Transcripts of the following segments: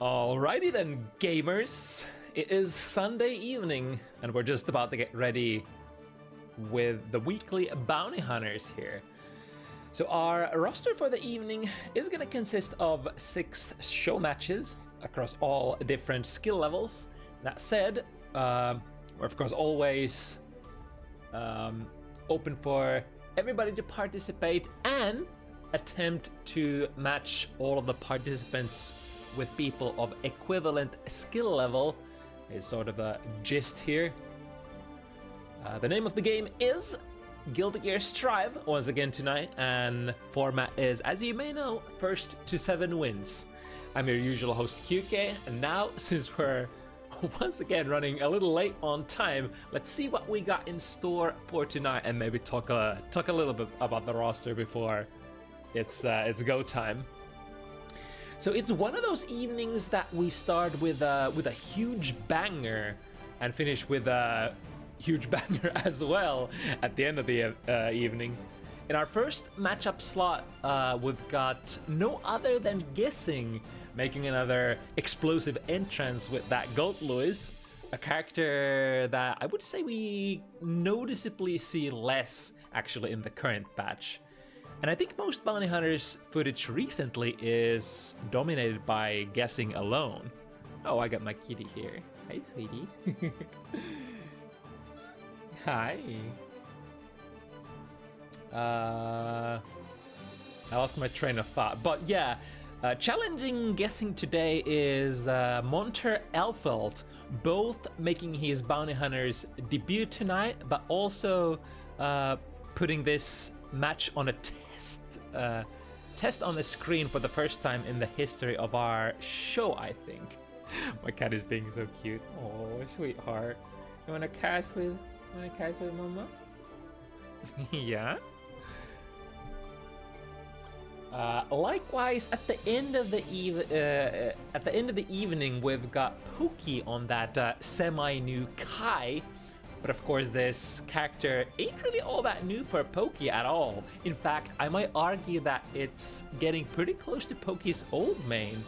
Alrighty then, gamers. It is Sunday evening, and we're just about to get ready with the weekly bounty hunters here. So our roster for the evening is going to consist of 6 show matches across all different skill levels. That said, we're of course always open for everybody to participate and attempt to match all of the participants with people of equivalent skill level is sort of a gist here. The name of the game is Guilty Gear Strive once again tonight, and format is, as you may know, first to 7 wins. I'm your usual host QK, and now since we're once again running a little late on time, let's see what we got in store for tonight and maybe talk a little bit about the roster before it's go time. So it's one of those evenings that we start with a huge banger and finish with a huge banger as well at the end of the evening. In our first matchup slot, we've got no other than Guessing making another explosive entrance with that Goat Lewis, a character that I would say we noticeably see less actually in the current patch. And I think most bounty hunters footage recently is dominated by Guessing alone. Oh, I got my kitty here. Hey, sweetie. Hi. I lost my train of thought, but yeah, challenging Guessing today is Monnter Elfelt, both making his bounty hunters debut tonight, but also putting this match on a test on the screen for the first time in the history of our show, I think. My cat is being so cute. Oh, sweetheart. You wanna cast with Mama? Yeah. Likewise, at the end of the evening, we've got Pokey on that semi-new Kai. But of course, this character ain't really all that new for Pokey at all. In fact, I might argue that it's getting pretty close to Pokey's old main.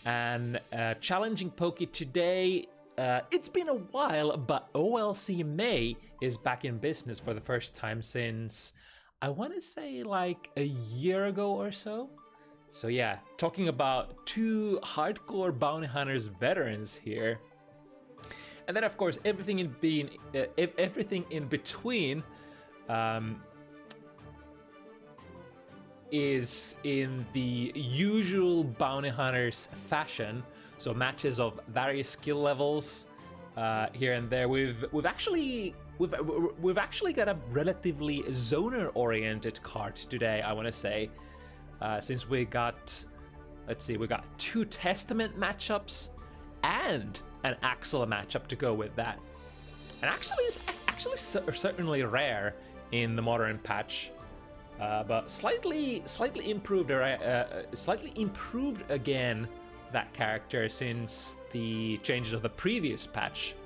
And challenging Pokey today, it's been a while, but OLC May is back in business for the first time since, I want to say, like a year ago or so. So yeah, talking about 2 hardcore bounty hunters veterans here. And then, of course, everything in between is in the usual bounty hunters fashion. So matches of various skill levels here and there. We've actually got a relatively zoner-oriented card today, I want to say, since we got 2 Testament matchups and an Axel matchup to go with that. And actually, it's certainly rare in the modern patch, but slightly improved again that character since the changes of the previous patch.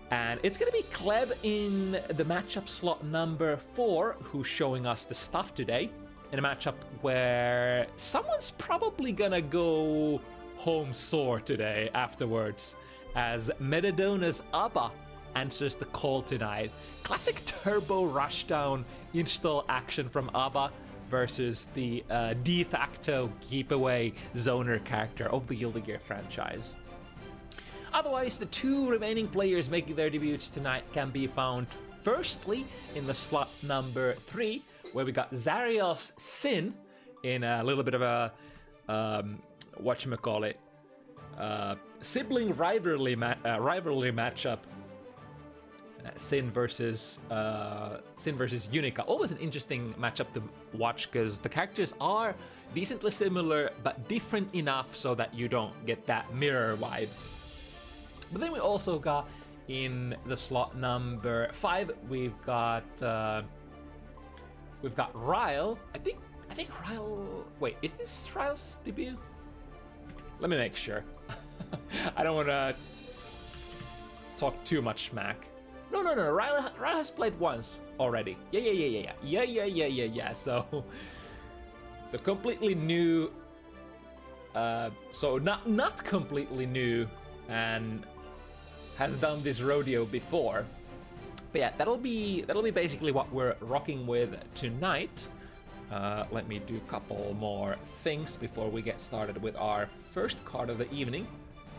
And it's gonna be Cleb in the matchup slot number 4 who's showing us the stuff today, in a matchup where someone's probably gonna go home sore today afterwards, as Metadona's Abba answers the call tonight. Classic turbo rushdown install action from Abba versus the de facto keep away zoner character of the Guilty Gear franchise. Otherwise, the 2 remaining players making their debuts tonight can be found firstly in the slot number 3, where we got XarioS Sin in a little bit of a whatchamacallit, sibling rivalry matchup. Sin versus Unica. Always an interesting matchup to watch because the characters are decently similar but different enough so that you don't get that mirror vibes. But then we also got in the slot number 5, we've got Rile. I think Rile. Wait, is this Rile's debut? Let me make sure. I don't want to talk too much smack. No. Rile has played once already. Yeah. So completely new So not completely new and has done this rodeo before. But yeah, that'll be basically what we're rocking with tonight. Let me do a couple more things before we get started with our first card of the evening,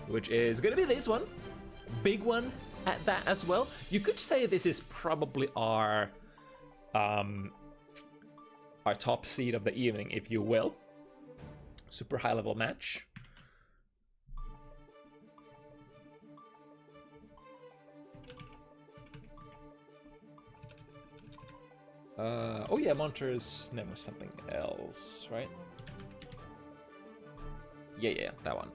which is gonna be this one. Big one at that as well. You could say this is probably our top seed of the evening, if you will. Super high level match. Oh yeah, Monnter's name was something else, right? Yeah, that one.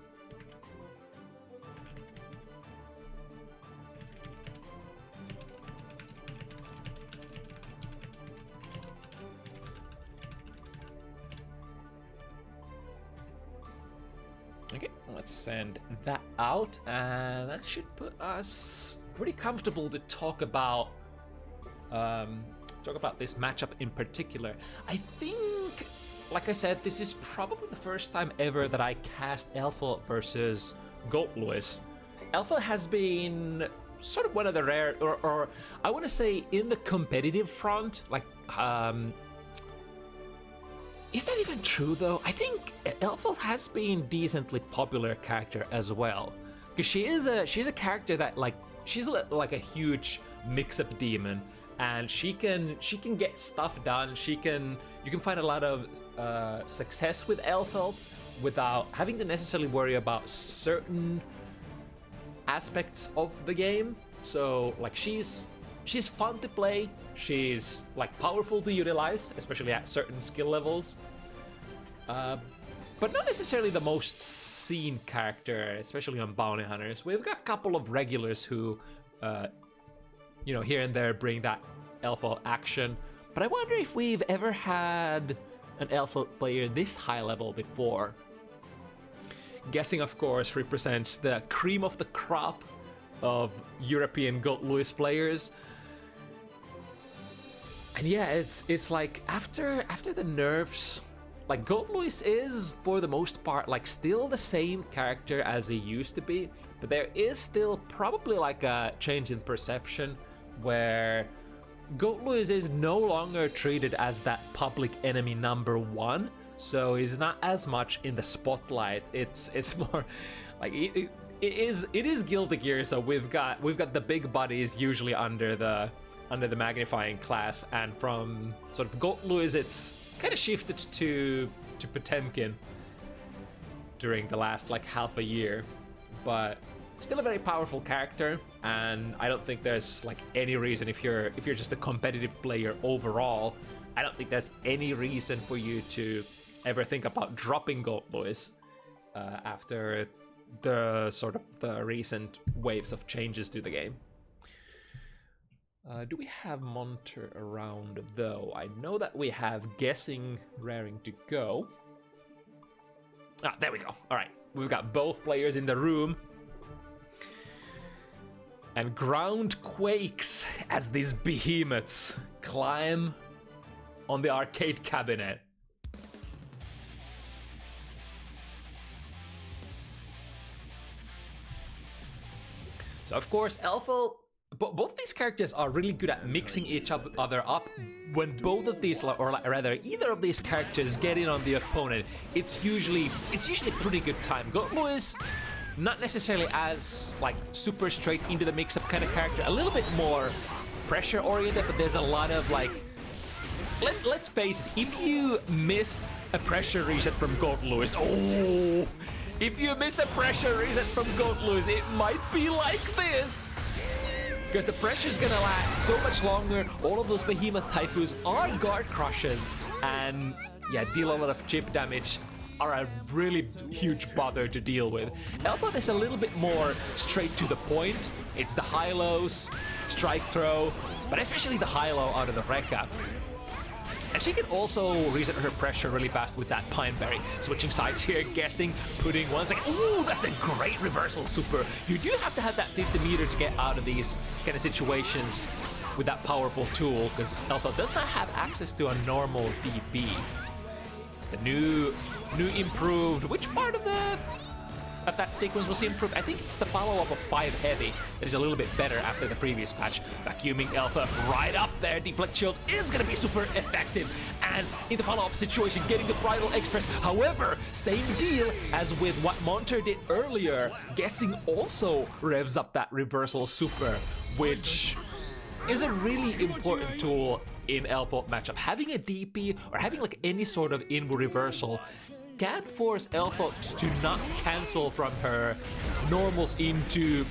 Okay, let's send that out, and that should put us pretty comfortable to talk about this matchup in particular. I think, like I said, this is probably the first time ever that I cast Elfo versus GGST. Elfo has been sort of one of the rare, or I want to say in the competitive front, like, is that even true though? I think Elfo has been decently popular character as well, because she's a character that, like, she's like a huge mix-up demon, and she can get stuff done. You can find a lot of success with Elfo without having to necessarily worry about certain aspects of the game. So, like, she's fun to play. She's, like, powerful to utilize, especially at certain skill levels. But not necessarily the most seen character, especially on bounty hunters. We've got a couple of regulars who, here and there bring that Elfo action. But I wonder if we've ever had an Elfo player this high level before. Guessing, of course, represents the cream of the crop of European GGST players. And yeah, it's like after the nerfs, like, GGST is for the most part like still the same character as he used to be, but there is still probably like a change in perception where GGST is no longer treated as that public enemy number one, so he's not as much in the spotlight. It's more like it is Guilty Gear, so we've got the big buddies usually under the magnifying class, and from sort of GGST it's kind of shifted to Potemkin during the last like half a year, but still a very powerful character. And I don't think there's like any reason, if you're just a competitive player overall, I don't think there's any reason for you to ever think about dropping GGST after the sort of the recent waves of changes to the game. Do we have Monnter around though? I know that we have Guessing raring to go. Ah, there we go. All right, we've got both players in the room. And ground quakes as these behemoths climb on the arcade cabinet. So of course, Elfo, both these characters are really good at mixing each other up. When both of these, or rather either of these characters get in on the opponent, it's usually pretty good time. GGST is not necessarily as like super straight into the mix-up kind of character, a little bit more pressure oriented, but there's a lot of like, let's face it, if you miss a pressure reset from GGST, if you miss a pressure reset from GGST, it might be like this. Because the pressure's gonna last so much longer. All of those behemoth typhus are guard crushes, and yeah, deal a lot of chip damage, are a really huge bother to deal with. Elfo is a little bit more straight to the point. It's the high-lows, strike throw, but especially the high-low out of the Rekka. And she can also reset her pressure really fast with that Pine Berry. Switching sides here, Guessing, putting 1 second. Ooh, that's a great reversal super. You do have to have that 50 meter to get out of these kind of situations with that powerful tool, because Elfo does not have access to a normal DP. It's the new improved. Which part of that sequence was improved? I think it's the follow-up of 5 Heavy that is a little bit better after the previous patch. Vacuuming Alpha right up there. Deflect Shield is going to be super effective. And in the follow-up situation, getting the Bridal Express. However, same deal as with what Monnter did earlier. Guessing also revs up that reversal super, which is a really important tool in Alpha matchup. Having a DP or having like any sort of inward reversal can force Alpha to not cancel from her normals into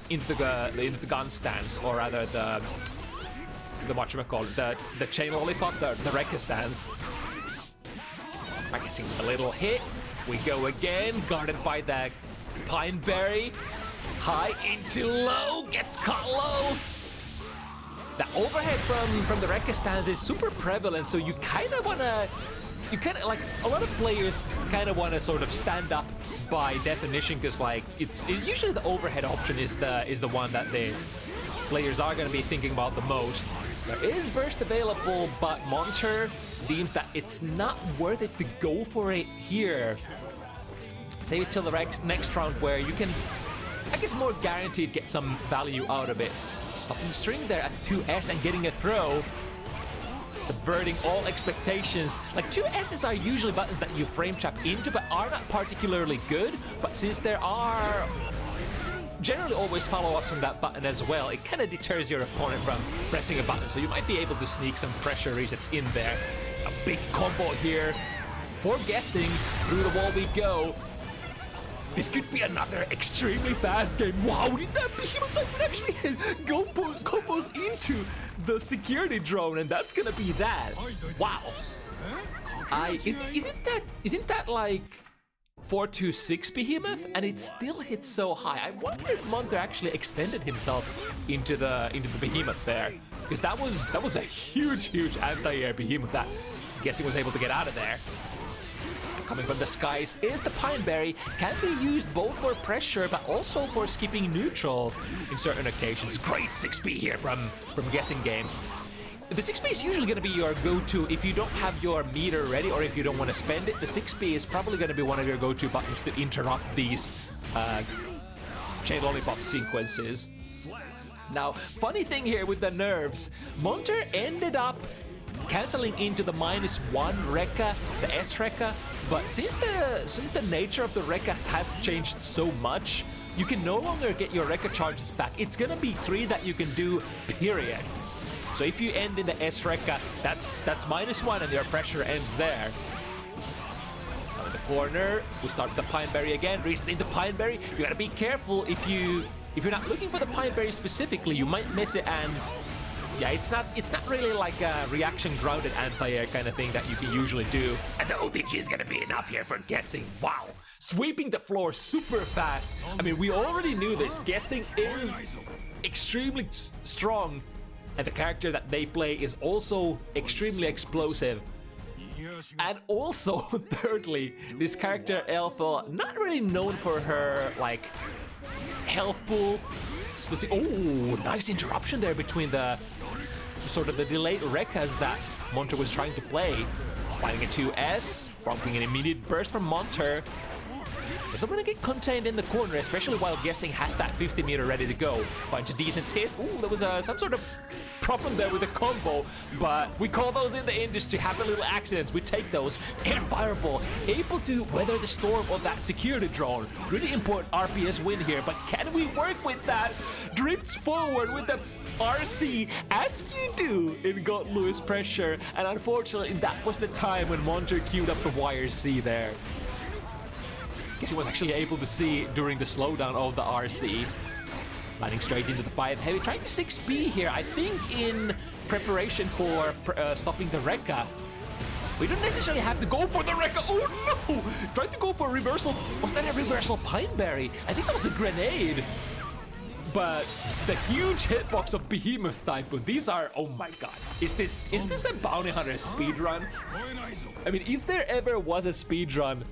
the gun stance, or rather the whatchamacallit, the chain lollipop, the Rekka stance. Practicing a little hit. We go again, guarded by the Pine Berry. High into low, gets caught low. The overhead from the Rekka stance is super prevalent, so you kind of like, a lot of players kind of want to sort of stand up by definition, because like it's usually the overhead option is the one that the players are going to be thinking about the most. There is burst available, but Monnter deems that it's not worth it to go for it here. Save it till the next round where you can, I guess, more guaranteed get some value out of it. Stopping the string there at 2S and getting a throw. Subverting all expectations. Like 2S's are usually buttons that you frame trap into, but are not particularly good. But since there are generally always follow-ups from that button as well, it kind of deters your opponent from pressing a button. So you might be able to sneak some pressure resets in there. A big combo here for Guessing. Through the wall we go. This could be another extremely fast game. Wow, did that Behemoth Typhoon actually go combos into the security drone, and that's gonna be that. Wow. Isn't that like 426 Behemoth, and it still hits so high? I wonder if Monnter actually extended himself into the Behemoth there, because that was a huge anti-air Behemoth that Guessing was able to get out of there. Coming from the skies is the Pine Berry. Can be used both for pressure but also for skipping neutral in certain occasions. Great 6P here from Guessing Game. The 6P is usually going to be your go-to if you don't have your meter ready, or if you don't want to spend it. The 6P is probably going to be one of your go-to buttons to interrupt these chain lollipop sequences. Now, funny thing here with the nerves, Monnter ended up canceling into the -1 Rekka, the S Rekka, but since the nature of the Rekka has changed so much, you can no longer get your Rekka charges back. It's gonna be 3 that you can do, period. So if you end in the S Rekka, that's -1 and your pressure ends there. Now in the corner, we start the Pine Berry again, resetting the Pine Berry. You gotta be careful if you're not looking for the Pine Berry specifically, you might miss it. And yeah, it's not really like a reaction grounded anti-air kind of thing that you can usually do. And the OTG is gonna be enough here for Guessing. Wow. Sweeping the floor super fast. I mean, we already knew this. Guessing is extremely strong, and the character that they play is also extremely explosive. And also, thirdly, this character Alpha, not really known for her like health pool. Oh, nice interruption there between the sort of the delayed Rekkas that Monnter was trying to play. Finding a 2S, prompting an immediate burst from Monnter. Doesn't want to get contained in the corner, especially while Guessing has that 50 meter ready to go. Bunch of decent hit. Ooh, there was some sort of problem there with the combo, but we call those in the industry happy little accidents. We take those. Air Fireball, able to weather the storm of that security drone. Really important RPS win here, but can we work with that? Drifts forward with the RC, as you do in Got Lewis pressure, and unfortunately that was the time when Monnter queued up the YRC there. Guess he was actually able to see during the slowdown of the RC. Landing straight into the 5 Heavy, trying to 6B here, I think in preparation for stopping the Rekka. We don't necessarily have to go for the Rekka. Oh no! Tried to go for a reversal. Was that a reversal Pine Berry? I think that was a grenade. But the huge hitbox of Behemoth Typhoon, these are, oh my god. Is this a Bounty Hunter speedrun? I mean, if there ever was a speedrun,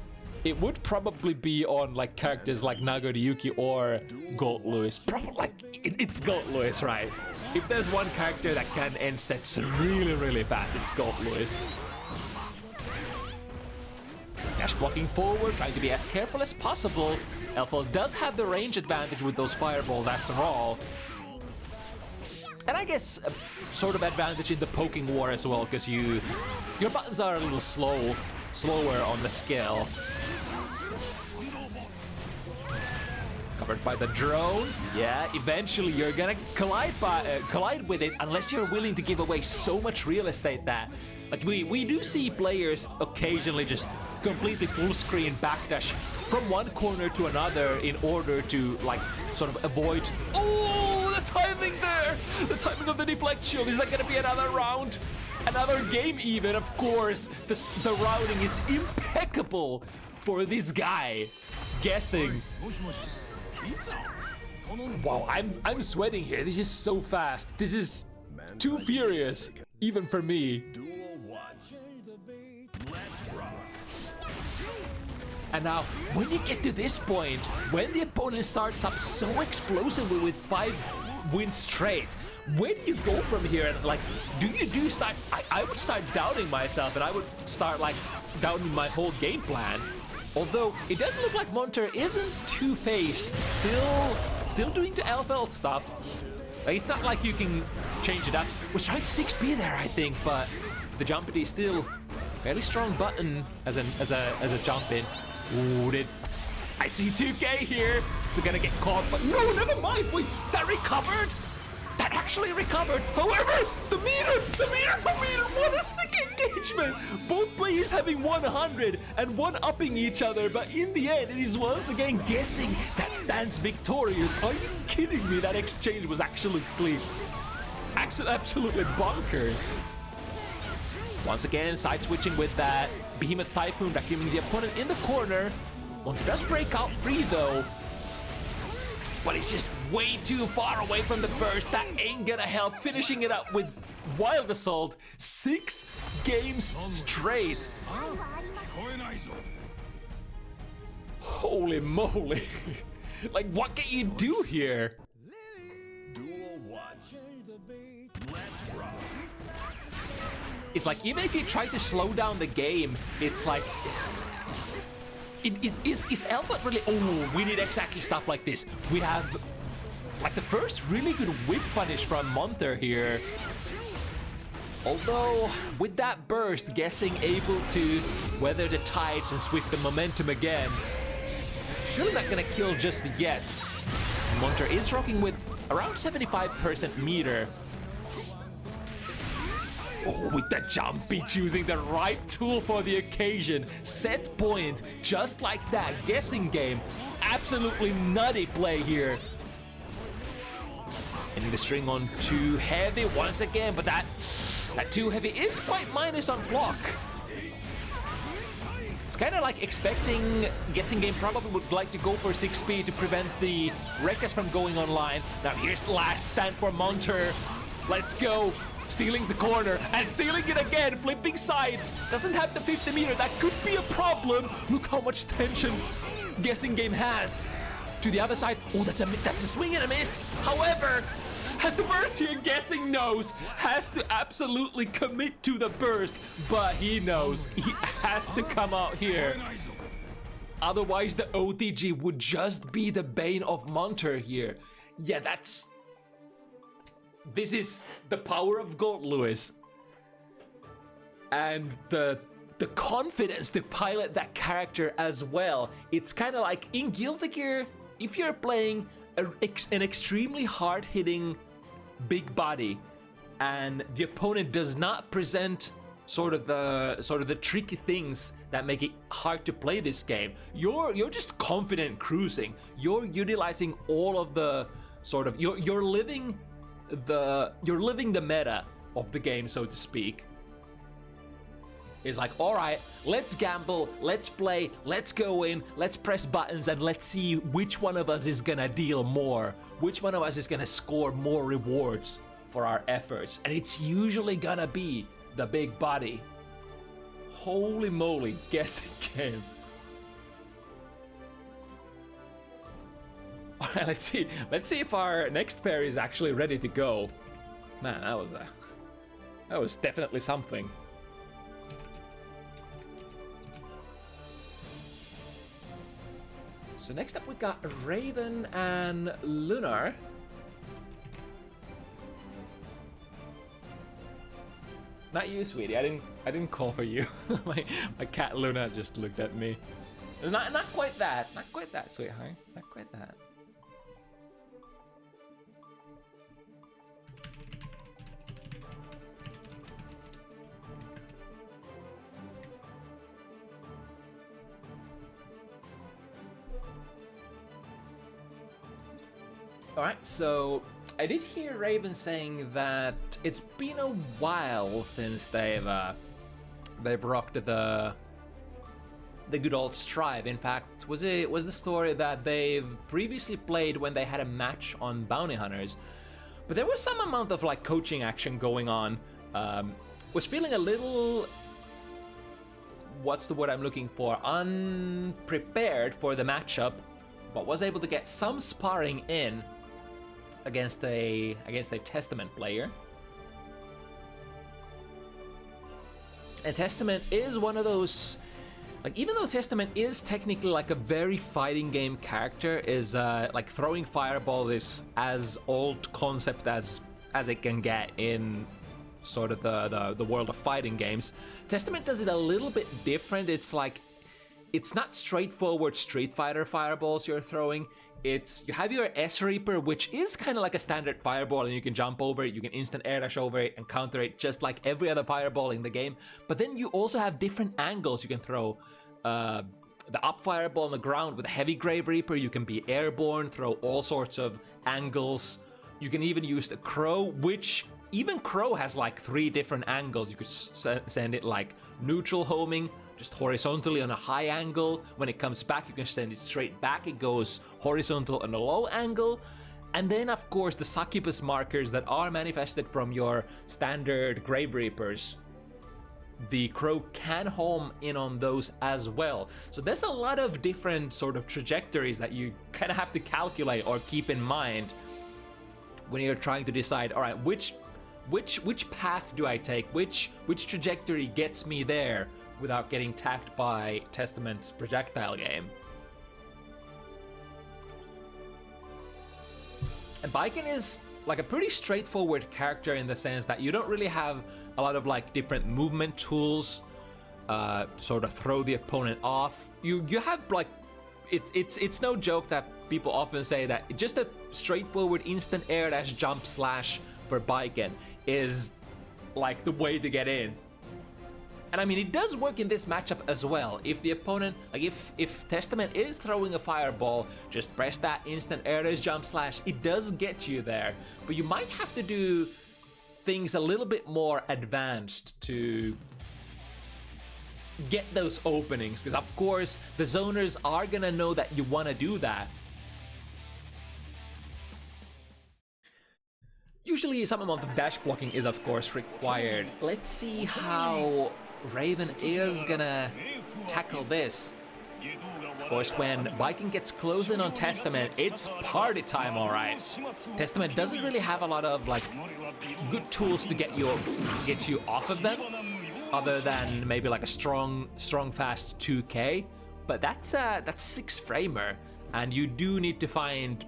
it would probably be on like characters like Nagoryuki or Gold Lewis. Probably like it's Gold Lewis, right? If there's one character that can end sets really, really fast, it's Gold Lewis. dash, blocking forward, trying to be as careful as possible. Elfel does have the range advantage with those fireballs after all. And I guess a sort of advantage in the poking war as well, because your buttons are a little slower on the scale. Covered by the drone. Yeah, eventually you're gonna collide with it unless you're willing to give away so much real estate that, like, we do see players occasionally just completely full screen backdash from one corner to another in order to, like, sort of avoid. Oh, the timing there! The timing of the deflect shield. Is that gonna be another round? Another game even, of course. The routing is impeccable for this guy. Guessing. Wow, I'm sweating here. This is so fast. This is too furious, even for me. And now, when you get to this point, when the opponent starts up so explosively with 5 wins straight, when you go from here and, like, I would start doubting myself, and I would start, like, doubting my whole game plan. Although it does look like Monnter isn't two-faced, still doing the Elfeld stuff. Like, it's not like you can change it up. Was trying to 6B there, I think, but the jump is still fairly strong button as a jump in. Ooh, I see 2K here, so gonna get caught, but no, never mind. Wait, that recovered. That actually recovered. However, the meter for meter, what a sick engagement! Both players having 100 and one-upping each other, but in the end, it is once again guessing that stands victorious. Are you kidding me? That exchange was absolutely bonkers. Once again, side switching with that Behemoth Typhoon, vacuuming the opponent in the corner. Monnter does break out free though, but it's just way too far away from the burst. That ain't gonna help. Finishing it up with Wild Assault. 6 games straight. Holy moly. Like, what can you do here? It's like, even if you try to slow down the game, it's like, is Elfeld really? Oh, we need exactly stuff like this. We have, like, the first really good whip punish from Monnter here. Although, with that burst, guessing able to weather the tides and sweep the momentum again. Surely not gonna kill just yet. Monnter is rocking with around 75% meter. Oh, with the jumpy, choosing the right tool for the occasion. Set point, just like that. Guessing game. Absolutely nutty play here. Ending the string on too heavy once again, but that too heavy is quite minus on block. It's kind of like expecting Guessing Game probably would like to go for 6P to prevent the Rekkas from going online. Now here's the last stand for Monnter. Let's go. Stealing the corner and stealing it again, flipping sides. Doesn't have the 50 meter. That could be a problem. Look how much tension Guessing Game has. To the other side. Oh, that's a swing and a miss. However, has the burst here. Guessing knows. Has to absolutely commit to the burst, but he knows he has to come out here. Otherwise, the OTG would just be the bane of Monnter here. Yeah, this is the power of Gold, Lewis. And the confidence to pilot that character as well. It's kind of like in Guilty Gear, if you're playing an extremely hard-hitting big body and the opponent does not present sort of the tricky things that make it hard to play this game, you're just confident cruising. You're utilizing all of the sort of you're living the meta of the game, so to speak. It's like, all right, let's gamble, let's play, let's go in, let's press buttons, and let's see which one of us is gonna deal more, which one of us is gonna score more rewards for our efforts. And it's usually gonna be the big body. Holy moly, Guessing Game. All right, let's see if our next pair is actually ready to go. Man, that was definitely something. So next up we got Raven and Lunar. Not you, sweetie. I didn't call for you. my cat Luna just looked at me. Not quite that. Not quite that, sweetheart. Not quite that. Alright, so I did hear Raven saying that it's been a while since they've rocked the good old Strive. In fact, was the story that they've previously played when they had a match on Bounty Hunters, but there was some amount of like coaching action going on. Was feeling a little, what's the word I'm looking for, unprepared for the matchup, but was able to get some sparring in against a Testament player. And Testament is one of those, like, even though Testament is technically like a very fighting game character, is like throwing fireball is as old concept as it can get in sort of the world of fighting games. Testament does it a little bit different. It's like, it's not straightforward Street Fighter fireballs you're throwing. It's, you have your S Reaper, which is kind of like a standard fireball, and you can jump over it, you can instant air dash over it and counter it just like every other fireball in the game. But then you also have different angles you can throw. The up fireball on the ground with a heavy Grave Reaper, you can be airborne, throw all sorts of angles. You can even use the Crow, which even Crow has like 3 different angles. You could send it like neutral homing, just horizontally on a high angle. When it comes back, you can send it straight back. It goes horizontal on a low angle. And then, of course, the succubus markers that are manifested from your standard Grave Reapers. The Crow can home in on those as well. So there's a lot of different sort of trajectories that you kind of have to calculate or keep in mind when you're trying to decide, all right, which path do I take? Which trajectory gets me there without getting tapped by Testament's projectile game? And Baiken is like a pretty straightforward character in the sense that you don't really have a lot of like different movement tools, sort of throw the opponent off. You have like, it's no joke that people often say that just a straightforward instant air dash jump slash for Baiken is like the way to get in. And I mean, it does work in this matchup as well. If the opponent, like if Testament is throwing a fireball, just press that instant air dash jump slash. It does get you there, but you might have to do things a little bit more advanced to get those openings, because of course the zoners are gonna know that you want to do that. Usually some amount of dash blocking is of course required. Let's see how Raven is gonna tackle this. Of course, when Baiken gets close in on Testament, it's party time, alright. Testament doesn't really have a lot of like good tools to get you off of them, other than maybe like a strong fast 2K. But that's 6 framer, and you do need to find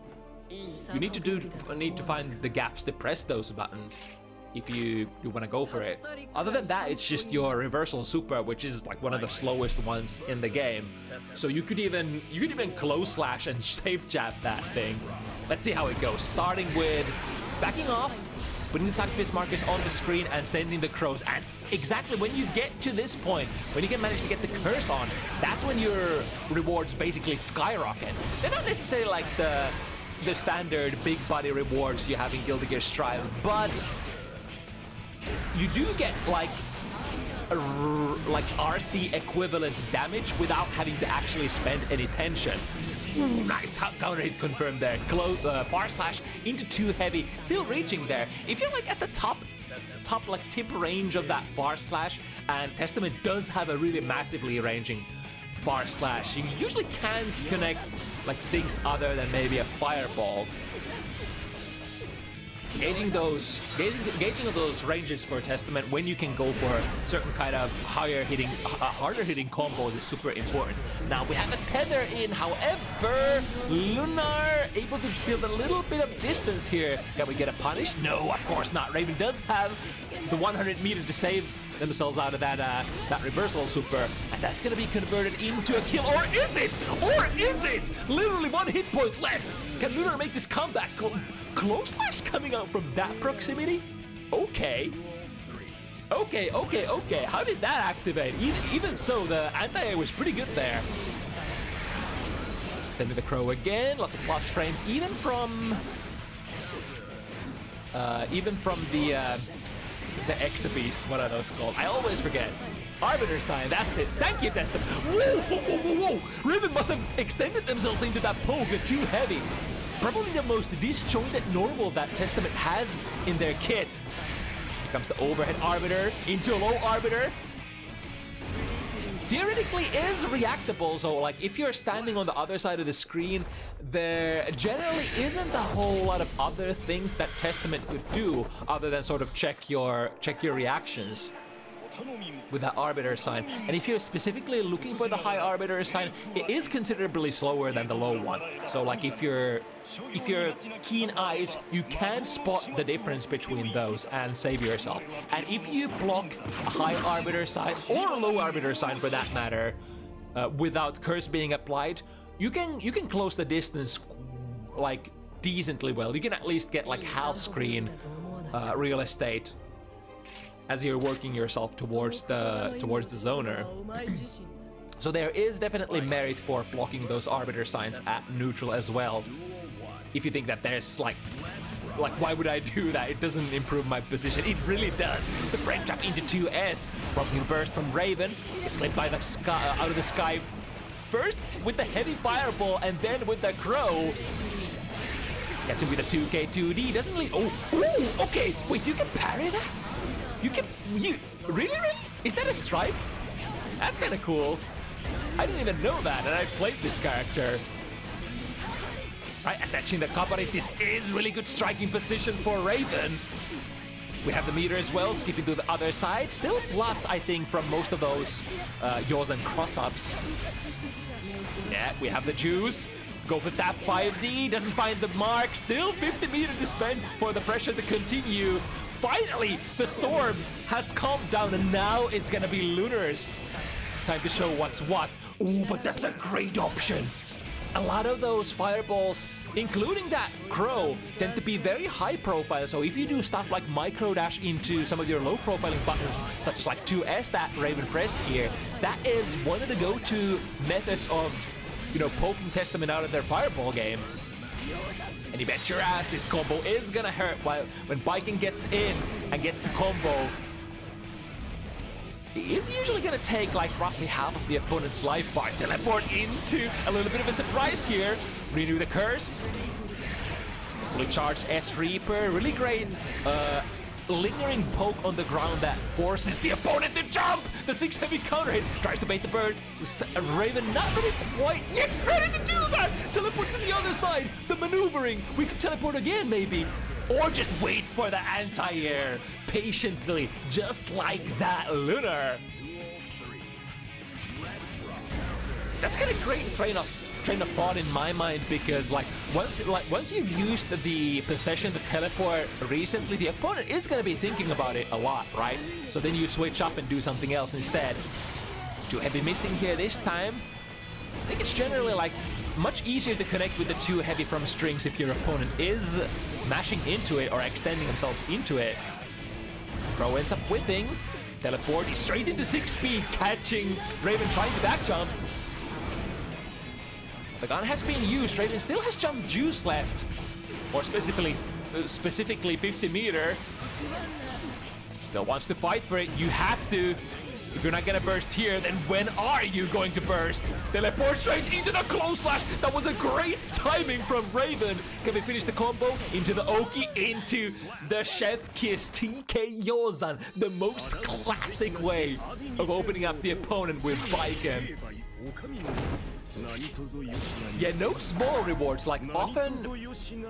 need to find the gaps to press those buttons if you want to go for it. Other than that, it's just your reversal super, which is like one of the slowest ones in the game. So you could even close slash and safe jab that thing. Let's see how it goes. Starting with backing off, putting the succubus markers on the screen and sending the crows. And exactly when you get to this point, when you can manage to get the curse on, that's when your rewards basically skyrocket. They're not necessarily like the standard big body rewards you have in Guilty Gear Strive, but you do get like RC equivalent damage without having to actually spend any tension. Nice counter hit confirmed there. Far slash into 2 heavy, still reaching there. If you're like at the top like tip range of that far slash, and Testament does have a really massively ranging far slash, you usually can't connect like things other than maybe a fireball. gauging those ranges for Testament when you can go for certain kind of harder hitting combos is super important. Now we have a tether in, however, Lunar able to build a little bit of distance here. Can we get a punish? No, of course not. Raven does have the 100 meter to save themselves out of that reversal super, and that's gonna be converted into a kill, or is it? Or is it? Literally 1 hit point left. Can Lunar make this comeback? Close slash coming out from that proximity? Okay. Okay. How did that activate? Even so, the anti-air was pretty good there. Sending the crow again. Lots of plus frames, even from the Exabeast, what are those called? I always forget. Arbiter sign, that's it. Thank you, Testament. Whoa. Raven must have extended themselves into that poke, too heavy. Probably the most disjointed normal that Testament has in their kit. Here comes the overhead Arbiter into a low Arbiter. Theoretically is reactable, so like if you're standing on the other side of the screen, there generally isn't a whole lot of other things that Testament could do other than sort of check your reactions with that Arbiter sign. And if you're specifically looking for the high Arbiter sign, it is considerably slower than the low one. So like if you're keen-eyed, you can spot the difference between those and save yourself. And if you block a high Arbiter sign or a low Arbiter sign for that matter, without curse being applied, you can close the distance like decently well. You can at least get like half screen real estate as you're working yourself towards the zoner. So there is definitely merit for blocking those Arbiter signs at neutral as well. If you think that there's like why would I do that? It doesn't improve my position. It really does. The frame trap into 2S. Blocking burst from Raven. It's clipped by the sky, out of the sky. First with the heavy fireball and then with the crow. Gets him with a 2K 2D. Doesn't leave. Oh, ooh, okay. Wait, you can parry that? Really? Is that a strike? That's kind of cool. I didn't even know that, and I played this character. Right, attaching the Kabaret. This is really good striking position for Raven. We have the meter as well, skipping to the other side. Still plus, I think, from most of those yaws and cross-ups. Yeah, we have the juice. Go for that 5D, doesn't find the mark. Still 50 meter to spend for the pressure to continue. Finally, the storm has calmed down, and now it's gonna be Lunar's time to show what's what. Ooh, but that's a great option. A lot of those fireballs, including that crow, tend to be very high profile. So if you do stuff like micro dash into some of your low profiling buttons, such as like 2S that Raven pressed here, that is one of the go-to methods of, poking Testament out of their fireball game. And you bet your ass this combo is gonna hurt when Biking gets in and gets the combo. He is usually gonna take like roughly half of the opponent's life bar. Teleport into a little bit of a surprise here. Renew the curse. Fully charged S Reaper. Really great lingering poke on the ground that forces the opponent to jump. The 6 heavy counter hit. Tries to bait the bird. Just Raven not really quite yet ready to do that. Teleport to the other side. The maneuvering. We could teleport again maybe. Or just wait for the anti-air patiently, just like that, Lunar. That's kind of great train of thought in my mind, because once you've used the possession to teleport recently, the opponent is going to be thinking about it a lot, right? So then you switch up and do something else instead. 2 heavy missing here this time. I think it's generally like much easier to connect with the 2 heavy from strings if your opponent is mashing into it or extending themselves into it. Crow ends up whipping. Teleport straight into 6 speed, catching Raven trying to back jump. The gun has been used. Raven still has jump juice left. Or specifically 50 meter. Still wants to fight for it. You have to. If you're not gonna burst here, then when are you going to burst? Teleport straight into the close slash. That was a great timing from Raven. Can we finish the combo? Into the Oki, into the Chef Kiss TK Yozan. The most classic way of opening up the opponent with Biken. Yeah, no small rewards. Like, often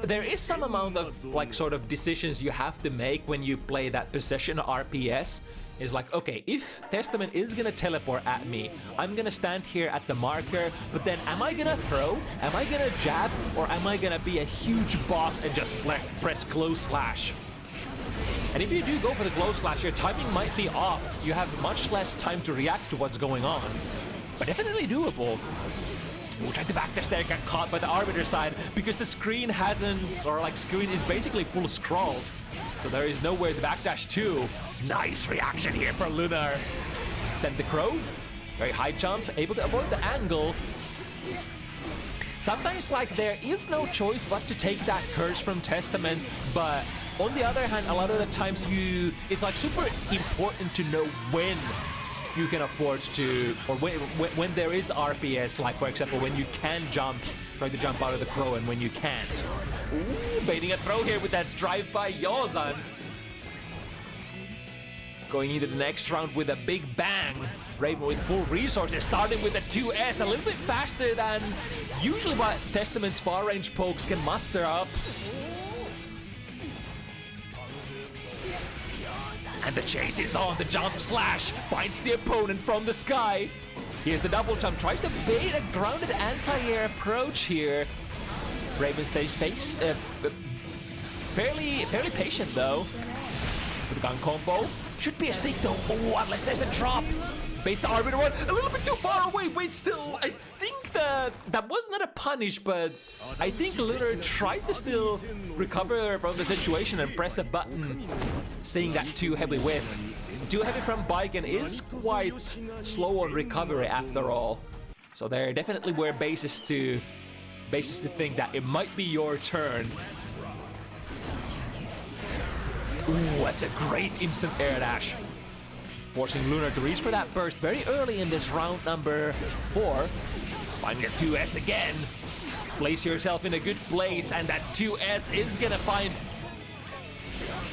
there is some amount of, like, sort of decisions you have to make when you play that possession RPS. Is like, okay, if Testament is gonna teleport at me, I'm gonna stand here at the marker, but then am I gonna throw? Am I gonna jab? Or am I gonna be a huge boss and just press close slash? And if you do go for the close slash, your timing might be off. You have much less time to react to what's going on. But definitely doable. Ooh, tried to backdash there, got caught by the Arbiter side because the screen hasn't, or like screen is basically full scrolled. So there is nowhere to backdash to. Nice reaction here for Lunar. Sent the Crow. Very high jump, able to avoid the angle. Sometimes, like, there is no choice but to take that curse from Testament, but on the other hand, a lot of the times it's like super important to know when you can afford to, or when there is RPS, like for example, when you can jump, try to jump out of the Crow, and when you can't. Ooh, baiting a throw here with that drive-by Yozan. Going into the next round with a big bang. Raven with full resources, starting with the 2S, a little bit faster than usually what Testament's far-range pokes can muster up. And the chase is on, the jump slash finds the opponent from the sky. Here's the double jump, tries to bait a grounded anti-air approach here. Raven stays fairly patient though. With the gun combo, should be a sneak though. Oh, unless there's a drop. Base the Arbiter one, a little bit too far away. Wait, still, I think that was not a punish, but I think Lunar tried to still recover from the situation and press a button, seeing that too heavy whiff. Too heavy from Baiken is quite slow on recovery after all. So there definitely were bases to think that it might be your turn. Ooh, that's a great instant air dash. Forcing Lunar to reach for that burst very early in this round number 4. Finding a 2S again. Place yourself in a good place, and that 2S is gonna find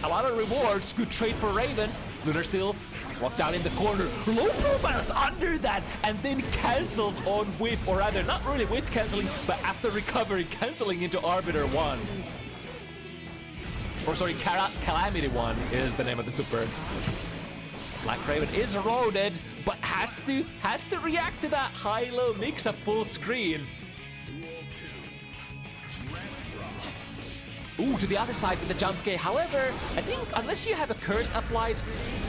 a lot of rewards. Good trade for Raven. Lunar still walked down in the corner. Low profiles under that, and then cancels on whiff, or rather, not really whiff canceling, but after recovery, canceling into Arbiter 1. Or sorry, Calamity 1 is the name of the super. BlackRaven is eroded, but has to react to that high-low mix-up full screen. Ooh, to the other side with the jump K. However, I think unless you have a curse applied,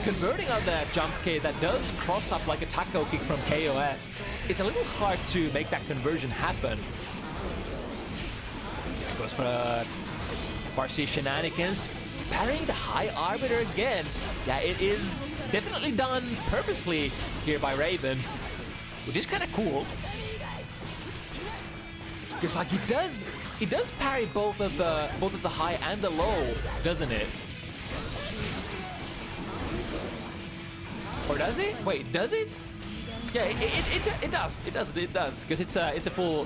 converting on the jump K that does cross up like a taco kick from KOF, it's a little hard to make that conversion happen. Goes for Farsi shenanigans. Parrying the high Arbiter again. Yeah, it is definitely done purposely here by Raven, which is kind of cool. Because like he does parry both of the high and the low, doesn't it? Or does it? Wait, does it? Yeah, it does. It does. Because it's a full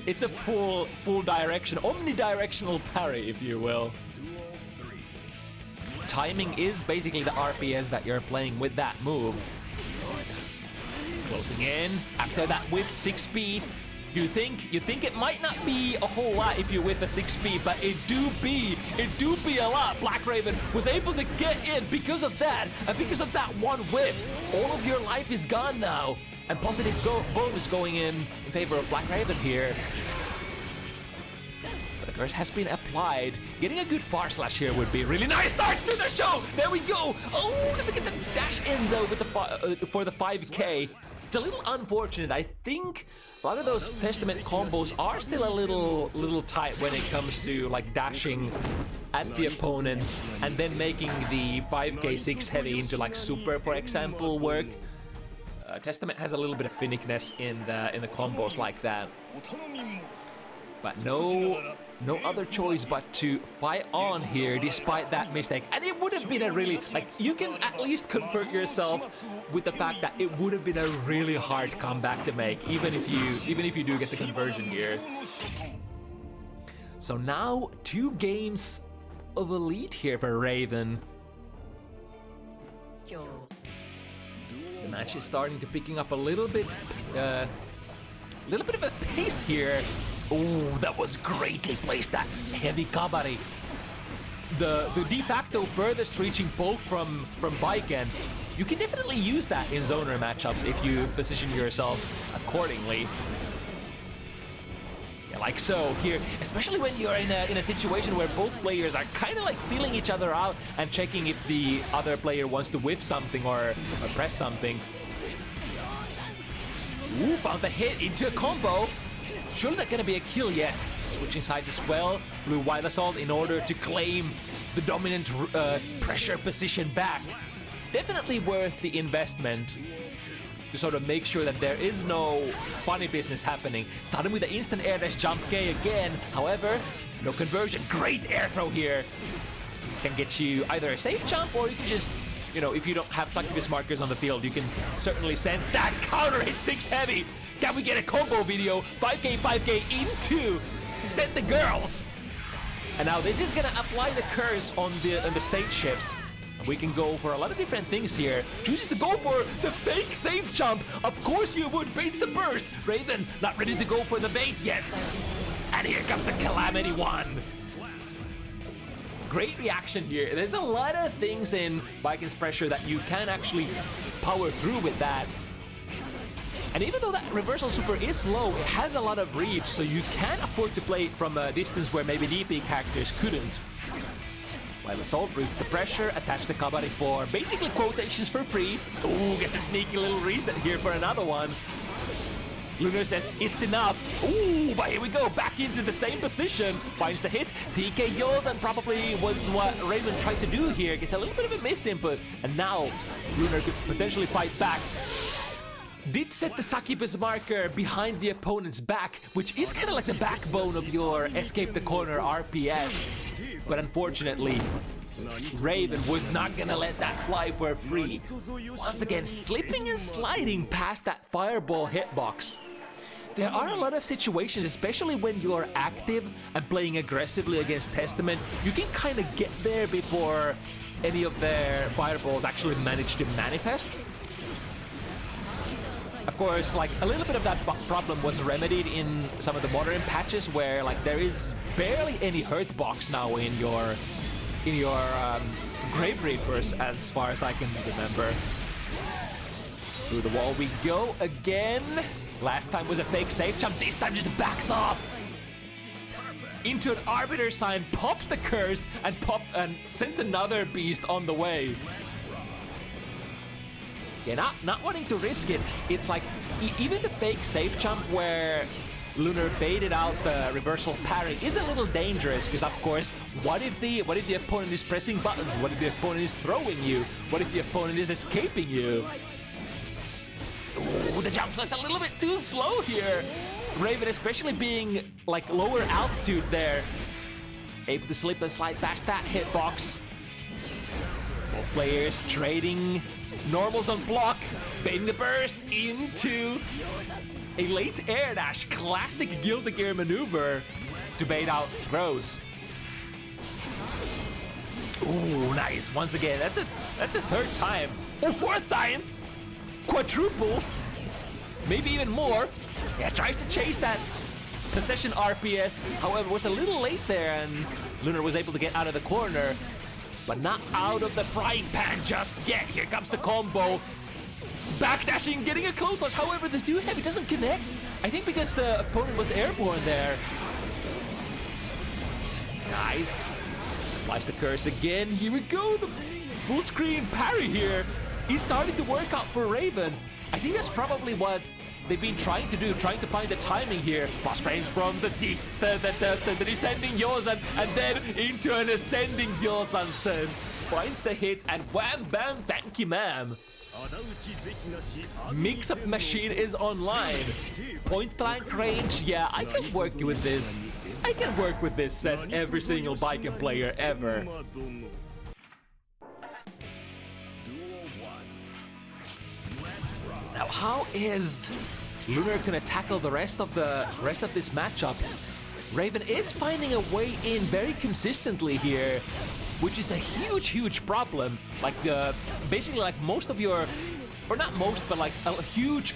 it's a full direction, omnidirectional parry, if you will. Timing is basically the RPS that you're playing with that move. Closing in after that whiff 6B. You think it might not be a whole lot if you whiff a 6B, but it do be a lot. BlackRaven was able to get in because of that, and because of that one whiff. All of your life is gone now, and positive bonus going in favor of BlackRaven here. But the curse has been applied. Getting a good far slash here would be a really nice start to the show. There we go. Oh, doesn't get the dash in though with the for the 5K. It's a little unfortunate. I think a lot of those Testament combos are still a little tight when it comes to like dashing at the opponent and then making the 5K 6 heavy into like super, for example, work. Testament has a little bit of finickiness in the combos like that, but no other choice but to fight on here despite that mistake. And it would have been a really, like, you can at least comfort yourself with the fact that it would have been a really hard comeback to make, even if you do get the conversion here. So now 2 games of a lead here for Raven. The match is starting to picking up a little bit A little bit of a pace here. Oh, that was greatly placed, that heavy kabari. The de facto furthest reaching poke from Baiken. You can definitely use that in zoner matchups if you position yourself accordingly. Yeah, like so here, especially when you're in a situation where both players are kind of like feeling each other out and checking if the other player wants to whiff something or press something. Ooh, found the hit into a combo. Surely not gonna be a kill yet. Switching sides as well. Blue Wild Assault in order to claim the dominant pressure position back. Definitely worth the investment to sort of make sure that there is no funny business happening. Starting with the instant air dash jump K again. However, no conversion. Great air throw here. Can get you either a safe jump or you can just, you know, if you don't have succubus markers on the field, you can certainly send that counter hit 6 heavy. Can we get a combo video? 5K into send the girls. And now this is gonna apply the curse on the stage shift. We can go for a lot of different things here. Chooses to go for the fake safe jump. Of course you would. Baits the burst. Raven not ready to go for the bait yet. And here comes the Calamity one. Great reaction here. There's a lot of things in Baiken's pressure that you can actually power through with that. And even though that reversal super is low, it has a lot of reach, so you can afford to play it from a distance where maybe DP characters couldn't. While Assault brings the pressure, attach the Kabari for basically quotations for free. Ooh, gets a sneaky little reset here for another one. Lunar says it's enough. Ooh, but here we go, back into the same position. Finds the hit, TKOs, and probably was what Raven tried to do here. Gets a little bit of a miss input, and now Lunar could potentially fight back. Did set the succubus marker behind the opponent's back, which is kind of like the backbone of your escape the corner RPS. But unfortunately, Raven was not gonna let that fly for free. Once again, slipping and sliding past that fireball hitbox. There are a lot of situations, especially when you're active and playing aggressively against Testament, you can kind of get there before any of their fireballs actually manage to manifest. Of course, like a little bit of that problem was remedied in some of the modern patches where like there is barely any hurt box now in your Grave Reapers, as far as I can remember. Through the wall we go again. Last time was a fake safe jump, this time just backs off. Into an Arbiter sign, pops the curse, and sends another beast on the way. Yeah, not wanting to risk it. It's like even the fake safe jump where Lunar baited out the reversal parry is a little dangerous because, of course, what if the opponent is pressing buttons? What if the opponent is throwing you? What if the opponent is escaping you? Ooh, the jump was a little bit too slow here. Raven, especially being like lower altitude there, able to slip and slide past that hitbox. Both players trading normals on block, baiting the burst into a late air dash, classic Guilty Gear maneuver to bait out throws. Ooh, nice. Once again, that's a third time. Or fourth time. Quadruple. Maybe even more. Yeah, tries to chase that possession RPS. However, was a little late there and Lunar was able to get out of the corner. But not out of the frying pan just yet. Here comes the combo. Backdashing, getting a close launch. However, the 2-heavy doesn't connect. I think because the opponent was airborne there. Nice. Applies the curse again. Here we go. The full screen parry here. He's starting to work out for Raven. I think that's probably what they've been trying to do, trying to find the timing here. Plus frames from the descending Yosan and then into an ascending Yosan. Finds the hit and wham bam, thank you ma'am. Mix-up machine is online. Point blank range, yeah, I can work with this. I can work with this, says every single Baiken player ever. Now, how is Lunar gonna tackle the rest of this matchup? Raven is finding a way in very consistently here, which is a huge problem. Like basically like most of your, or not most, but like a huge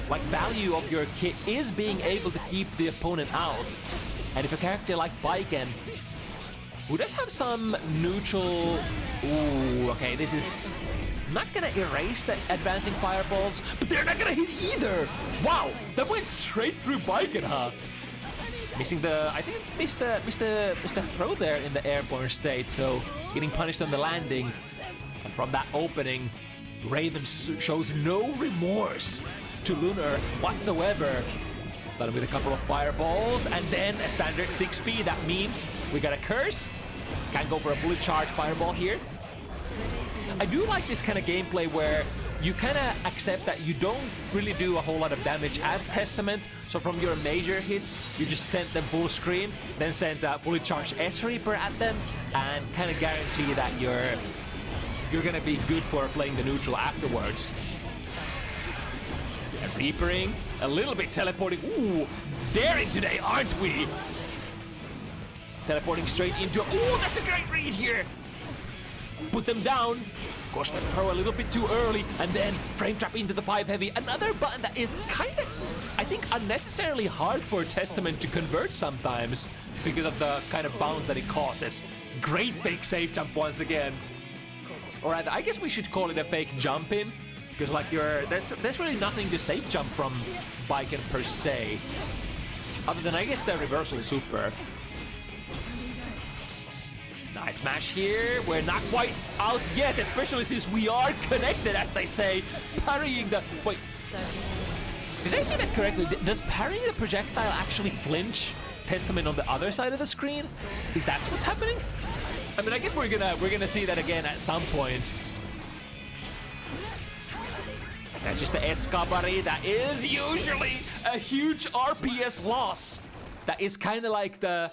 like value of your kit is being able to keep the opponent out. And if a character like Baiken, who does have some neutral... Ooh, okay, this is not gonna erase the advancing fireballs, but they're not gonna hit either! Wow, that went straight through Baiken, huh? Missing the... I think missed the throw there in the airborne state, so getting punished on the landing. And from that opening, Raven shows no remorse to Lunar whatsoever. Started with a couple of fireballs and then a standard 6p. That means we got a curse. Can't go for a fully charged fireball here. I do like this kind of gameplay where you kind of accept that you don't really do a whole lot of damage as Testament. So from your major hits, you just send them full screen, then send a fully charged S-Reaper at them, and kind of guarantee that you're gonna be good for playing the neutral afterwards. Yeah, Reapering, a little bit teleporting. Ooh, daring today, aren't we? Teleporting straight into... Ooh, that's a great read here. Put them down. Of course, they throw a little bit too early, and then frame trap into the 5 heavy. Another button that is kind of, I think, unnecessarily hard for Testament to convert sometimes because of the kind of bounce that it causes. Great fake safe jump once again. Or I guess we should call it a fake jump in, because like there's really nothing to safe jump from Baiken per se, other than I guess the reversal super. Nice smash here. We're not quite out yet, especially since we are connected, as they say. Parrying the... Wait. Did I see that correctly? Does parrying the projectile actually flinch Testament on the other side of the screen? Is that what's happening? I mean, I guess we're gonna see that again at some point. That's just the Escabari. That is usually a huge RPS loss. That is kind of like the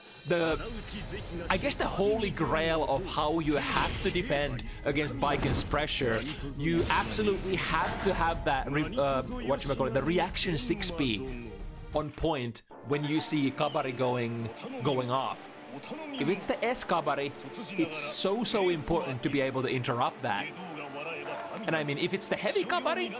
I guess the holy grail of how you have to defend against Baiken's pressure. You absolutely have to have that the reaction 6p on point when you see Kabari going off. If it's the S-Kabari, it's so important to be able to interrupt that. And I mean, if it's the heavy Kabari,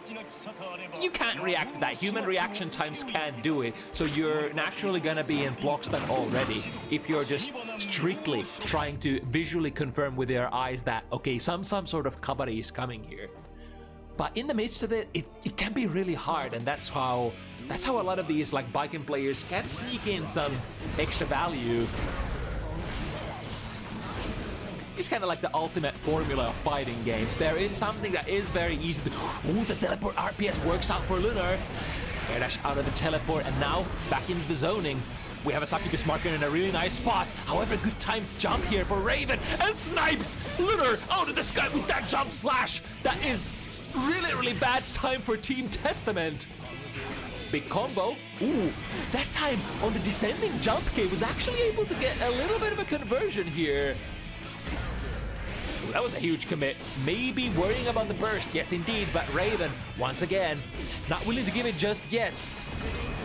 you can't react to that. Human reaction times can't do it. So you're naturally gonna be in block stun already if you're just strictly trying to visually confirm with your eyes that, okay, some sort of Kabari is coming here. But in the midst of it, it can be really hard, and that's how a lot of these like Baiken players can sneak in some extra value. It's kind of like the ultimate formula of fighting games. There is something that is very easy to... Ooh, the teleport RPS works out for Lunar. Air dash out of the teleport, and now back into the zoning. We have a Succubus marker in a really nice spot. However, good time to jump here for Raven, and snipes Lunar out of the sky with that jump slash. That is really bad time for Team Testament. Big combo. Ooh, that time on the descending jump K was actually able to get a little bit of a conversion here. That was a huge commit. Maybe worrying about the burst. Yes, indeed. But Raven, once again, not willing to give it just yet.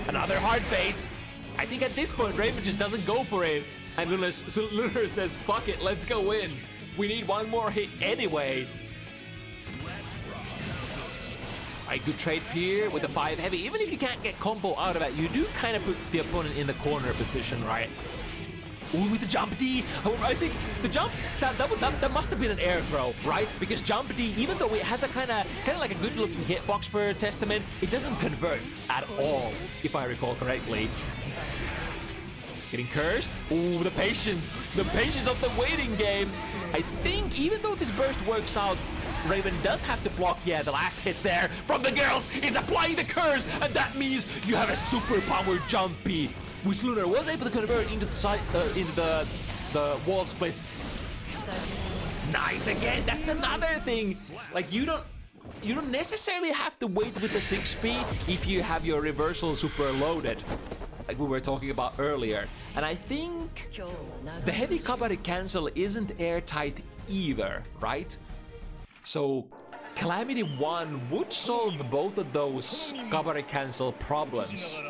Another hard bait. I think at this point, Raven just doesn't go for it. And Lunar says, fuck it, let's go in. We need one more hit anyway. A good trade here with the 5 heavy. Even if you can't get combo out of it, you do kind of put the opponent in the corner position, right? Ooh, with the jump D. However, I think the jump, that must have been an air throw, right? Because jump D, even though it has a kind of like a good looking hitbox for Testament, it doesn't convert at all, if I recall correctly. Getting cursed. Ooh, the patience of the waiting game. I think even though this burst works out, Raven does have to block. Yeah, the last hit there from the girls is applying the curse, and that means you have a super powered jump B, which Lunar was able to convert into the side, into the wall split. Nice again. That's another thing. Like you don't necessarily have to wait with the 6p if you have your reversal super loaded, like we were talking about earlier. And I think the heavy Kabari cancel isn't airtight either, right? So Calamity 1 would solve both of those Kabari cancel problems.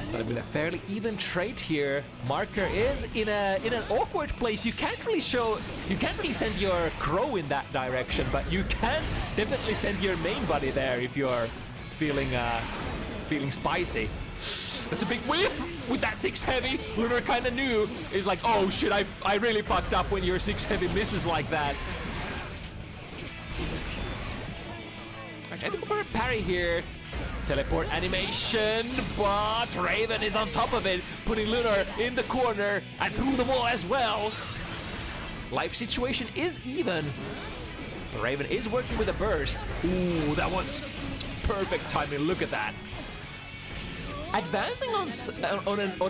Started with a fairly even trade here. Marker is in an awkward place. You can't really send your crow in that direction, but you can definitely send your main buddy there if you're feeling spicy. That's a big whiff with that 6 heavy. Lunar kind of knew. He's like, oh shit, I really fucked up when your 6 heavy misses like that. I tried to go for a parry here. Teleport animation, but Raven is on top of it, putting Lunar in the corner and through the wall as well. Life situation is even. Raven is working with a burst. Ooh, that was perfect timing. Look at that. Advancing on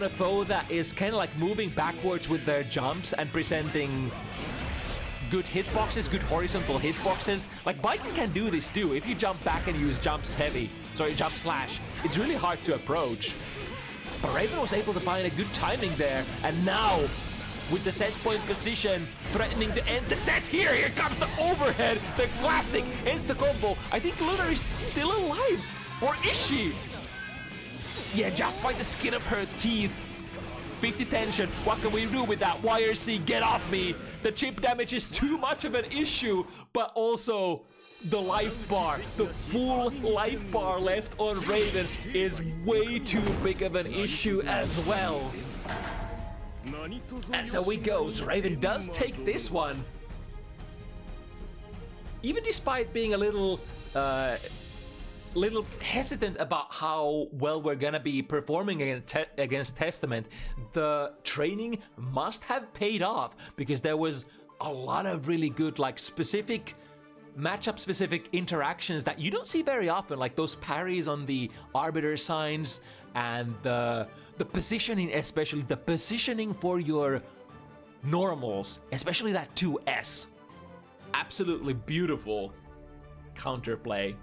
a foe that is kind of like moving backwards with their jumps and presenting good hitboxes, good horizontal hitboxes. Like Viking can do this too. If you jump back and use jump slash, it's really hard to approach. But Raven was able to find a good timing there, and now with the set point position, threatening to end the set here. Here comes the overhead, the classic insta combo. I think Lunar is still alive, or is she? Yeah, just by the skin of her teeth. 50 tension, what can we do with that? YRC, get off me! The chip damage is too much of an issue, but also the life bar, the full life bar left on Raven is way too big of an issue as well. And so it goes, Raven does take this one. Even despite being a little hesitant about how well we're gonna be performing against Testament, the training must have paid off, because there was a lot of really good like specific matchup specific interactions that you don't see very often, like those parries on the arbiter signs and the positioning, especially the positioning for your normals, especially that 2S. Absolutely beautiful counterplay.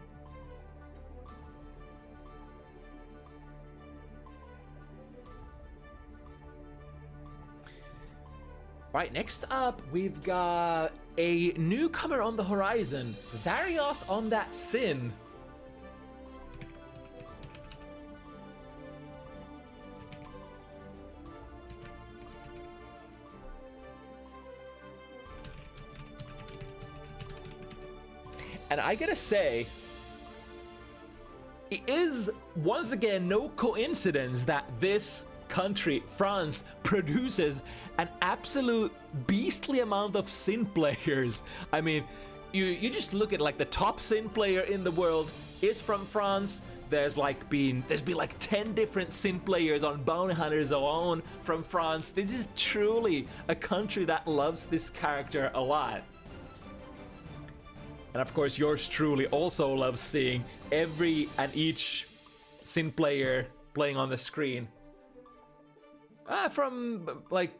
Right, next up, we've got a newcomer on the horizon. XarioS on that Sin. And I gotta say, it is once again no coincidence that this country, France, produces an absolute beastly amount of Sin players. I mean, you just look at like the top Sin player in the world is from France. There's been like 10 different Sin players on Bounty Hunters alone from France. This is truly a country that loves this character a lot. And of course, yours truly also loves seeing every and each Sin player playing on the screen. From like,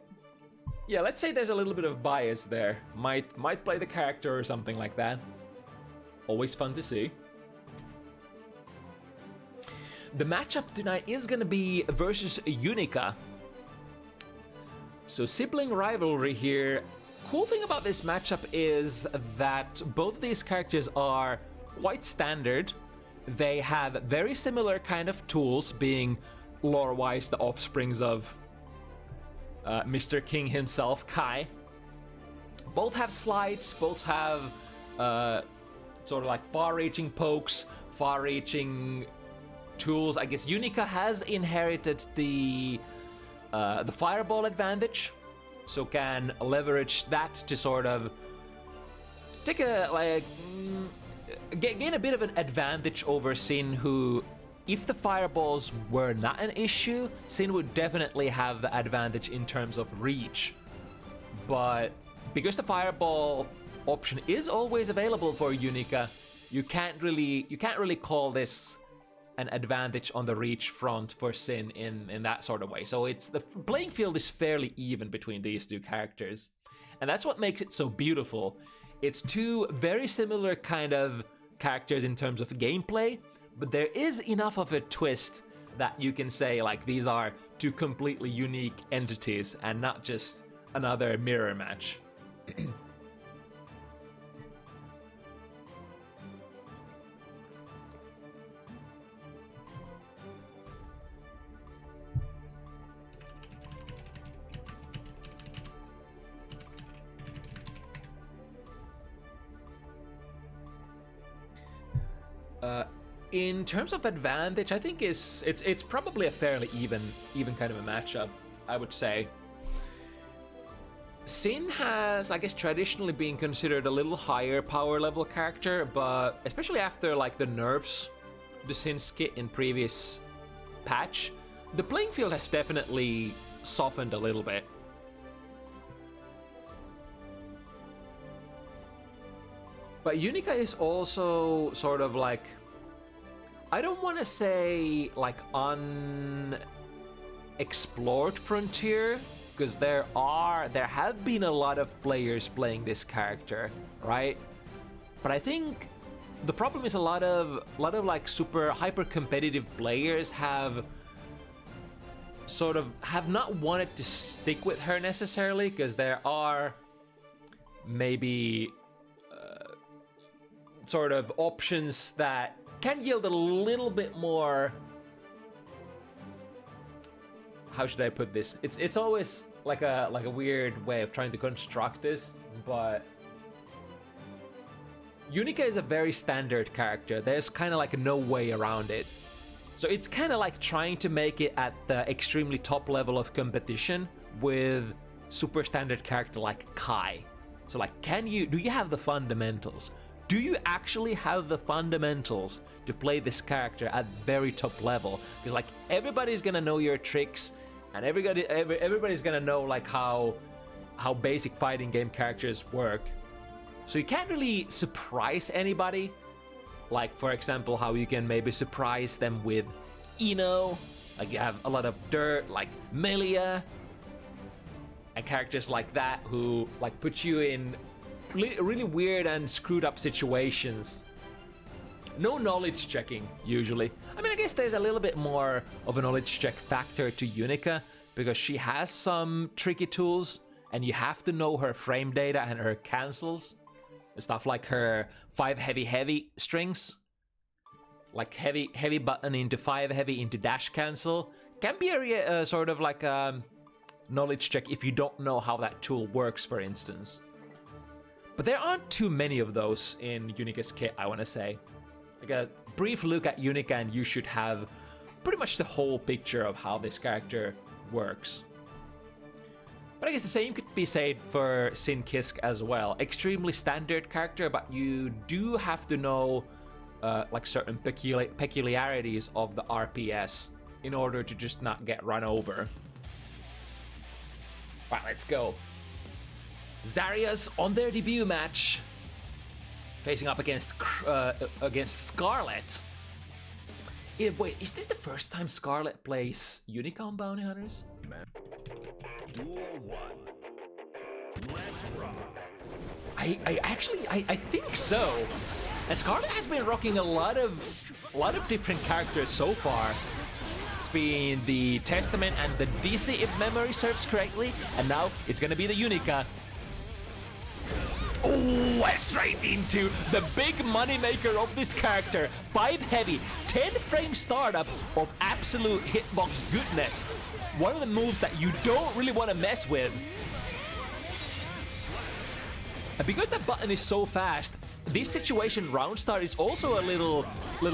yeah, let's say there's a little bit of bias there. Might play the character or something like that. Always fun to see. The matchup tonight is gonna be versus Unica. So sibling rivalry here. Cool thing about this matchup is that both of these characters are quite standard. They have very similar kind of tools, being lore-wise the offsprings of Mr. King himself, Kai. Both have slides, both have sort of like far-reaching pokes, far-reaching tools. I guess Unica has inherited the fireball advantage, so can leverage that to sort of take gain a bit of an advantage over Sin, who, if the fireballs were not an issue, Sin would definitely have the advantage in terms of reach. But because the fireball option is always available for Unica, you can't really call this an advantage on the reach front for Sin in that sort of way. So it's the playing field is fairly even between these two characters. And that's what makes it so beautiful. It's two very similar kind of characters in terms of gameplay, but there is enough of a twist that you can say like these are two completely unique entities and not just another mirror match. In terms of advantage, I think it's probably a fairly even kind of a matchup, I would say. Sin has, I guess, traditionally been considered a little higher power level character, but especially after like the nerfs to Sin's kit in previous patch, the playing field has definitely softened a little bit. But Unica is also sort of like, I don't want to say like unexplored frontier, because there have been a lot of players playing this character, right? But I think the problem is a lot of like super hyper competitive players have not wanted to stick with her necessarily, because there are maybe sort of options that can yield a little bit more. How should I put this? It's always like a weird way of trying to construct this, but Unica is a very standard character. There's kind of like no way around it. So it's kind of like trying to make it at the extremely top level of competition with super standard character like Kai. So like, do you have the fundamentals? Do you actually have the fundamentals to play this character at very top level? Because like everybody's gonna know your tricks, and everybody's gonna know like how basic fighting game characters work. So you can't really surprise anybody. Like for example, how you can maybe surprise them with Ino. Like you have a lot of dirt, like Melia, and characters like that who like put you in really weird and screwed up situations. No knowledge checking, usually. I mean, I guess there's a little bit more of a knowledge check factor to Unica, because she has some tricky tools, and you have to know her frame data and her cancels. Stuff like her 5 heavy strings. Like heavy button into 5 heavy into dash cancel. Can be a sort of like a knowledge check if you don't know how that tool works, for instance. But there aren't too many of those in Unica's kit, I want to say. Like a brief look at Unica and you should have pretty much the whole picture of how this character works. But I guess the same could be said for Sin Kisk as well. Extremely standard character, but you do have to know like certain peculiarities of the RPS in order to just not get run over. Right, let's go. XarioS on their debut match, facing up against Scarlet. Wait, is this the first time Scarlet plays Unica on Bounty Hunters? Duel 1. Let's rock. I think so. And Scarlet has been rocking a lot of different characters so far. It's been the Testament and the DC, if memory serves correctly, and now it's gonna be the Unica. Oh, straight into the big moneymaker of this character. 5 heavy, 10 frame startup of absolute hitbox goodness. One of the moves that you don't really want to mess with. And because the button is so fast, this situation round start is also a little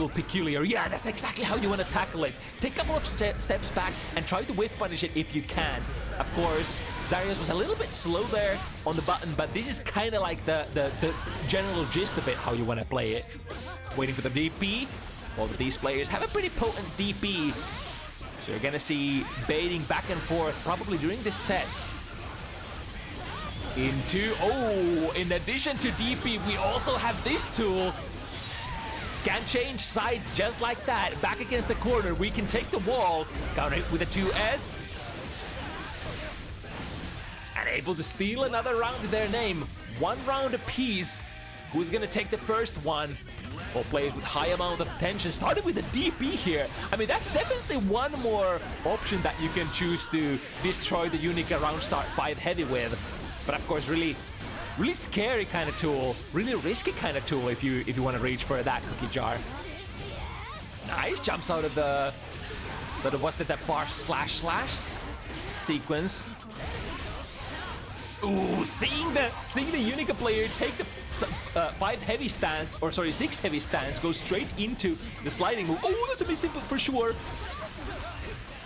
peculiar. Yeah, that's exactly how you want to tackle it. Take a couple of steps back and try to whiff punish it if you can. Of course, XarioS was a little bit slow there on the button, but this is kind of like the general gist of it, how you want to play it. Waiting for the DP. All of these players have a pretty potent DP. So you're gonna see baiting back and forth probably during this set. In addition to DP, we also have this tool. Can change sides just like that. Back against the corner, we can take the wall. Counter it with a 2S. And able to steal another round with their name. 1 round apiece. Who's gonna take the first one? All players with high amount of tension. Started with a DP here. I mean, that's definitely one more option that you can choose to destroy the Unica round start 5 heavy with. But of course, really scary kind of tool. Really risky kind of tool if you want to reach for that cookie jar. Nice jumps out of the... So was it that far slash sequence? Ooh, seeing the Unica player take the 5 heavy stance, or sorry, 6 heavy stance, go straight into the sliding move. Oh, that's a bit simple for sure.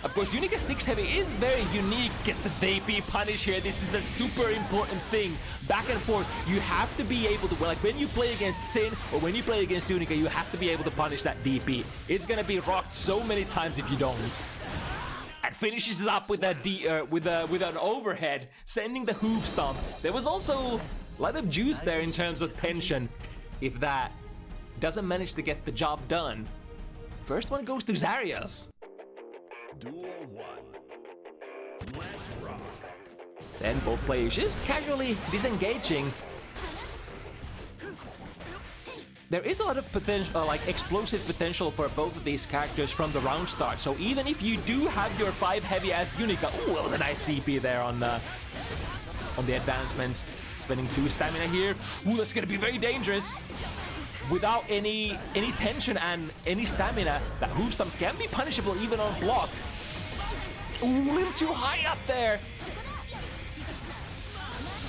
Of course, Unica 6 heavy is very unique. Gets the DP punish here. This is a super important thing. Back and forth, you have to be able to, like when you play against Sin or when you play against Unica, you have to be able to punish that DP. It's gonna be rocked so many times if you don't. And finishes up with with an overhead, sending the hoop stomp. There was also a lot of juice there in terms of tension. If that doesn't manage to get the job done, first one goes to XarioS. Duel 1. Let's rock. Then both players just casually disengaging. There is a lot of potential, like explosive potential for both of these characters from the round start. So even if you do have your 5 heavy as Unica, oh, that was a nice DP there on the advancement. Spending 2 stamina here. Ooh, that's gonna be very dangerous. Without any tension and any stamina, that hoop stomp can be punishable even on block. Ooh, a little too high up there.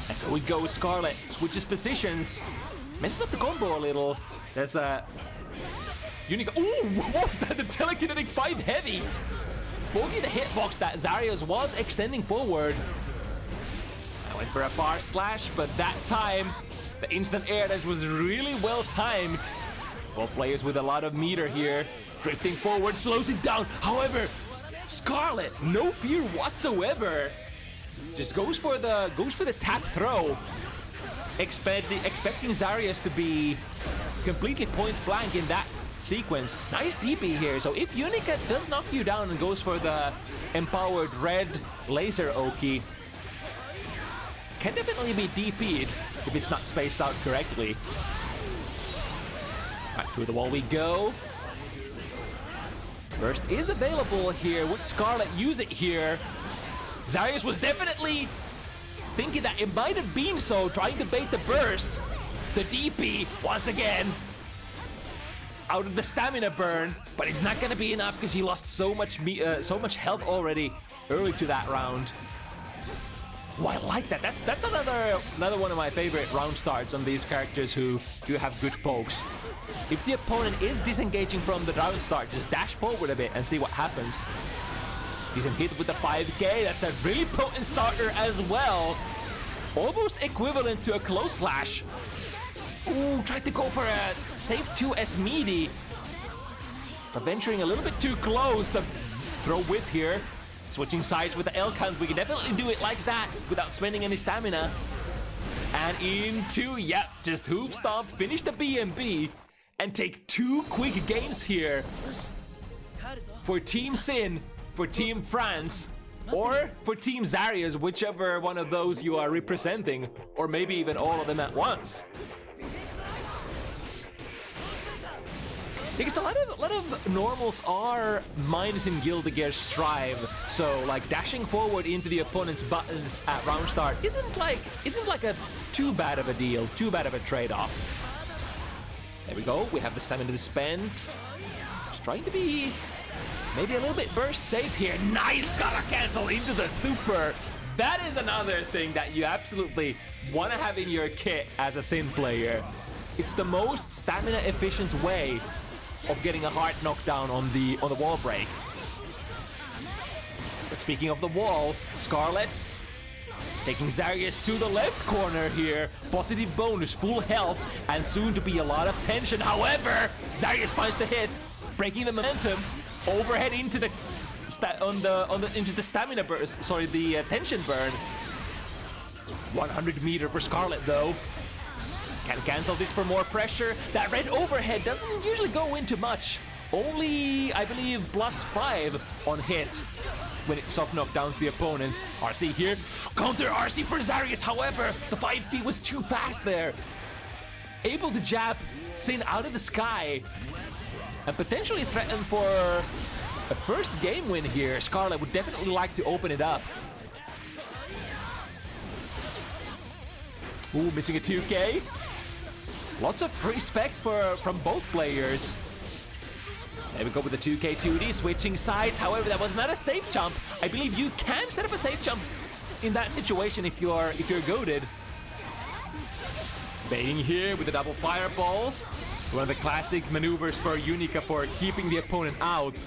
And so we go, Scarlet switches positions. Messes up the combo a little. There's a Unica. Ooh, what was that? The telekinetic 5 heavy. Bogey the hitbox that XarioS was extending forward. I went for a far slash, but that time the instant air dash was really well timed. Both players with a lot of meter here. Drifting forward, slows it down. However, Scarlet, no fear whatsoever. Just goes for the tap throw. Expecting XarioS to be completely point blank in that sequence. Nice DP here. So if Unica does knock you down and goes for the empowered red laser Oki, can definitely be DP'd if it's not spaced out correctly. Right, through the wall we go. Burst is available here. Would Scarlet use it here? XarioS was definitely thinking that it might have been so, trying to bait the burst. The DP, once again, out of the stamina burn, but it's not gonna be enough because he lost so much health already early to that round. Oh, I like that. That's another one of my favorite round starts on these characters who do have good pokes. If the opponent is disengaging from the round start, just dash forward a bit and see what happens. Decent hit with the 5k. That's a really potent starter as well. Almost equivalent to a close slash. Ooh, tried to go for a safe 2S meaty. But venturing a little bit too close. The throw whip here. Switching sides with the L count. We can definitely do it like that without spending any stamina. And into, yep, just hoop stomp, finish the BMB, and take 2 quick games here for Team Sin, for Team France, or for Team XarioS, whichever one of those you are representing, or maybe even all of them at once. Because a lot of normals are minus in Guilty Gear Strive, so like dashing forward into the opponent's buttons at round start isn't like a too bad of a deal, too bad of a trade-off. There we go. We have the stamina to spend. Just trying to be maybe a little bit burst safe here. Nice, gotta cancel into the super. That is another thing that you absolutely want to have in your kit as a Sin player. It's the most stamina efficient way of getting a hard knockdown on the wall break. But speaking of the wall, Scarlet taking XarioS to the left corner here. Positive bonus, full health, and soon to be a lot of tension. However, XarioS finds the hit, breaking the momentum. Overhead into the into the stamina burst. Sorry, the tension burn. 100 meter for Scarlet though. Can cancel this for more pressure. That red overhead doesn't usually go into much. Only, I believe, +5 on hit when it soft knockdowns the opponent. RC here. Counter RC for XarioS. However, the 5P was too fast there. Able to jab Sin out of the sky and potentially threaten for a first game win here. Scarlet would definitely like to open it up. Ooh, missing a 2k. Lots of respect from both players. There we go with the 2k 2D, switching sides. However, that was not a safe jump. I believe you can set up a safe jump in that situation if you're goated. Baiting here with the double fireballs. One of the classic maneuvers for Unica for keeping the opponent out.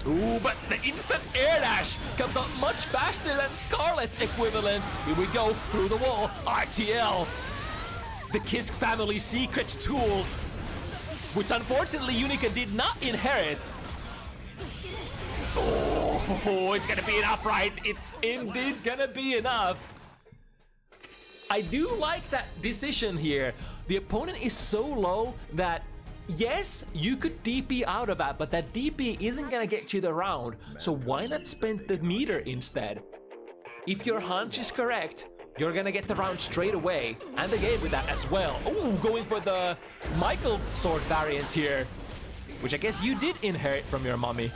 Ooh, but the instant air dash comes out much faster than Scarlet's equivalent. Here we go, through the wall, RTL. The Kisk family secret tool, which unfortunately Unica did not inherit. Oh, it's gonna be enough, right? It's indeed gonna be enough. I do like that decision here. The opponent is so low that yes, you could DP out of that, but that DP isn't gonna get you the round. So why not spend the meter instead? If your hunch is correct, you're gonna get the round straight away, and the game with that as well. Ooh, going for the Michael sword variant here, which I guess you did inherit from your mommy.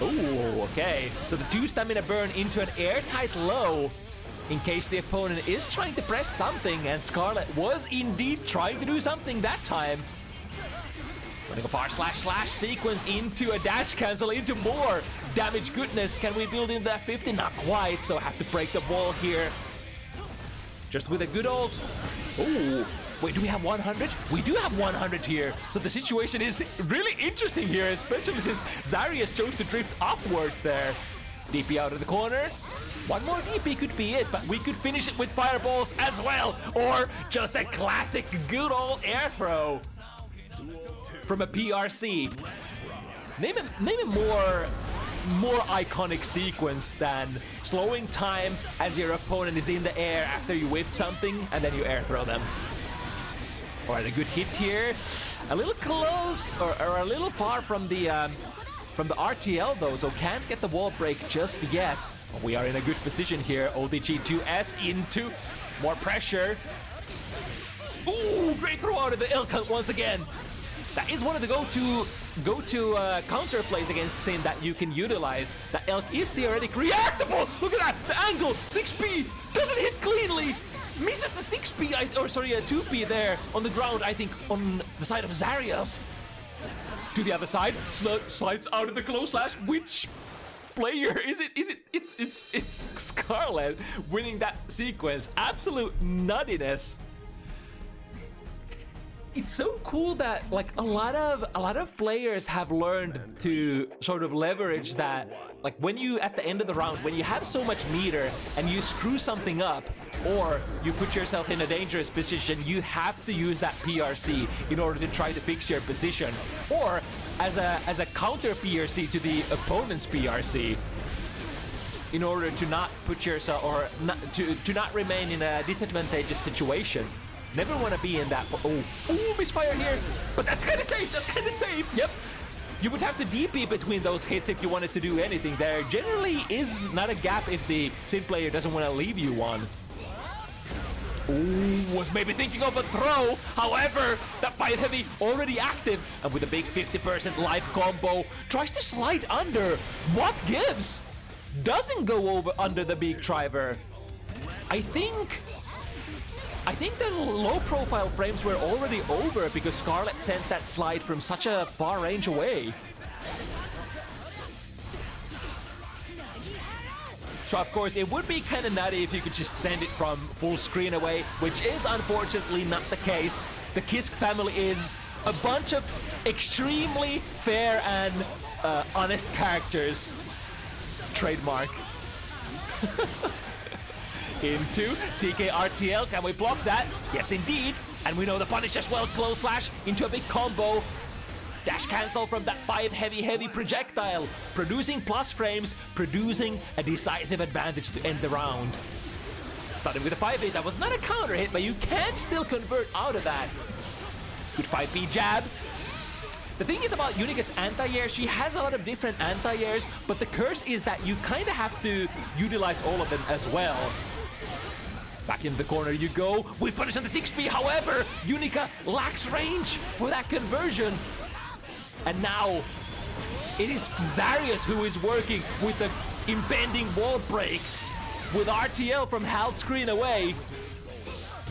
Ooh, okay. So the 2 stamina burn into an airtight low in case the opponent is trying to press something, and Scarlet was indeed trying to do something that time. Running a far slash sequence into a dash cancel, into more damage goodness. Can we build in that 50? Not quite, so have to break the wall here. Just with a good old... Ooh. Wait, do we have 100? We do have 100 here. So the situation is really interesting here, especially since XarioS chose to drift upwards there. DP out of the corner. One more DP could be it, but we could finish it with fireballs as well. Or just a classic good old air throw from a PRC. Name a more iconic sequence than slowing time as your opponent is in the air after you whip something and then you air throw them. Alright, a good hit here. A little close or a little far from the RTL though, so can't get the wall break just yet. We are in a good position here. ODG2S into more pressure. Ooh, great throw out of the L count once again. That is one of the go-to counter plays against Sin that you can utilize. That Elk is theoretically reactable. Look at that, the angle, 6P, doesn't hit cleanly. Misses a 6P, or sorry, a 2P there on the ground, I think, on the side of XarioS. To the other side, slides out of the close slash. Which player is it? It's Scarlet winning that sequence. Absolute nuttiness. It's so cool that like a lot of players have learned to sort of leverage that. Like when you, at the end of the round, when you have so much meter and you screw something up or you put yourself in a dangerous position, you have to use that PRC in order to try to fix your position. Or as a counter PRC to the opponent's PRC in order to not put yourself, or not, to not remain in a disadvantageous situation. Never want to be in that. Oh, misfire here. But that's kind of safe. That's kind of safe. Yep. You would have to DP between those hits if you wanted to do anything. There generally is not a gap if the Sin player doesn't want to leave you one. Ooh, was maybe thinking of a throw. However, that 5 heavy already active. And with a big 50% life combo, tries to slide under. What gives? Doesn't go over under the big driver. I think the low profile frames were already over because Scarlet sent that slide from such a far range away. So of course it would be kind of nutty if you could just send it from full screen away, which is unfortunately not the case. The Kisk family is a bunch of extremely fair and honest characters. Trademark. Into TKRTL, can we block that? Yes indeed, and we know the punish as well. Close slash into a big combo. Dash cancel from that 5 heavy projectile, producing plus frames, producing a decisive advantage to end the round. Starting with a 5-8, that was not a counter hit, but you can still convert out of that. Good 5B jab. The thing is about Unica's anti-air, she has a lot of different anti-airs, but the curse is that you kind of have to utilize all of them as well. Back in the corner you go, with punish on the 6P, however, Unica lacks range for that conversion. And now, it is XarioS who is working with the impending wall break. With RTL from half screen away,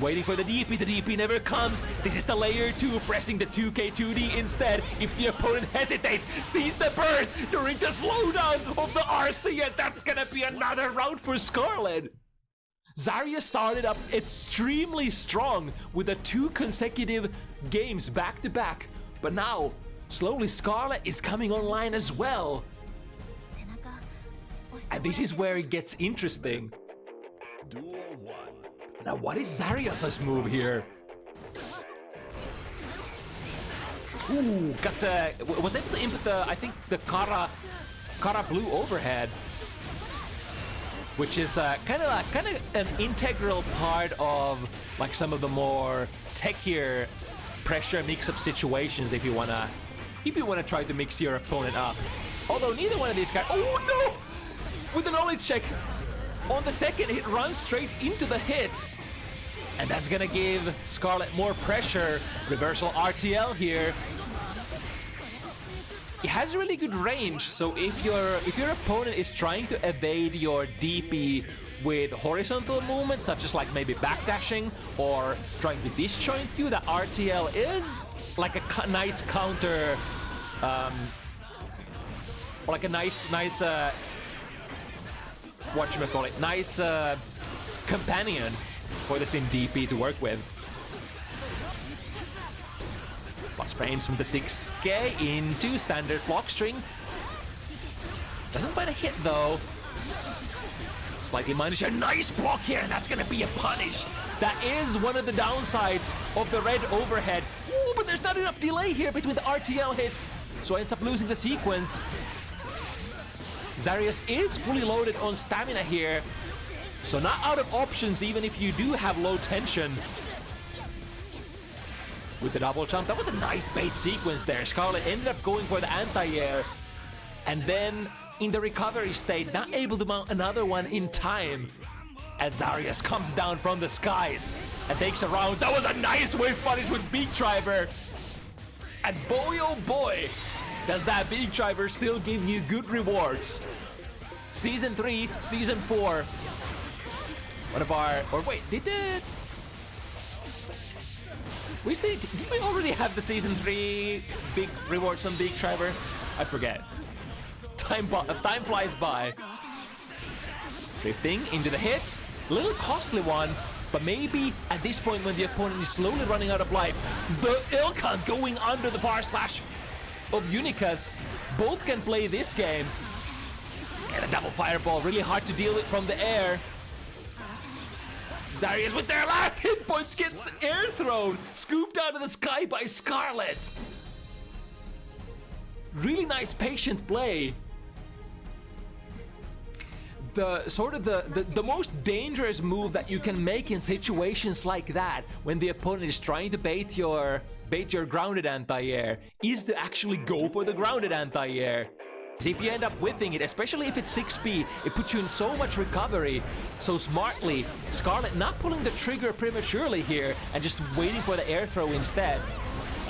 Waiting for the DP never comes. This is the layer 2, pressing the 2K2D instead. If the opponent hesitates, sees the burst during the slowdown of the RC, and that's gonna be another round for Scarlet. XarioS started up extremely strong with the 2 consecutive games back to back, but now, slowly Scarlet is coming online as well. And this is where it gets interesting. Duel 1. Now, what is XarioS's move here? Ooh, was able to input the, I think, the Kara blue overhead, which is kind of an integral part of like some of the more techier pressure mix-up situations. If you wanna try to mix your opponent up. Although neither one of these guys. Oh no! With the knowledge check. On the second hit, runs straight into the hit. And that's gonna give Scarlet more pressure. Reversal RTL here. It has really good range, so if your opponent is trying to evade your DP with horizontal movements, such as like maybe backdashing or trying to disjoint you, the RTL is like a nice counter, or like a nice whatchamacallit, nice companion for the Sim DP to work with. Plus frames from the 6K into standard block string. Doesn't find a hit though. Slightly minus a nice block here, and that's gonna be a punish. That is one of the downsides of the red overhead. Ooh, but there's not enough delay here between the RTL hits, so ends up losing the sequence. XarioS is fully loaded on stamina here, so not out of options even if you do have low tension. With the double jump, that was a nice bait sequence there. Scarlet ended up going for the anti-air, and then in the recovery state, not able to mount another one in time, as XarioS comes down from the skies and takes a round. That was a nice wave punish with Beak Driver. And boy, oh boy, does that Beak Driver still give you good rewards. Season 3, Season 4. One of our... Or wait, did we already have the Season 3 big rewards from Beak Driver? I forget. Time flies by. Drifting into the hit. A little costly one, but maybe at this point when the opponent is slowly running out of life, the Ilka going under the power slash of Unicus. Both can play this game. And a double fireball, really hard to deal with from the air. XarioS with their last hit points gets air thrown, scooped out of the sky by Scarlet. Really nice patient play. The most dangerous move that you can make in situations like that, when the opponent is trying to bait your grounded anti-air, is to actually go for the grounded anti-air. If you end up whiffing it, especially if it's 6P, it puts you in so much recovery. So smartly, Scarlet not pulling the trigger prematurely here and just waiting for the air throw instead.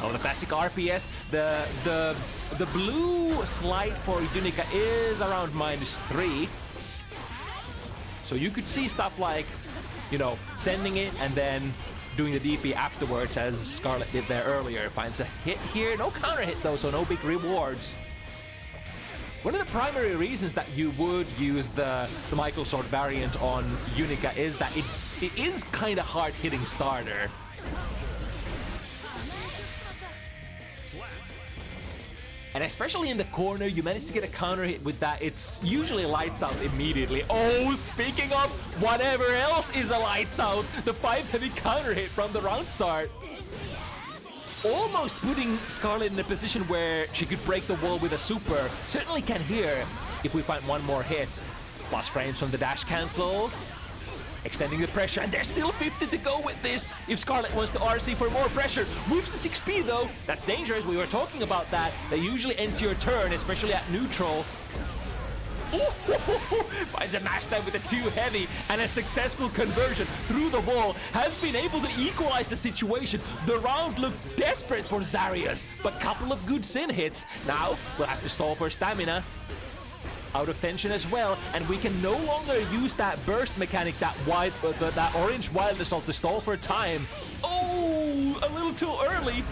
Oh, the classic RPS. The blue slide for Unica is around -3. So you could see stuff like, you know, sending it and then doing the DP afterwards, as Scarlet did there earlier. Finds a hit here, no counter hit though, so no big rewards. One of the primary reasons that you would use the Michael Sword variant on Unica is that it is kind of hard hitting starter. And especially in the corner, you manage to get a counter hit with that, it's usually lights out immediately. Oh, speaking of whatever else is a lights out, the 5 heavy counter hit from the round start. Almost putting Scarlet in a position where she could break the wall with a super. Certainly can here if we find one more hit. Plus frames from the dash cancel. Extending the pressure, and there's still 50 to go with this. If Scarlet wants to RC for more pressure. Moves to 6P though. That's dangerous. We were talking about that. That usually ends your turn, especially at neutral. Finds a match there with a 2 heavy, and a successful conversion through the wall has been able to equalize the situation. The round looked desperate for XarioS, but couple of good Sin hits. Now we'll have to stall for stamina. out of tension as well, and we can no longer use that burst mechanic, that orange wild assault to stall for time. Oh, a little too early.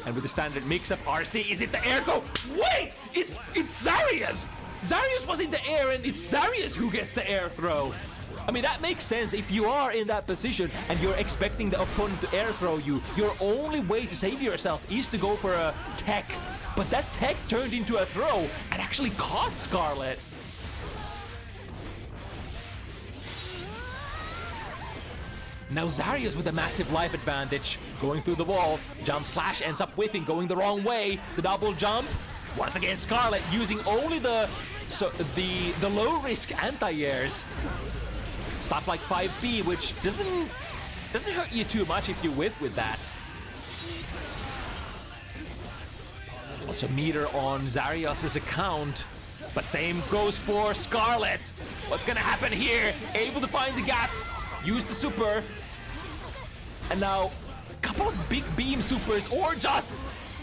And with the standard mix-up, RC, is it the air throw? Wait! It's XarioS! XarioS was in the air, and it's XarioS who gets the air throw. I mean, that makes sense. If you are in that position and you're expecting the opponent to air throw you, your only way to save yourself is to go for a tech. But that tech turned into a throw and actually caught Scarlet. Now XarioS with a massive life advantage, going through the wall. Jump slash ends up whiffing, going the wrong way. The double jump. Once again, Scarlet using only the low risk anti-airs. Stuff like 5B, which doesn't hurt you too much if you whiff with that. Lots of meter on XarioS' account, but same goes for Scarlet. What's gonna happen here? Able to find the gap, use the super, and now a couple of big beam supers, or just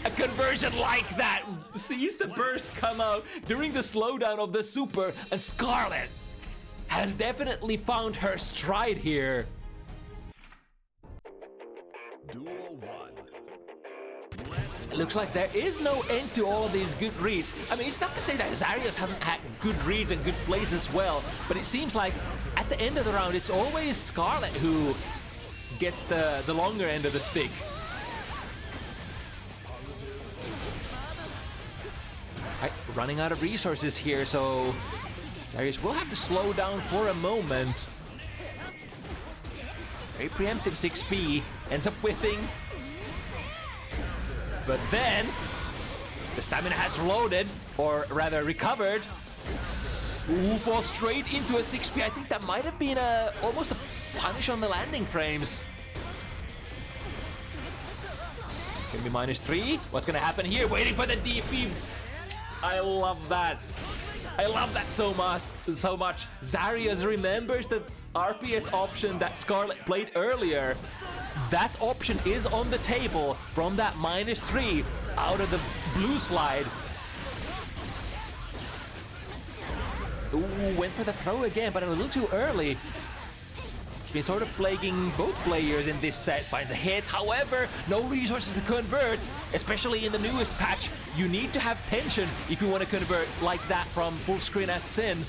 a conversion like that. Sees the burst come out during the slowdown of the super, and Scarlet has definitely found her stride here. Duel 1. It looks like there is no end to all of these good reads. I mean, it's not to say that XarioS hasn't had good reads and good plays as well, but it seems like at the end of the round, it's always Scarlet who gets the longer end of the stick. Right, running out of resources here, so XarioS will have to slow down for a moment. Very preemptive 6B, ends up whiffing. But then, the stamina has loaded, or rather recovered. Ooh, falls straight into a 6B. I think that might have been almost a punish on the landing frames. Gonna be -3. What's gonna happen here? Waiting for the DP. I love that. I love that so much. XarioS remembers the RPS option that Scarlet played earlier. That option is on the table from that -3 out of the blue slide. Ooh, went for the throw again, but it was a little too early. It's been sort of plaguing both players in this set. Finds a hit, however, no resources to convert, especially in the newest patch. You need to have tension if you want to convert like that from full screen as Sin.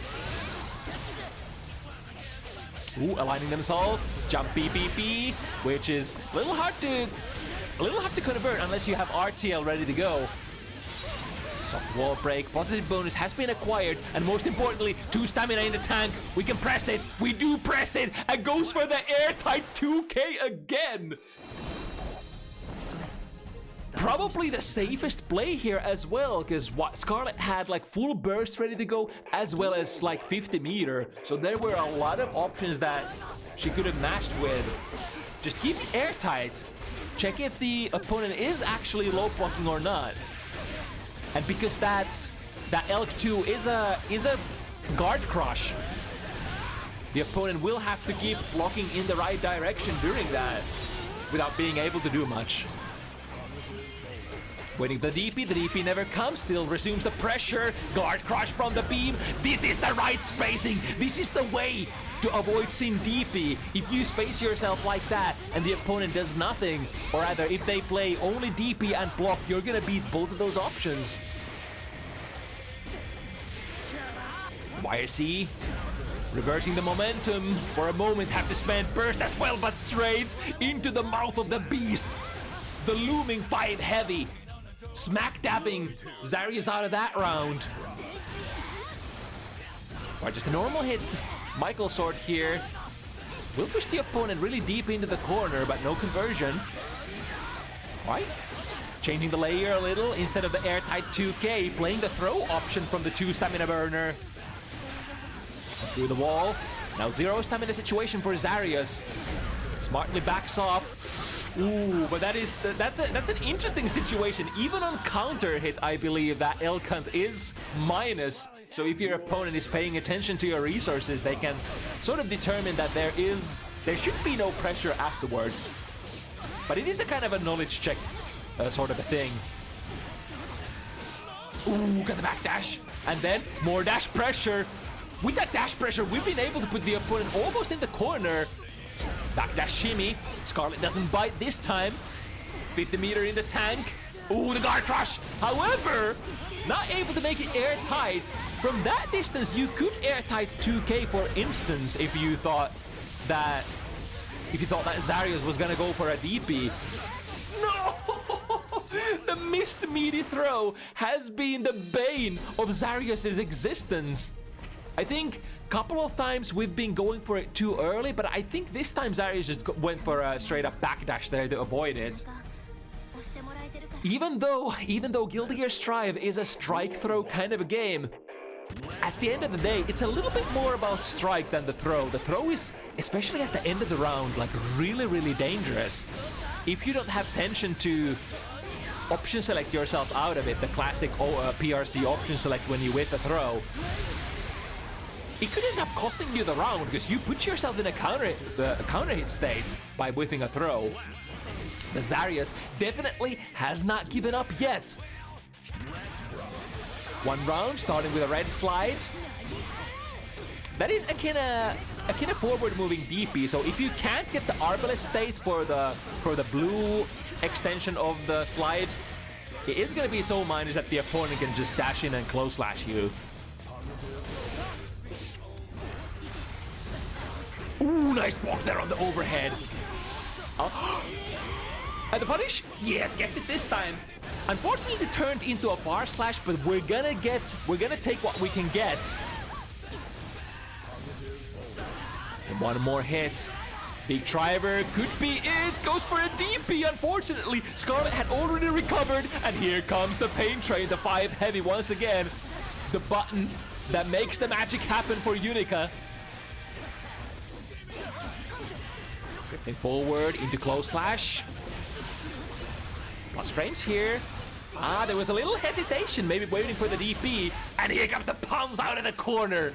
Ooh, aligning themselves, jump BBB, which is a little hard to convert unless you have RTL ready to go. Soft wall break, positive bonus has been acquired, and most importantly, 2 stamina in the tank. We can press it, we do press it, and goes for the airtight 2K again. Probably the safest play here as well, because Scarlet had like full burst ready to go, as well as like 50 meter. So there were a lot of options that she could have matched with. Just keep it airtight. Check if the opponent is actually low blocking or not. And because that Elk 2 is a guard crush, the opponent will have to keep blocking in the right direction during that without being able to do much. Waiting for the DP never comes, still resumes the pressure, guard crush from the beam. This is the right spacing, this is the way to avoid Sin DP. If you space yourself like that and the opponent does nothing, or rather if they play only DP and block, you're gonna beat both of those options. YC reversing the momentum for a moment, have to spend burst as well, but straight into the mouth of the beast. The looming 5 heavy. Smack dabbing XarioS out of that round. Or just a normal hit. Michael Sword here will push the opponent really deep into the corner, but no conversion. Right? Changing the layer a little, instead of the airtight 2K, playing the throw option from the 2 stamina burner. Through the wall. Now 0 stamina situation for XarioS. Smartly backs off. Ooh, but that's an interesting situation. Even on counter hit, I believe that Elkant is minus. So if your opponent is paying attention to your resources, they can sort of determine that there should be no pressure afterwards. But it is a kind of a knowledge check sort of a thing. Ooh, got the backdash. And then more dash pressure. With that dash pressure, we've been able to put the opponent almost in the corner. Backdash shimmy. Scarlet doesn't bite this time. 50 meter in the tank. Ooh, the guard crush. However, not able to make it airtight. From that distance, you could airtight 2K, for instance, if you thought that XarioS was gonna go for a DP. No! The missed meaty throw has been the bane of XarioS' existence. I think a couple of times we've been going for it too early, but I think this time XarioS just went for a straight up backdash there to avoid it. Even though Guilty Gear Strive is a strike throw kind of a game, at the end of the day, it's a little bit more about strike than the throw. The throw is, especially at the end of the round, like really, really dangerous. If you don't have tension to option select yourself out of it, the classic PRC option select when you whiff a throw, it could end up costing you the round because you put yourself in a counter hit state by whiffing a throw. The XarioS definitely has not given up yet. One round, starting with a red slide. That is akin a forward-moving DP. So if you can't get the arbalest state for the blue extension of the slide, it is going to be so minus that the opponent can just dash in and close slash you. Ooh, nice block there on the overhead. And the punish? Yes, gets it this time. Unfortunately, it turned into a bar slash, but we're gonna take what we can get. And one more hit. Big driver could be it. Goes for a DP, unfortunately. Scarlet had already recovered, and here comes the pain train, the 5 heavy once again. The button that makes the magic happen for Unica. Drifting forward into close slash. Plus frames here. There was a little hesitation, maybe waiting for the DP. And here comes the pounce out of the corner.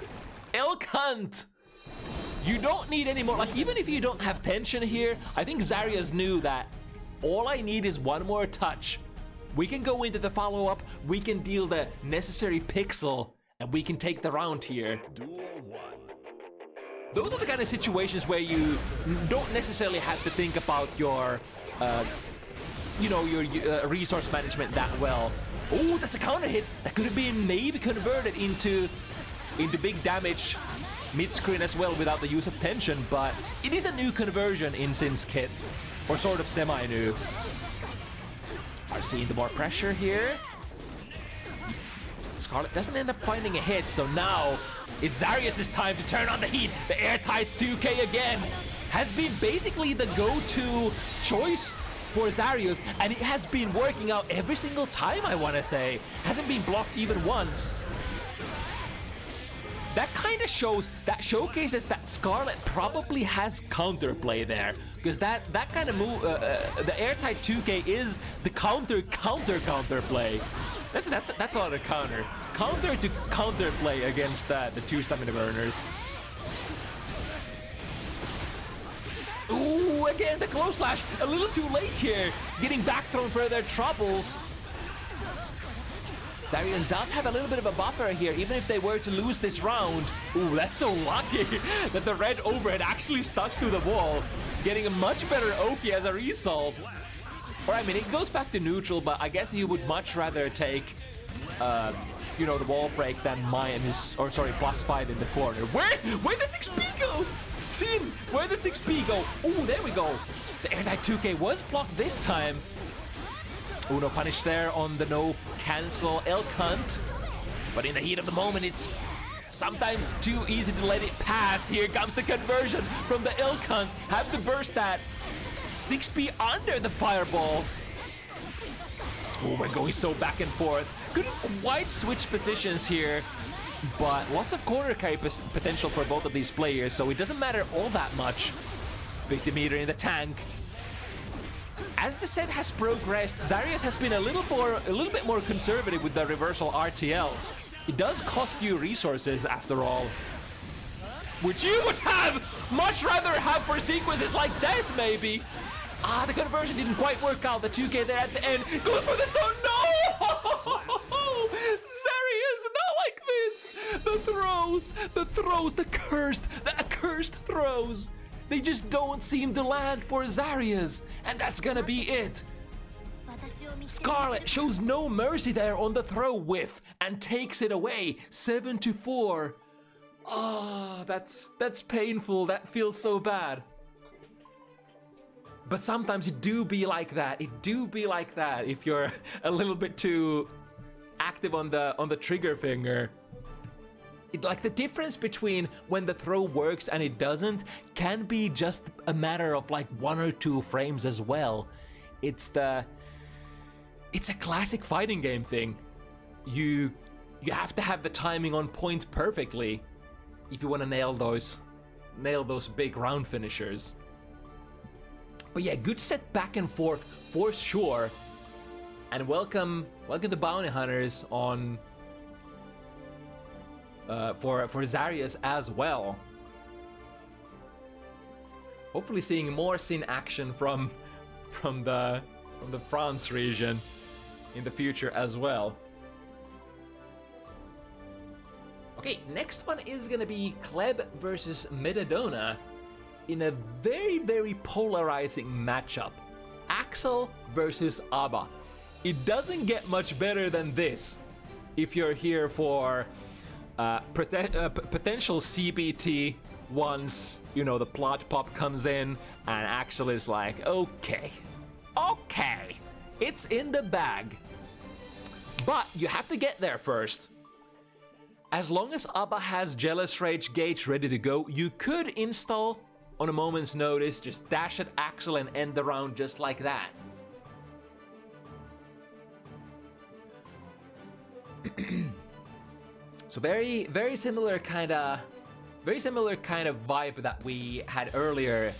Elk Hunt. You don't need any more, like even if you don't have tension here, I think XarioS knew that all I need is one more touch. We can go into the follow-up, we can deal the necessary pixel, and we can take the round here. Duel 1. Those are the kind of situations where you don't necessarily have to think about your resource management that well. Oh, that's a counter hit. That could have been maybe converted into big damage mid-screen as well without the use of tension, but it is a new conversion in Sin's kit, or sort of semi-new. Are seeing the more pressure here. Scarlet doesn't end up finding a hit, so now it's XarioS' time to turn on the heat. The airtight 2K again has been basically the go-to choice for XarioS, and it has been working out every single time, I want to say. Hasn't been blocked even once. That kind of showcases that Scarlet probably has counterplay there, because that kind of move, the airtight 2K is the counterplay. That's a lot of counter to counterplay against the 2 stamina burners. Ooh, again the close slash, a little too late here, getting back thrown for their troubles. XarioS does have a little bit of a buffer here, even if they were to lose this round. Ooh, that's so lucky that the red overhead actually stuck to the wall, getting a much better Oki as a result. Or I mean, it goes back to neutral, but I guess you would much rather take, the wall break than +5 in the corner. Where does 6P go? Sin, where does 6P go? Ooh, there we go. The airtight 2K was blocked this time. Uno punish there on the no cancel Elk Hunt. But in the heat of the moment, it's sometimes too easy to let it pass. Here comes the conversion from the Elk Hunt. Have to burst that. 6P under the fireball. Oh, we're going so back and forth. Couldn't quite switch positions here, but lots of corner carry potential for both of these players, so it doesn't matter all that much. 50 meter in the tank. As the set has progressed, XarioS has been a little bit more conservative with the reversal RTLs. It does cost you resources after all, which you would much rather have for sequences like this, maybe. The conversion didn't quite work out. The 2K there at the end goes for the zone. No! XarioS, not like The throws, the accursed throws. They just don't seem to land for XarioS, and that's gonna be it. Scarlet shows no mercy there on the throw whiff and takes it away, 7-4. Oh, that's painful. That feels so bad. But sometimes it do be like that. It do be like that if you're a little bit too active on the trigger finger. Like the difference between when the throw works and it doesn't can be just a matter of like 1 or 2 frames as well. It's a classic fighting game thing. You have to have the timing on point perfectly if you want to nail those big round finishers. But yeah, good set back and forth for sure. And welcome the bounty hunters on for XarioS as well. Hopefully seeing more Sin action from the France region in the future as well. Okay, next one is gonna be Cleb versus Metadona in a very, very polarizing matchup. Axel versus Abba. It doesn't get much better than this if you're here for potential CBT once, you know, the plot pop comes in and Axel is like, okay, it's in the bag. But you have to get there first. As long as Abba has Jealous Rage Gauge ready to go, you could install on a moment's notice, just dash at Axel and end the round just like that. So very similar kind of vibe that we had earlier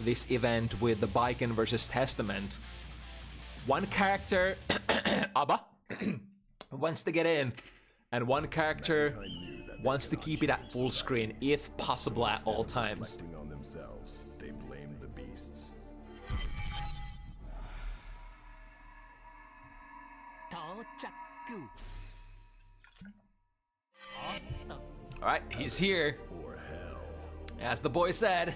this event with the Baiken versus Testament. One character, Abba, wants to get in, and one character wants to keep it at full screen, if possible at all times. On themselves, they blame the beasts. Alright, he's here. Or hell. As the boy said.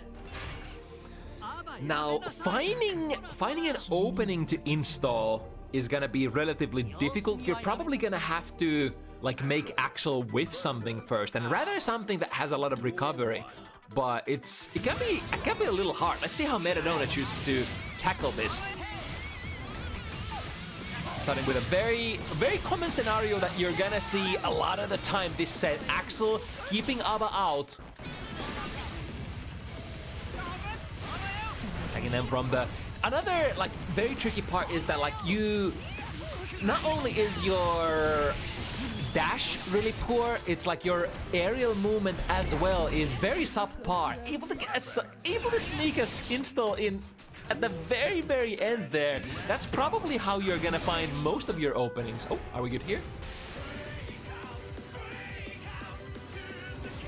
Now, finding an opening to install is gonna be relatively difficult. You're probably gonna have to like make Axel whiff something first, and rather something that has a lot of recovery. But it can be a little hard. Let's see how Metadona chooses to tackle this. Starting with a very common scenario that you're gonna see a lot of the time this set. Axel keeping Abba out. Taking them from the... Another like very tricky part is that like you... Not only is your dash really poor, it's like your aerial movement as well is very subpar. Able to sneak a install in at the very end there. That's probably how you're gonna find most of your openings. Oh, are we good here?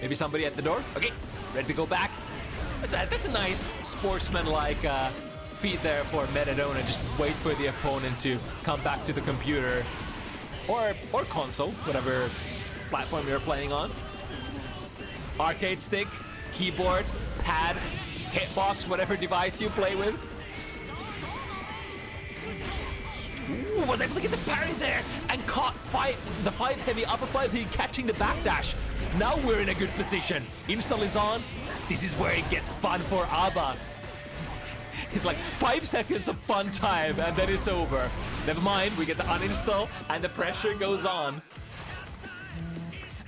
Maybe somebody at the door? Okay, ready to go back. That's a nice sportsman-like feat there for Metadona. Just wait for the opponent to come back to the computer or console, whatever platform you're playing on. Arcade stick, keyboard, pad, hitbox, whatever device you play with. Ooh, was able to get the parry there and caught the 5 heavy, upper 5 heavy, catching the backdash. Now we're in a good position. Install is on. This is where it gets fun for Abba. It's like 5 seconds of fun time and then it's over. Never mind, we get the uninstall and the pressure goes on.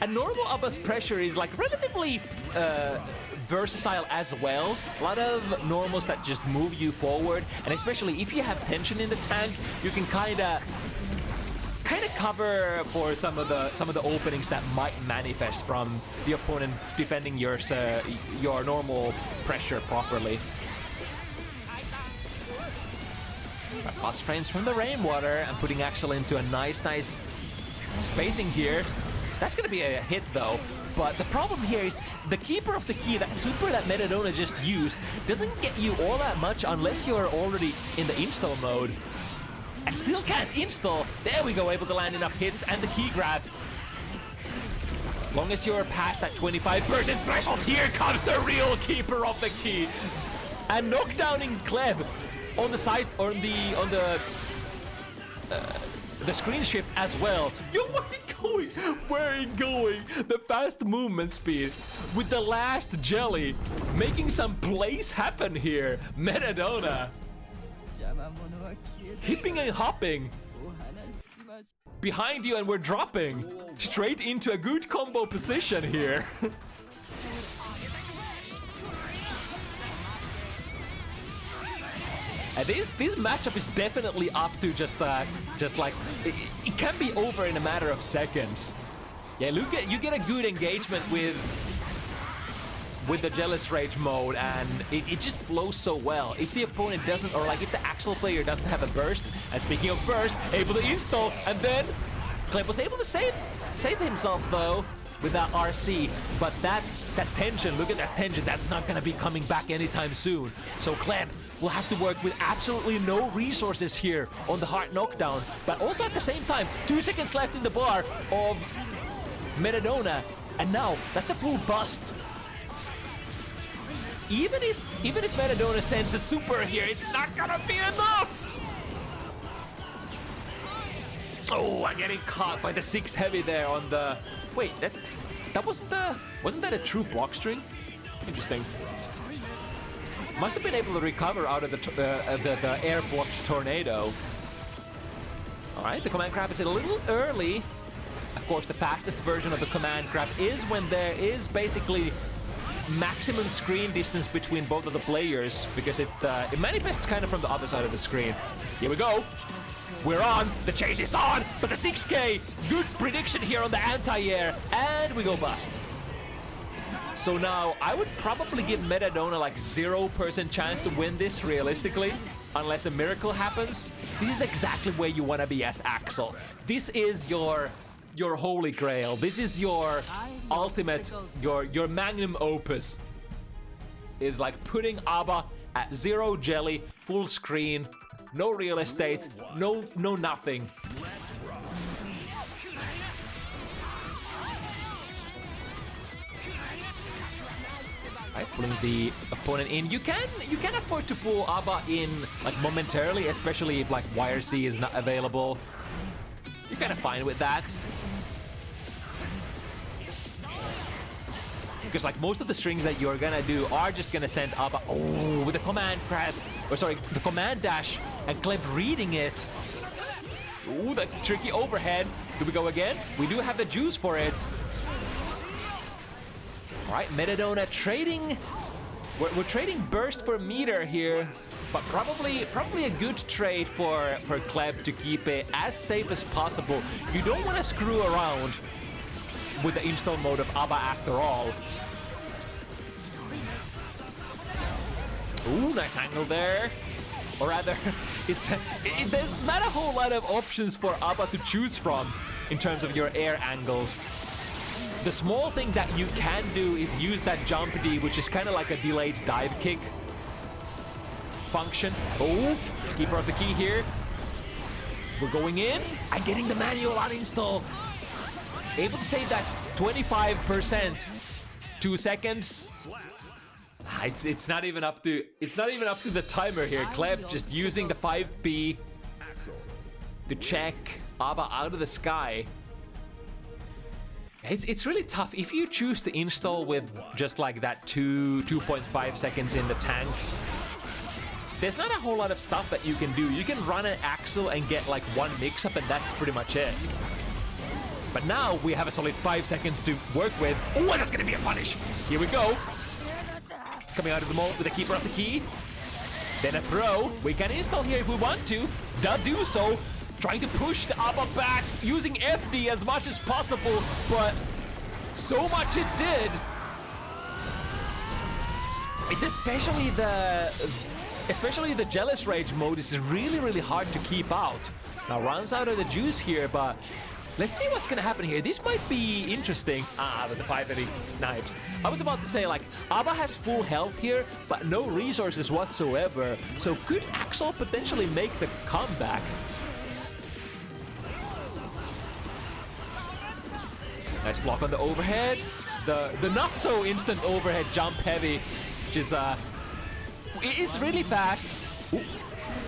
And normal Abba's pressure is like relatively versatile as well. A lot of normals that just move you forward, and especially if you have tension in the tank, you can kind of cover for some of the openings that might manifest from the opponent defending your normal pressure properly. Plus frames from the rainwater and putting Axel into a nice spacing here. That's gonna be a hit though. But the problem here is the Keeper of the Key, that super that Metadona just used, doesn't get you all that much unless you're already in the install mode. And still can't install. There we go, able to land enough hits and the key grab. long as you're past that 25% threshold, here comes the real keeper of the key. And knockdowning Kleb on the side, or on the screen shift as well. Yo, where are you going? Where are you going? The fast movement speed with the last jelly, making some plays happen here. Metadona. Hipping and hopping. Behind you, and we're dropping straight into a good combo position here. And this matchup is definitely up to just like it can be over in a matter of seconds. Yeah, look at you get a good engagement with the Jealous Rage mode, and it just flows so well. If the opponent doesn't, or like if the Axel player doesn't have a burst, and speaking of burst, able to install, and then Kleb was able to save himself though with that RC, but that tension, look at that tension, that's not gonna be coming back anytime soon. So Kleb will have to work with absolutely no resources here on the hard knockdown, but also at the same time, 2 seconds left in the bar of Metadona, and now that's a full bust. Even if Metadona sends a super here, it's not gonna be enough. Oh, I'm getting caught by the 6 heavy there on the. Wait, that wasn't that a true block string? Interesting. Must have been able to recover out of the air blocked tornado. All right, the command grab is a little early. Of course, the fastest version of the command grab is when there is basically maximum screen distance between both of the players, because it manifests kind of from the other side of the screen. Here we go. We're on. The chase is on, but the 6K. Good prediction here on the anti-air, and we go bust. So now I would probably give Metadona like 0% chance to win this realistically, unless a miracle happens. This is exactly where you want to be as Axel. This is your holy grail. This is your ultimate, your magnum opus. Is like putting ABBA at 0 jelly, full screen, no real estate, no nothing. Right, pulling the opponent in. You can afford to pull ABBA in like momentarily, especially if like YRC is not available. You're kind of fine with that. Because like most of the strings that you're gonna do are just gonna send ABBA with the command grab, or sorry, the command dash, and Kleb reading it. Ooh, the tricky overhead. Do we go again? We do have the juice for it. All right, Metadona trading. We're trading burst for meter here, but probably a good trade for Kleb to keep it as safe as possible. You don't want to screw around with the install mode of ABBA after all. Ooh, nice angle there. Or rather, there's not a whole lot of options for ABBA to choose from in terms of your air angles. The small thing that you can do is use that jump D, which is kind of like a delayed dive kick function. Oh, keeper of the key here. We're going in and getting the manual uninstall. Able to save that 25%. 2 seconds. It's not even up to the timer here. Kleb just using the 5B to check ABBA out of the sky. It's really tough. If you choose to install with just like that 2.5 seconds in the tank, there's not a whole lot of stuff that you can do. You can run an Axel and get like one mix-up, and that's pretty much it. But now we have a solid 5 seconds to work with. Oh, that's gonna be a punish. Here we go. Coming out of the mold with a keeper of the key. Then a throw. We can install here if we want to. Does do so. Trying to push the ABBA back, using FD as much as possible, but so much it did. It's especially the Jealous Rage mode is really, really hard to keep out. Now runs out of the juice here, but let's see what's gonna happen here. This might be interesting. With the 5 heavy snipes. I was about to say, like, ABBA has full health here, but no resources whatsoever. So could Axel potentially make the comeback? Nice block on the overhead. The not so instant overhead jump heavy, which is it is really fast. Ooh,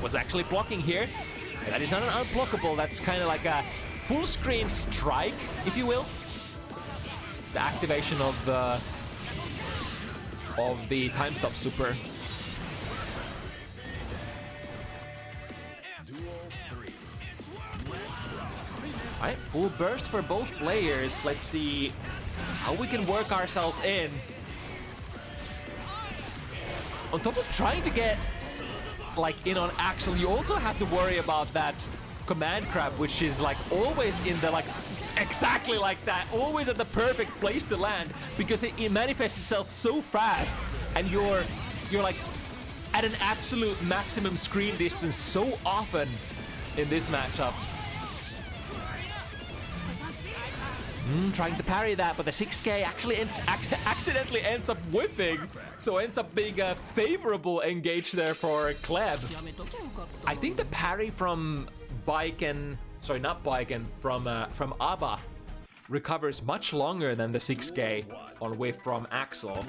was actually blocking here. And that is not an unblockable. That's kind of like a full screen strike, if you will. The activation of the time stop super. Alright, full burst for both players. Let's see how we can work ourselves in. On top of trying to get like in on Axel, you also have to worry about that command crab, which is like always in the like exactly like that, always at the perfect place to land, because it manifests itself so fast, and you're like at an absolute maximum screen distance so often in this matchup. Trying to parry that, but the 6K actually accidentally ends up whiffing, so ends up being a favorable engage there for Kleb. I think the parry from from Abba recovers much longer than the 6K on whiff from Axel.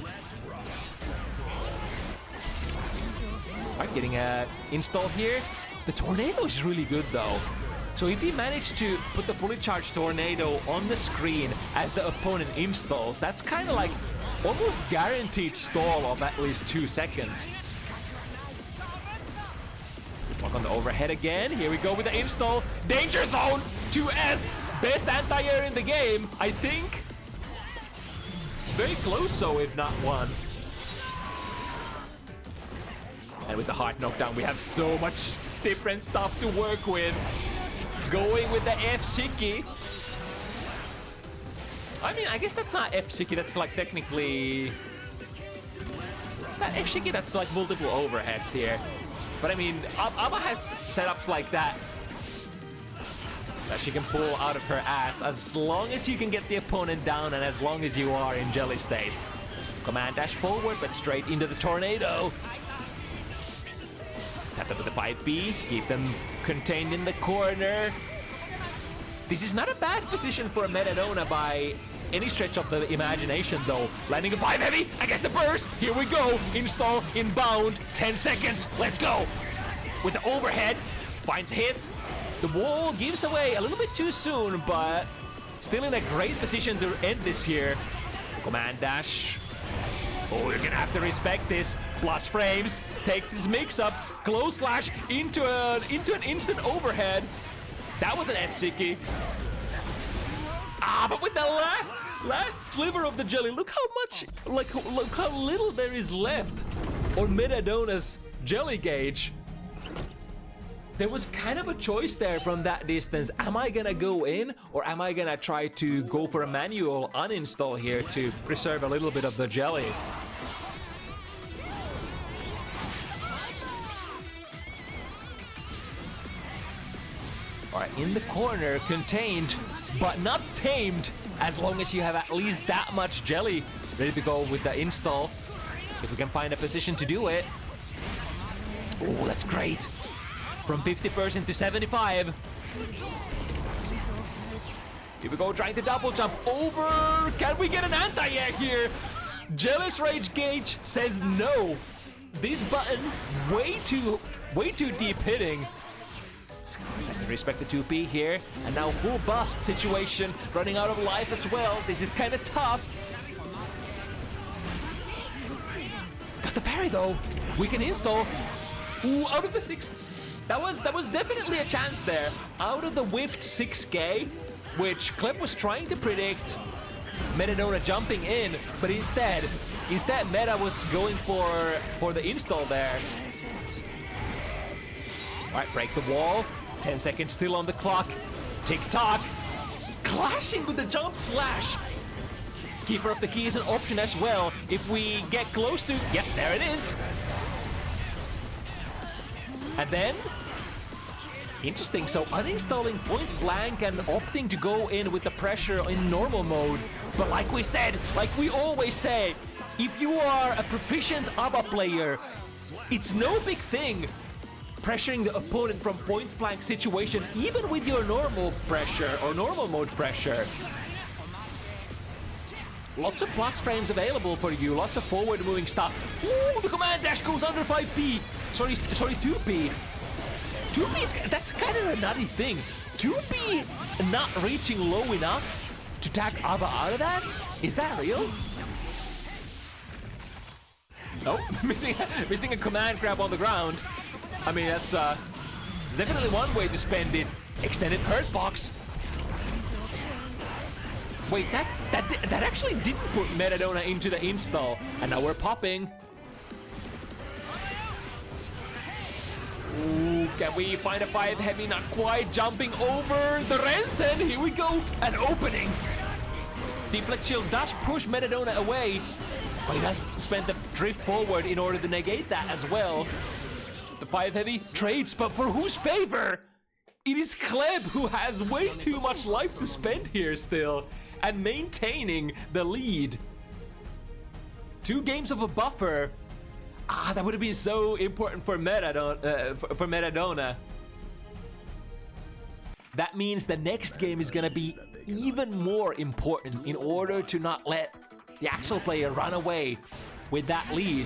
Alright, getting a install here. The tornado is really good though. So if he managed to put the fully charged tornado on the screen as the opponent installs, that's kind of like almost guaranteed stall of at least 2 seconds. Walk on the overhead again. Here we go with the install. Danger zone 2S. Best anti-air in the game, I think. Very close, so if not one. And with the hard knockdown, we have so much different stuff to work with. Going with the F-Shiki. I mean, I guess that's not F-Shiki, that's like technically... It's not F-Shiki, that's like multiple overheads here. But I mean, Abba has setups like that that she can pull out of her ass as long as you can get the opponent down and as long as you are in jelly state. Command dash forward, but straight into the tornado. Tap it with the 5B, keep them contained in the corner. This is not a bad position for a metadona by any stretch of the imagination though. Landing a 5 heavy against the burst. Here we go. Install, inbound, 10 seconds. Let's go. With the overhead, finds hit. The wall gives away a little bit too soon, but still in a great position to end this here. Command dash. Oh, you're gonna have to respect this. Plus frames. Take this mix up. Close slash into an instant overhead. That was an F-Shiki. But with the last sliver of the jelly, look how much, look how little there is left on Metadona's jelly gauge. There was kind of a choice there from that distance. Am I gonna go in, or am I gonna try to go for a manual uninstall here to preserve a little bit of the jelly? Alright, in the corner, contained, but not tamed, as long as you have at least that much jelly ready to go with the install. If we can find a position to do it. Oh, that's great. From 50% to 75. Here we go, trying to double jump over. Can we get an anti-air here? Jealous Rage Gauge says no. This button, way too deep hitting. Has to respect the 2P here, and now full bust situation, running out of life as well. This is kind of tough. Got the parry though. We can install. Ooh, out of the 6. That was definitely a chance there. Out of the whiffed 6K, which Kleb was trying to predict Metadona jumping in, but instead Meta was going for the install there. All right, break the wall. 10 seconds still on the clock. Tick-tock. Clashing with the jump slash. Keeper of the key is an option as well. If we get close to... Yep, there it is. And then... Interesting, so uninstalling point blank and opting to go in with the pressure in normal mode. But like we said, like we always say, if you are a proficient ABBA player, it's no big thing pressuring the opponent from point blank situation, even with your normal pressure or normal mode pressure. lots of plus frames available for you, lots of forward moving stuff. Ooh, the command dash goes under 5p. Sorry, 2p. 2p, that's kind of a nutty thing. 2p not reaching low enough to tag Abba out of that? Is that real? Oh, missing a command grab on the ground. I mean, that's definitely one way to spend it. Extended hurt box. Wait, that actually didn't put metadona into the install, and now we're popping. Ooh, can we find a 5 heavy? Not quite. Jumping over the Rensen. Here we go. An opening. Deflect shield does push metadona away, but he has spent the drift forward in order to negate that as well. The 5 heavy trades, but for whose favor? It is Kleb who has way too much life to spend here still, and maintaining the lead. 2 games of a buffer. That would have been so important for metadona. That means the next game is gonna be even more important in order to not let the actual player run away with that lead.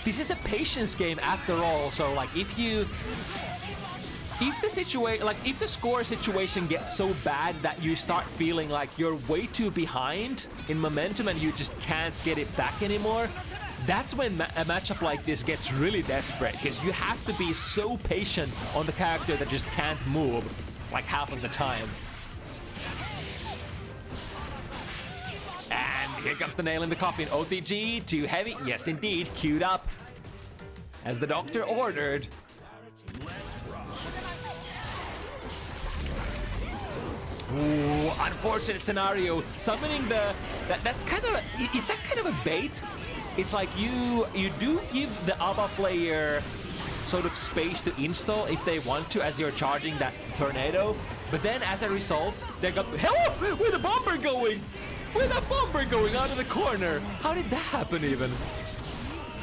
This is a patience game after all, so like if the score situation gets so bad that you start feeling like you're way too behind in momentum and you just can't get it back anymore, that's when a matchup like this gets really desperate, because you have to be so patient on the character that just can't move like half of the time. And here comes the nail in the coffin. OTG, too heavy. Yes, indeed. Queued up as the doctor ordered. Ooh, unfortunate scenario. Summoning that's kind of is that kind of a bait? It's like you do give the ABBA player sort of space to install if they want to as you're charging that tornado, but then as a result they got hello with a bomber going! With a bomber going out of the corner! How did that happen even?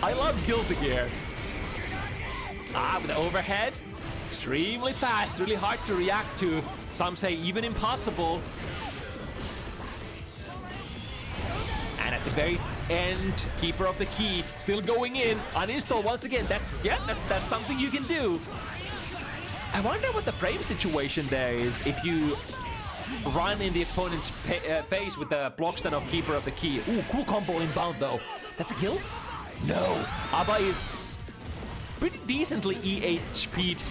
I love Guilty Gear. With the overhead. Extremely fast, really hard to react to. Some say even impossible. And at the very end, Keeper of the Key still going in. Uninstall once again. That's something you can do. I wonder what the frame situation there is if you run in the opponent's face with the block stun of Keeper of the Key. Ooh, cool combo inbound though. That's a kill? No. Abba is pretty decently EHP'd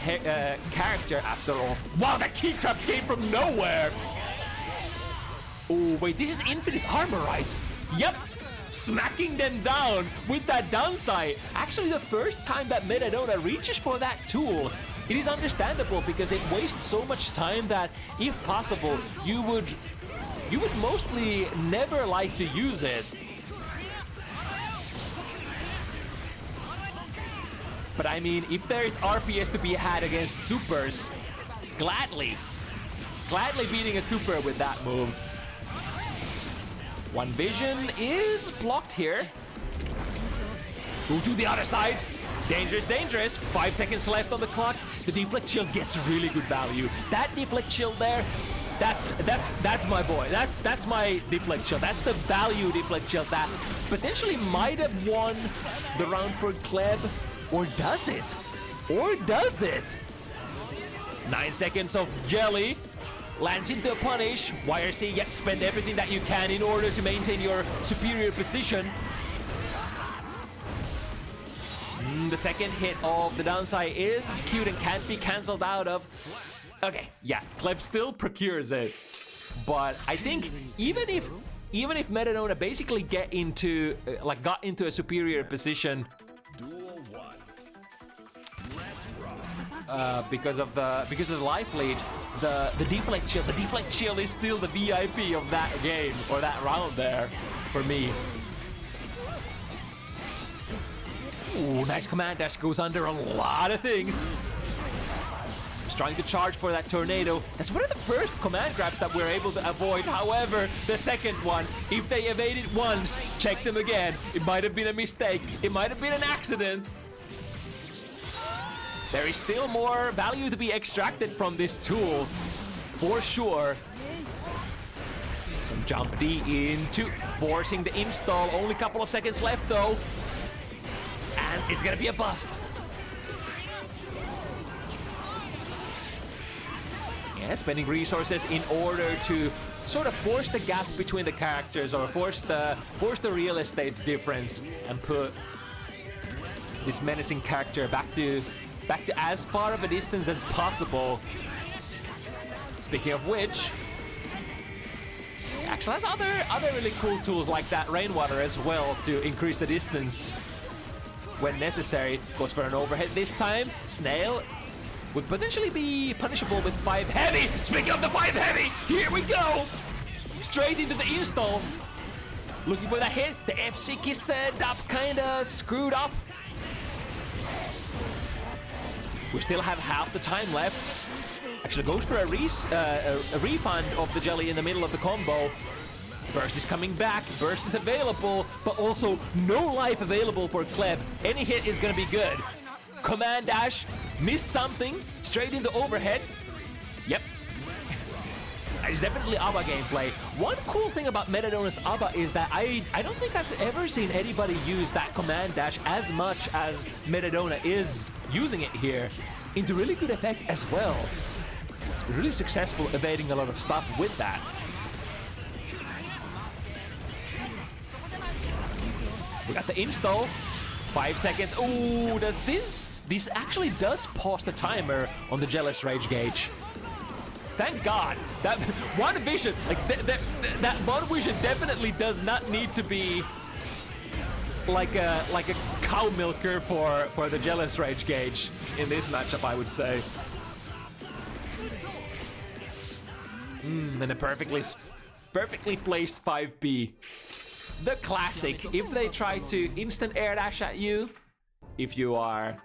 character after all. Wow, that key trap came from nowhere! Oh, wait, this is infinite armor, right? Yep! Smacking them down with that downside. Actually, the first time that metadona reaches for that tool, it is understandable because it wastes so much time that, if possible, you would mostly never like to use it. But I mean, if there is RPS to be had against supers, gladly beating a super with that move. One vision is blocked here. Go to the other side. Dangerous, dangerous. 5 seconds left on the clock. The deflect shield gets really good value. That deflect shield there, that's my boy. That's my deflect shield. That's the value deflect shield that potentially might have won the round for Kleb. Or does it? Or does it? 9 seconds of jelly. Lands into a punish. YRC, yep, spend everything that you can in order to maintain your superior position. The second hit of the downside is cute and can't be cancelled out of. Okay, yeah, Kleb still procures it. But I think even if metadona basically got into a superior position because of the life lead, the deflect shield is still the VIP of that game or that round there for me. Ooh, nice command dash, goes under a lot of things. Just trying to charge for that tornado. That's one of the first command grabs that we're able to avoid. However, the second one, if they evade it once, check them again. It might have been a mistake. It might have been an accident. There is still more value to be extracted from this tool, for sure. Some Jump D into forcing the install. Only a couple of seconds left though. And it's gonna be a bust. Yeah, spending resources in order to sort of force the gap between the characters, or force the real estate difference, and put this menacing character back to as far of a distance as possible. Speaking of which, actually has other really cool tools like that rainwater as well to increase the distance when necessary. Goes for an overhead this time. Snail would potentially be punishable with 5 heavy. Speaking of the 5 heavy, here we go. Straight into the install. Looking for that hit. The F6 is set up, kinda screwed up. We still have half the time left. Actually goes for a refund of the jelly in the middle of the combo. Burst is coming back, burst is available, but also no life available for Kleb. Any hit is gonna be good. Command dash, missed something, straight into overhead. Yep. It's definitely ABBA gameplay. One cool thing about Metadona's ABBA is that I don't think I've ever seen anybody use that command dash as much as Metadona is using it here, into really good effect as well. It's been really successful evading a lot of stuff with that. We got the install. 5 seconds. Ooh, does this actually does pause the timer on the Jealous Rage gauge. Thank God. That one vision, like that one vision definitely does not need to be like a cow milker for the Jealous Rage gauge in this matchup, I would say. And a perfectly placed 5B. The classic. If they try to instant air dash at you, if you are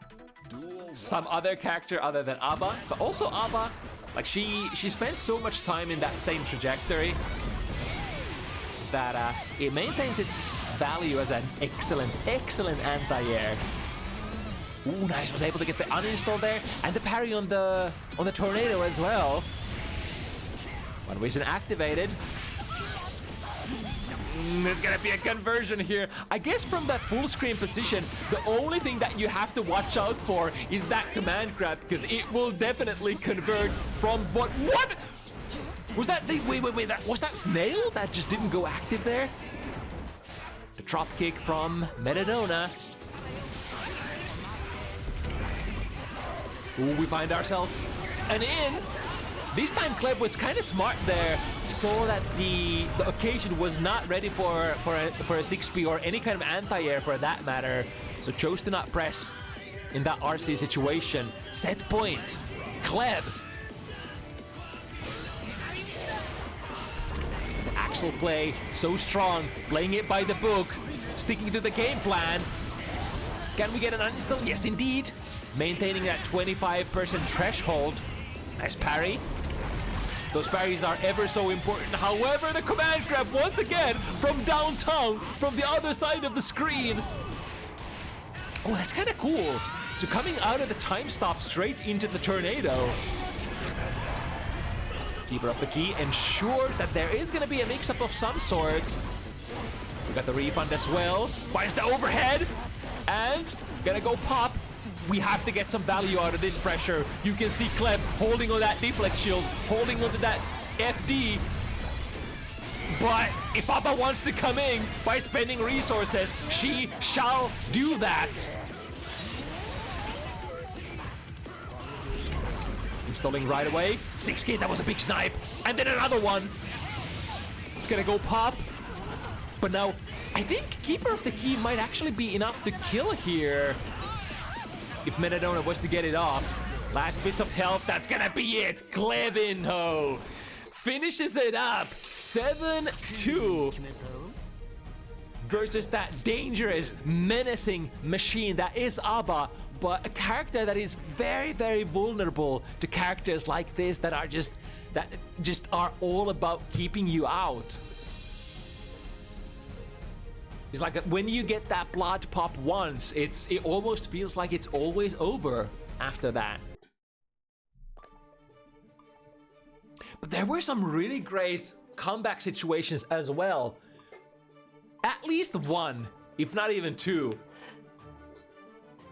some other character other than ABBA, but also ABBA, like she spends so much time in that same trajectory that it maintains its value as an excellent anti-air. Ooh, nice. Was able to get the uninstall there and the parry on the tornado as well. One Vision activated. There's gonna be a conversion here. I guess from that full screen position, the only thing that you have to watch out for is that command grab, because it will definitely convert from what was that? Wait, was that Snail that just didn't go active there? The drop kick from Metadona. Ooh, we find ourselves an in. This time Kleb was kind of smart there, saw that the occasion was not ready for a 6P or any kind of anti-air for that matter, so chose to not press in that RC situation. Set point, Kleb. The Axel play, so strong, playing it by the book, sticking to the game plan. Can we get an uninstall? Yes, indeed. Maintaining that 25% threshold. Nice parry. Those parries are ever so important. However, the command grab once again from downtown, from the other side of the screen. Oh, that's kind of cool. So coming out of the time stop straight into the tornado. Keeper of the key ensures that there is going to be a mix-up of some sort. We got the refund as well. Finds the overhead. And gonna go pop. We have to get some value out of this pressure. You can see Kleb holding on that deflect shield, holding onto that FD. But if ABBA wants to come in by spending resources, she shall do that. Installing right away. 6K, that was a big snipe. And then another one. It's gonna go pop. But now, I think Keeper of the Key might actually be enough to kill here. If Metadona was to get it off. Last bits of health, that's gonna be it. Clebinho finishes it up. 7-2 versus that dangerous, menacing machine that is ABBA, but a character that is very, very vulnerable to characters like this that just are all about keeping you out. It's like when you get that blood pop once, it almost feels like it's always over after that. But there were some really great comeback situations as well. At least one, if not even two,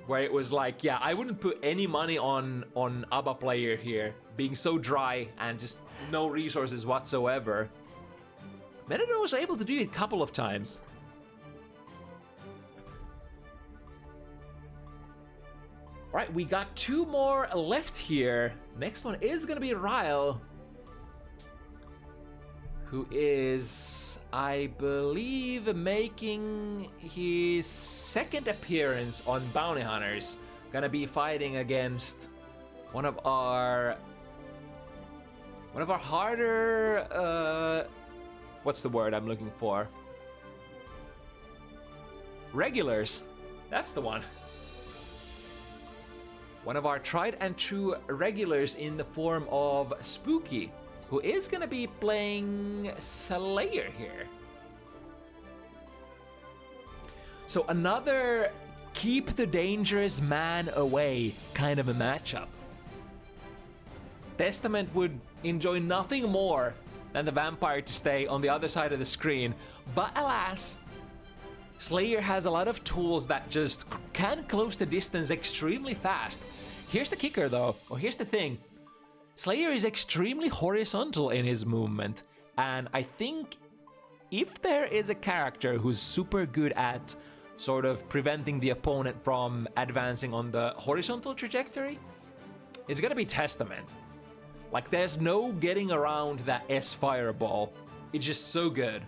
where it was like, yeah, I wouldn't put any money on ABBA player here, being so dry and just no resources whatsoever. Metadona was able to do it a couple of times. Right, we got two more left here. Next one is gonna be Rile, who is, I believe, making his second appearance on Bounty Hunters. Gonna be fighting against one of our harder, what's the word I'm looking for? Regulars. That's the one. One of our tried and true regulars in the form of Spooky, who is gonna be playing Slayer here. So another keep the dangerous man away kind of a matchup. Testament would enjoy nothing more than the vampire to stay on the other side of the screen, but alas, Slayer has a lot of tools that just can close the distance extremely fast. Here's the kicker though, or here's the thing. Slayer is extremely horizontal in his movement, and I think if there is a character who's super good at sort of preventing the opponent from advancing on the horizontal trajectory, it's gonna be Testament. Like, there's no getting around that S fireball. It's just so good.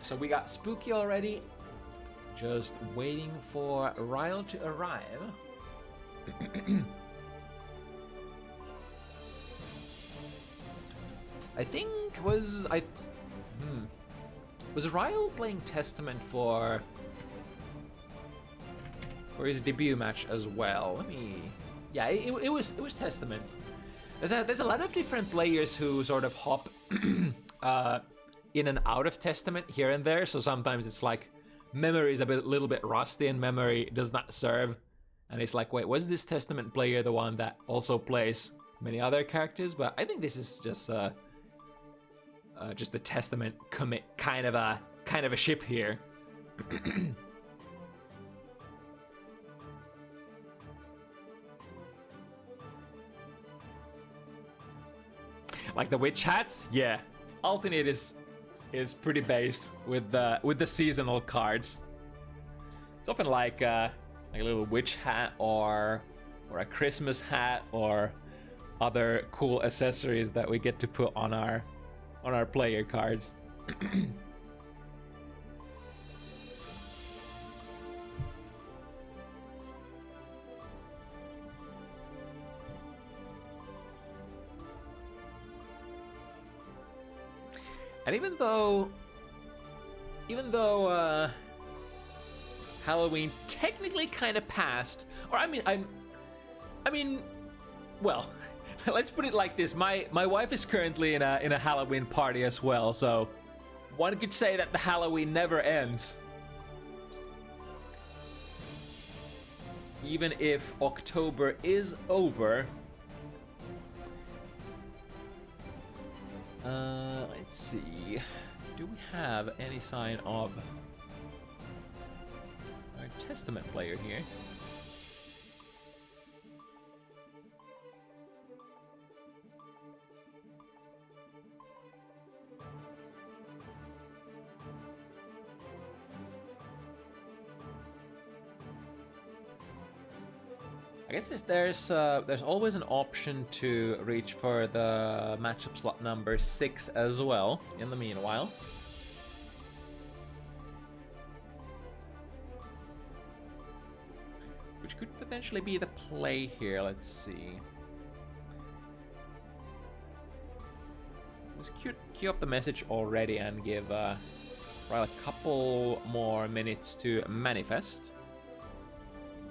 So we got Spooky already, just waiting for Rile to arrive. I think was Rile playing Testament for his debut match as well? Let me, yeah, it was Testament. There's a lot of different players who sort of hop in and out of Testament here and there, so sometimes it's like memory is little bit rusty and memory does not serve, and it's like, wait, was this Testament player the one that also plays many other characters? But I think this is just the Testament commit kind of a ship here. Like the witch hats, yeah. Alternate is pretty based with the seasonal cards. It's often like a little witch hat or a Christmas hat or other cool accessories that we get to put on our player cards. And even though Halloween technically kind of passed, or I mean, well, let's put it like this: my wife is currently in a Halloween party as well, so one could say that the Halloween never ends. Even if October is over. Let's see. Do we have any sign of our Testament player here? I guess there's always an option to reach for the matchup slot number 6 as well, in the meanwhile. Which could potentially be the play here, let's see. Let's queue up the message already and give Rile a couple more minutes to manifest.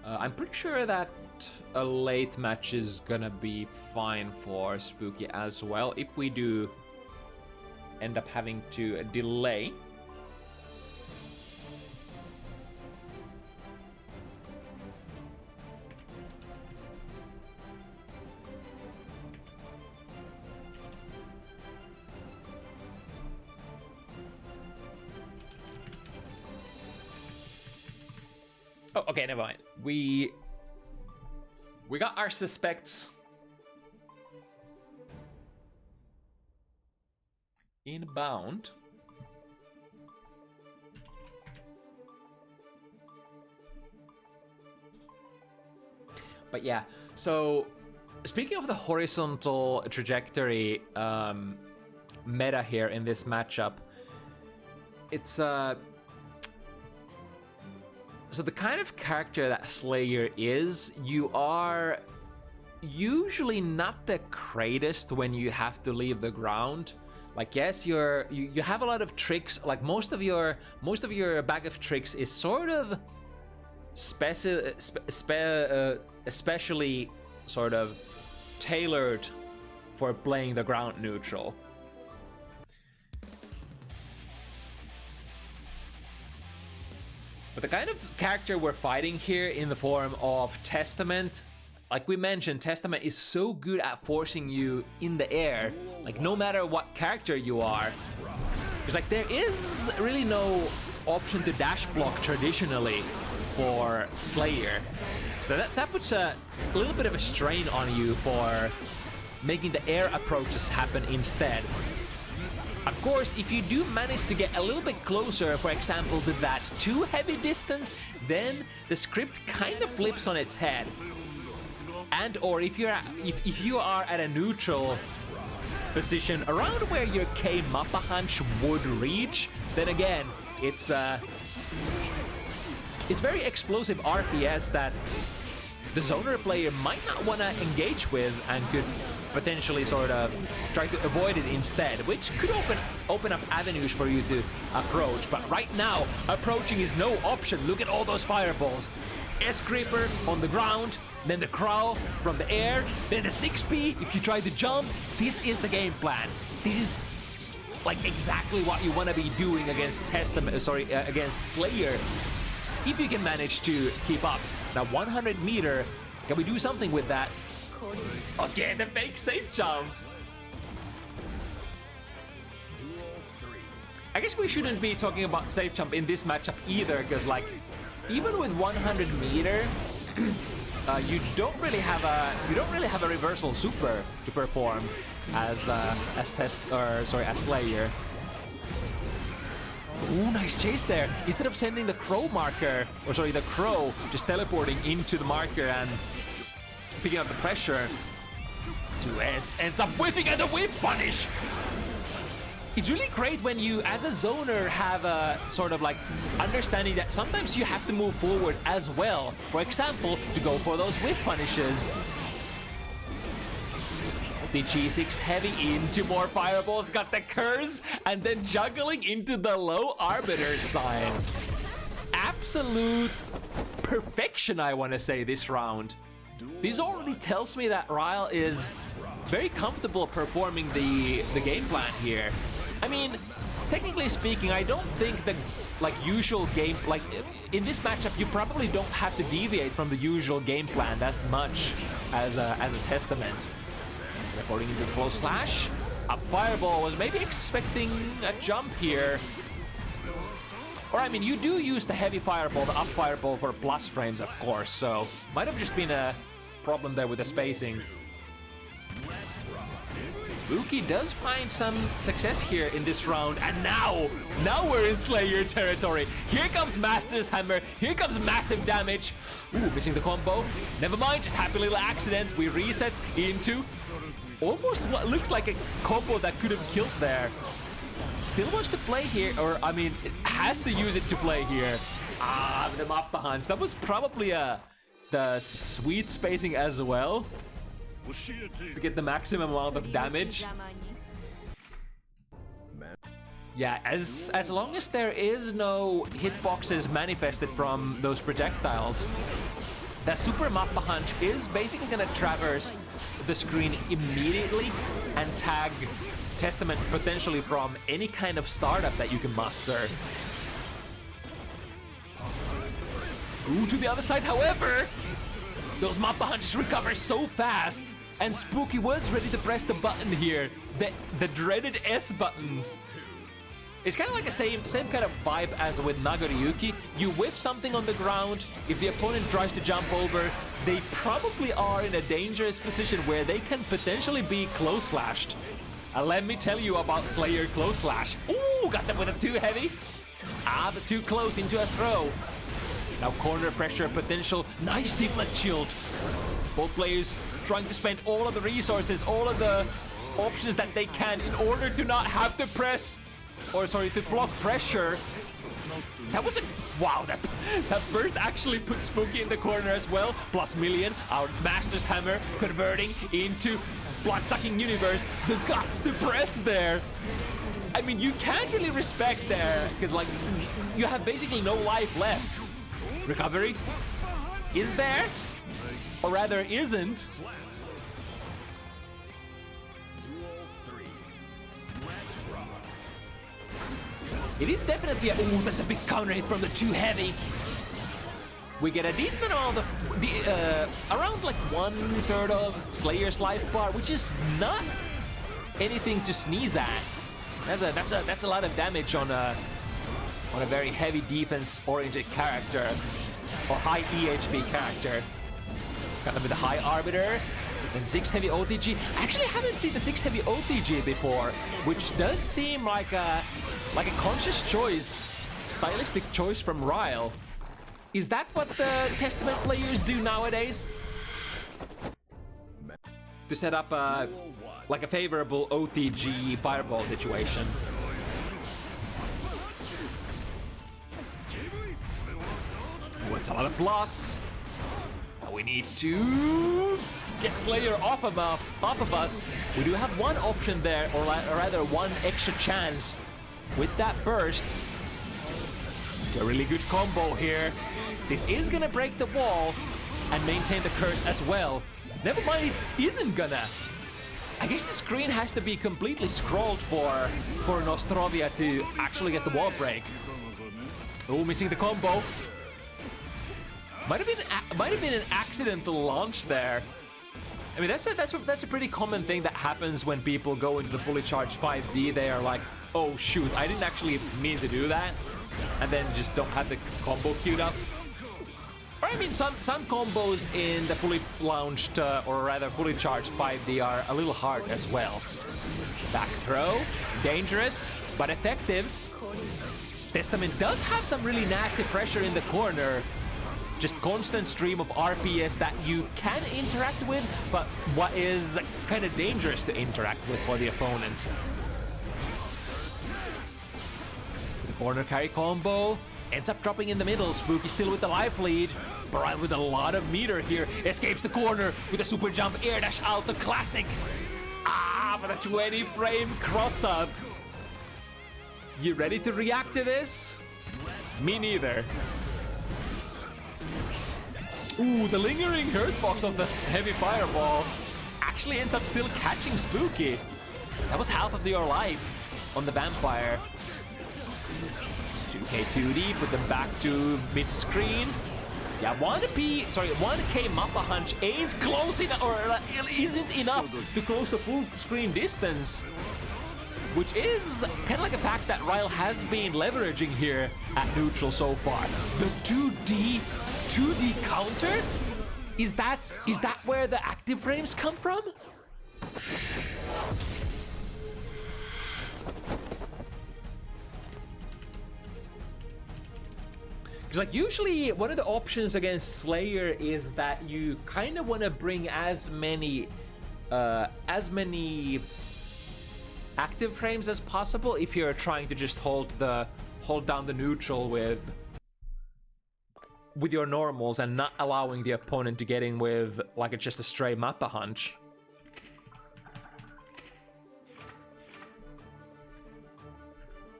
I'm pretty sure that a late match is gonna be fine for Spooky as well, if we do end up having to delay. Oh, okay, never mind. We got our suspects inbound. But yeah, so speaking of the horizontal trajectory meta here in this matchup, it's so the kind of character that Slayer is, you are usually not the greatest when you have to leave the ground. Like, yes, you have a lot of tricks. Like most of your bag of tricks is sort of especially sort of tailored for playing the ground neutral. But the kind of character we're fighting here in the form of Testament, like we mentioned, Testament is so good at forcing you in the air, like no matter what character you are. It's like there is really no option to dash block traditionally for Slayer. So that puts a little bit of a strain on you for making the air approaches happen instead. Of course, if you do manage to get a little bit closer, for example, to that too heavy distance, then the script kind of flips on its head. And or if you are at a neutral position around where your K Mappa Hunch would reach, then again, it's very explosive RPS that the zoner player might not want to engage with and could potentially sort of try to avoid it instead, which could open up avenues for you to approach. But right now, approaching is no option. Look at all those fireballs. S-Creeper on the ground, then the Crow from the air, then the 6P if you try to jump. This is the game plan. This is like exactly what you want to be doing against against Slayer, if you can manage to keep up. Now 100 meter, can we do something with that? Again, the fake safe jump. I guess we shouldn't be talking about safe jump in this matchup either, because like even with 100 meter, you don't really have a reversal super to perform as Slayer. Ooh, nice chase there. Instead of sending the Crow marker, the Crow just teleporting into the marker and picking up the pressure, 2S ends up whiffing at the whiff punish. It's really great when you, as a zoner, have a sort of like understanding that sometimes you have to move forward as well. For example, to go for those whiff punishes. The G6 heavy into more fireballs, got the curse, and then juggling into the low arbiter sign. Absolute perfection, I want to say, this round. This already tells me that Rile is very comfortable performing the game plan here. I mean, technically speaking, I don't think the usual game, in this matchup, you probably don't have to deviate from the usual game plan that much as a Testament. Reporting into the close slash. Up fireball, was maybe expecting a jump here. Or I mean, you do use the heavy fireball, the up fireball for plus frames, of course, so might have just been a problem there with the spacing. Spooky does find some success here in this round, and now we're in Slayer territory. Here comes Master's Hammer, here comes massive damage. Ooh, missing the combo. Never mind, just happy little accident. We reset into almost what looked like a combo that could have killed there. Still wants to play here, or I mean, it has to use it to play here. Ah, the Mappa Hunch. That was probably the sweet spacing as well, to get the maximum amount of damage. Yeah, as long as there is no hitboxes manifested from those projectiles, that Super Mappa Hunch is basically gonna traverse the screen immediately and tag Testament potentially from any kind of startup that you can muster. Ooh, to the other side, however, those Mappa Hunches recover so fast, and Spooky was ready to press the button here, the dreaded S buttons. It's kind of like the same kind of vibe as with Nagoriyuki. You whip something on the ground, if the opponent tries to jump over, they probably are in a dangerous position where they can potentially be close slashed. Let me tell you about Slayer close slash. Ooh, got them with a too heavy. Ah, but too close into a throw. Now corner pressure potential. Nice deflect shield. Both players trying to spend all of the resources, all of the options that they can in order to not have to press, or sorry, to block pressure. That was a, wow, that burst actually put Spooky in the corner as well. Plus million, our Master's Hammer converting into blood-sucking universe. The guts to press there. I mean, you can't really respect there, because like, you have basically no life left. Recovery is there, or rather isn't. It is definitely a, ooh, that's a big counter hit from the too heavy. We get a decent amount of, around like 1/3 of Slayer's life bar, which is not anything to sneeze at. That's a lot of damage on a very heavy defense-oriented character, or high EHP character. Got them with a high Arbiter, and 6 heavy OTG. I actually haven't seen the 6 heavy OTG before, which does seem like a conscious choice, stylistic choice from Rile. Is that what the Testament players do nowadays? To set up a favorable OTG fireball situation. Oh, it's a lot of plus. Now we need to get Slayer off of us. We do have one option there, or rather one extra chance with that burst. It's a really good combo here. This is gonna break the wall and maintain the curse as well. Never mind, it isn't gonna. I guess the screen has to be completely scrolled for Nostrovia to actually get the wall break. Oh, missing the combo. Might have been an accidental launch there. I mean, that's a pretty common thing that happens when people go into the fully charged 5D. They are like, oh shoot, I didn't actually mean to do that, and then just don't have the combo queued up. Or I mean, some combos in the fully launched, or rather fully charged 5D are a little hard as well. Back throw, dangerous, but effective. Testament does have some really nasty pressure in the corner. Just constant stream of RPS that you can interact with, but what is kind of dangerous to interact with for the opponent. The corner carry combo ends up dropping in the middle. Spooky still with the life lead. Rile with a lot of meter here. Escapes the corner with a super jump air dash out, the classic. Ah, but a 20 frame cross up. You ready to react to this? Me neither. Ooh, the lingering hurt box of the heavy fireball actually ends up still catching Spooky. That was half of your life on the vampire. 2K 2D, put them back to mid-screen. Yeah, 1K Mappa Hunch ain't close enough, or isn't enough to close the full screen distance. Which is kind of like a fact that Rile has been leveraging here at neutral so far. The 2D counter? Is that where the active frames come from? Because like usually one of the options against Slayer is that you kind of want to bring as many active frames as possible if you're trying to just hold down the neutral with your normals and not allowing the opponent to get in with like just a stray Mappa Hunch.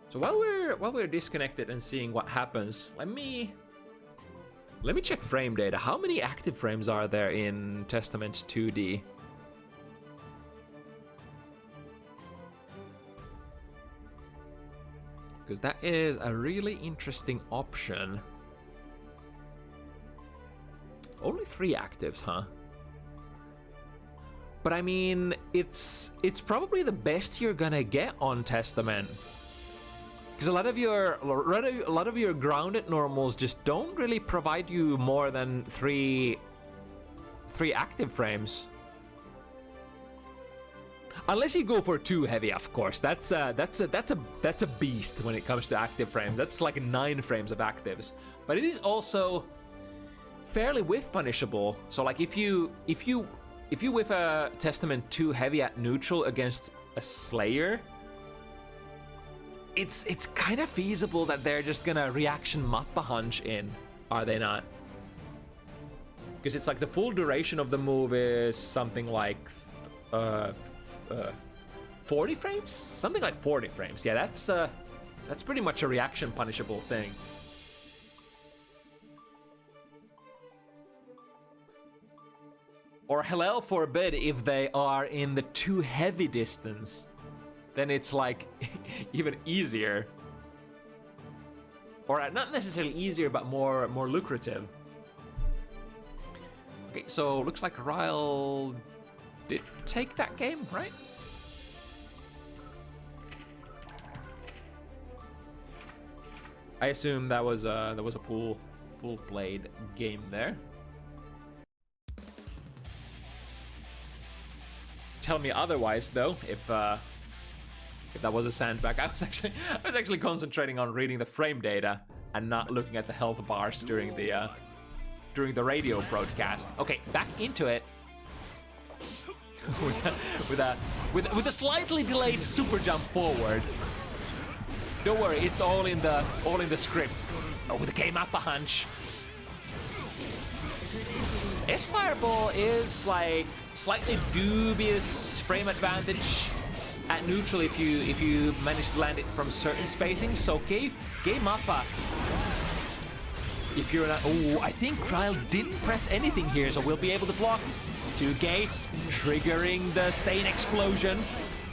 So while we're disconnected and seeing what happens, let me Let me check frame data. How many active frames are there in Testament 2D? Because that is a really interesting option. Only 3 actives, huh? But I mean, it's probably the best you're gonna get on Testament. Because a lot of your grounded normals just don't really provide you more than three active frames. Unless you go for 2 heavy, of course. That's a beast when it comes to active frames. That's like 9 frames of actives. But it is also fairly whiff punishable. So like if you whiff a Testament 2 heavy at neutral against a Slayer, it's kind of feasible that they're just gonna reaction Mappa Hunch in, are they not? Because it's like the full duration of the move is something like 40 frames? Something like 40 frames. Yeah, that's pretty much a reaction punishable thing. Or hell forbid if they are in the 2 heavy distance. Then it's like even easier. Or not necessarily easier, but more lucrative. Okay, so looks like Rile did take that game, right? I assume that was a full played game there. Tell me otherwise, though, if that was a sandbag. I was actually concentrating on reading the frame data and not looking at the health bars during the radio broadcast. Okay, back into it. with a slightly delayed super jump forward. Don't worry, it's all in the script. Oh, with the K-Mappa Hunch. S-Fireball is like slightly dubious frame advantage at neutral if you manage to land it from certain spacing. So K-Mappa, if you're not, oh, I think Rile didn't press anything here, so we'll be able to block. 2K triggering the Stain Explosion,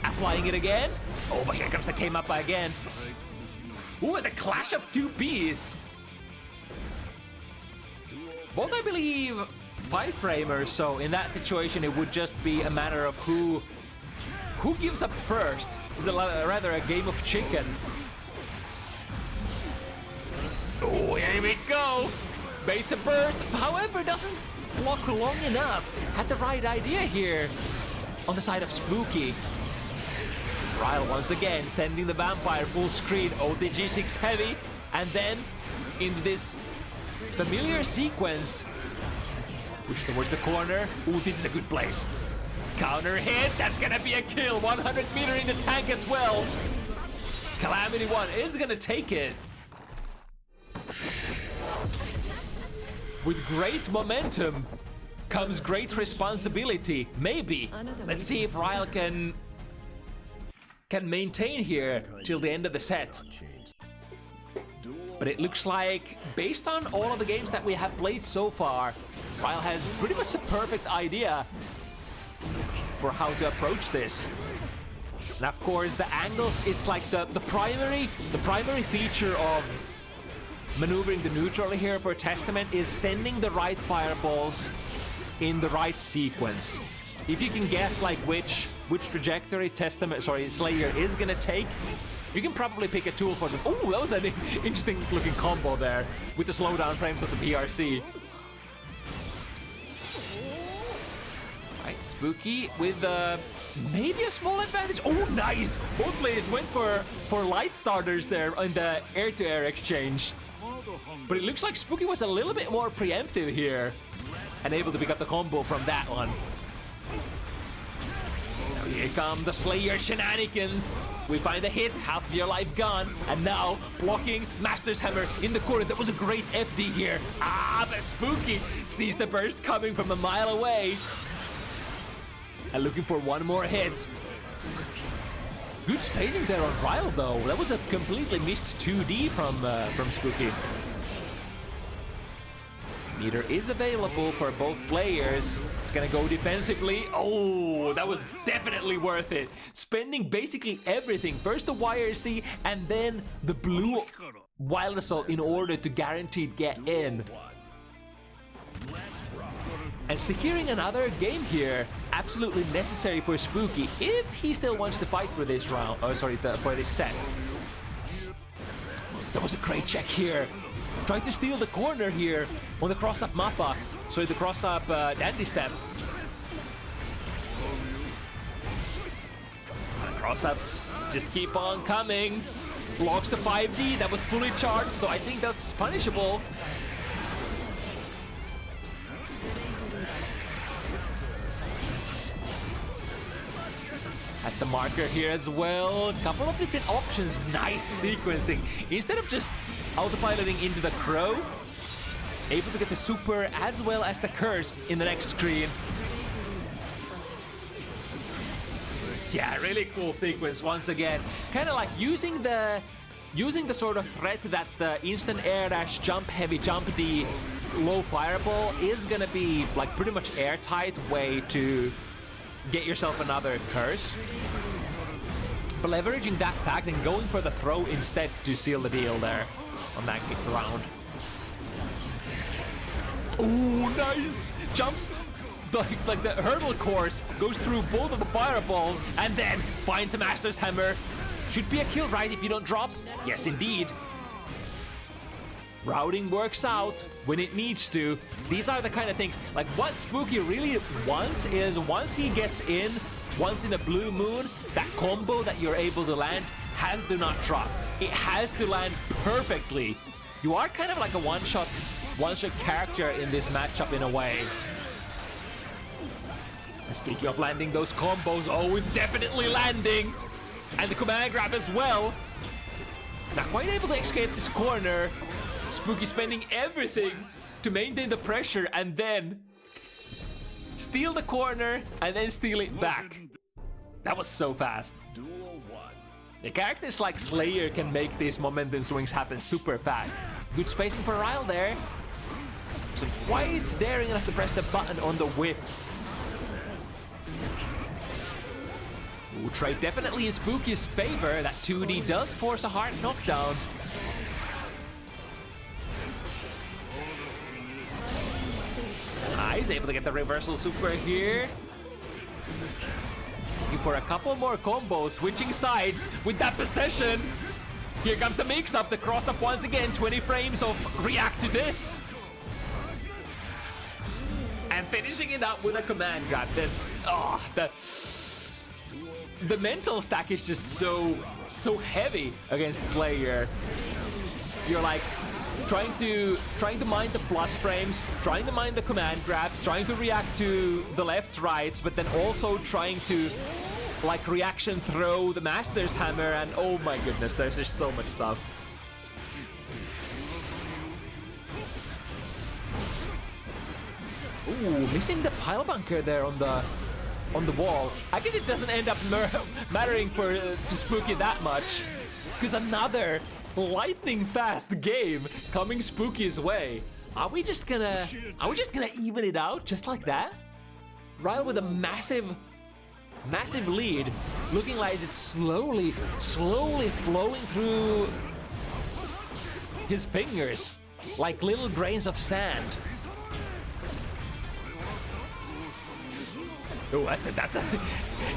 applying it again. Oh, but here comes the K-Mappa again. Ooh, the clash of 2 Ps. Both, I believe, 5-framers, so in that situation it would just be a matter of who gives up first. It's rather a game of chicken. Oh, here we go. Baits a burst, however, doesn't block long enough. Had the right idea here on the side of Spooky. Rile once again sending the Vampire full screen, OTG6 heavy, and then into this familiar sequence. Push towards the corner. Ooh, this is a good place. Counter hit, that's gonna be a kill. 100 meter in the tank as well. Calamity 1 is gonna take it. With great momentum comes great responsibility. Maybe. Let's see if Rile can maintain here till the end of the set. But it looks like, based on all of the games that we have played so far, Rile has pretty much the perfect idea for how to approach this. And of course, the angles, it's like the primary feature of maneuvering the neutral here for Testament is sending the right fireballs in the right sequence. If you can guess like which trajectory Slayer is gonna take, you can probably pick a tool for them. Oh, that was an interesting looking combo there with the slowdown frames of the PRC. Right, Spooky with maybe a small advantage. Oh, nice! Both players went for light starters there in the air-to-air exchange. But it looks like Spooky was a little bit more preemptive here and able to pick up the combo from that one. Now here come the Slayer shenanigans. We find the hits, half of your life gone, and now blocking Master's Hammer in the corner. That was a great FD here. Ah, but Spooky sees the burst coming from a mile away. And looking for one more hit. Good spacing there on Rile though. That was a completely missed 2D from Spooky. Meter is available for both players. It's gonna go defensively. Oh, that was definitely worth it. Spending basically everything. First the YRC and then the blue Wild Assault in order to guaranteed get in. And securing another game here, absolutely necessary for Spooky if he still wants to fight for this round. Oh, sorry, for this set. That was a great check here. Tried to steal the corner here on the cross-up Mappa. Sorry, the cross-up Dandy Step. Cross-ups just keep on coming. Blocks the 5D, that was fully charged, so I think that's punishable. Has the marker here as well. A couple of different options. Nice sequencing. Instead of just autopiloting into the Crow, able to get the super as well as the curse in the next screen. Yeah, really cool sequence once again. Kind of like using the sort of threat that the instant air dash, jump heavy, jump D, low fireball is gonna be like pretty much airtight way to get yourself another curse. But leveraging that fact and going for the throw instead to seal the deal there on that round. Ooh, nice! Jumps like the hurdle course, goes through both of the fireballs and then finds a Master's Hammer. Should be a kill, right, if you don't drop? Yes, indeed. Routing works out when it needs to. These are the kind of things, like what Spooky really wants is once he gets in, once in a blue moon, that combo that you're able to land has to not drop. It has to land perfectly. You are kind of like a one-shot character in this matchup in a way. And speaking of landing those combos, oh, it's definitely landing. And the command grab as well. Not quite able to escape this corner. Spooky spending everything to maintain the pressure and then steal the corner and then steal it back. That was so fast. The characters like Slayer can make these momentum swings happen super fast. Good spacing for Rile there. So quite daring enough to press the button on the whip. Ooh, trade definitely in Spooky's favor. That 2D does force a hard knockdown. He's able to get the reversal super here. Looking for a couple more combos, switching sides with that possession. Here comes the mix-up, the cross-up once again, 20 frames of react to this. And finishing it up with a command grab. This, the mental stack is just so heavy against Slayer. You're like, trying to mind the plus frames, trying to mind the command grabs, trying to react to the left rights, but then also trying to like reaction throw the Master's Hammer, and oh my goodness, there's just so much stuff. Ooh, missing the pile bunker there on the wall. I guess it doesn't end up mattering to Spooky that much, because another lightning fast game coming Spooky's way. Are we just gonna even it out just like that? Rile with a massive lead, looking like it's slowly flowing through his fingers like little grains of sand. Oh, that's a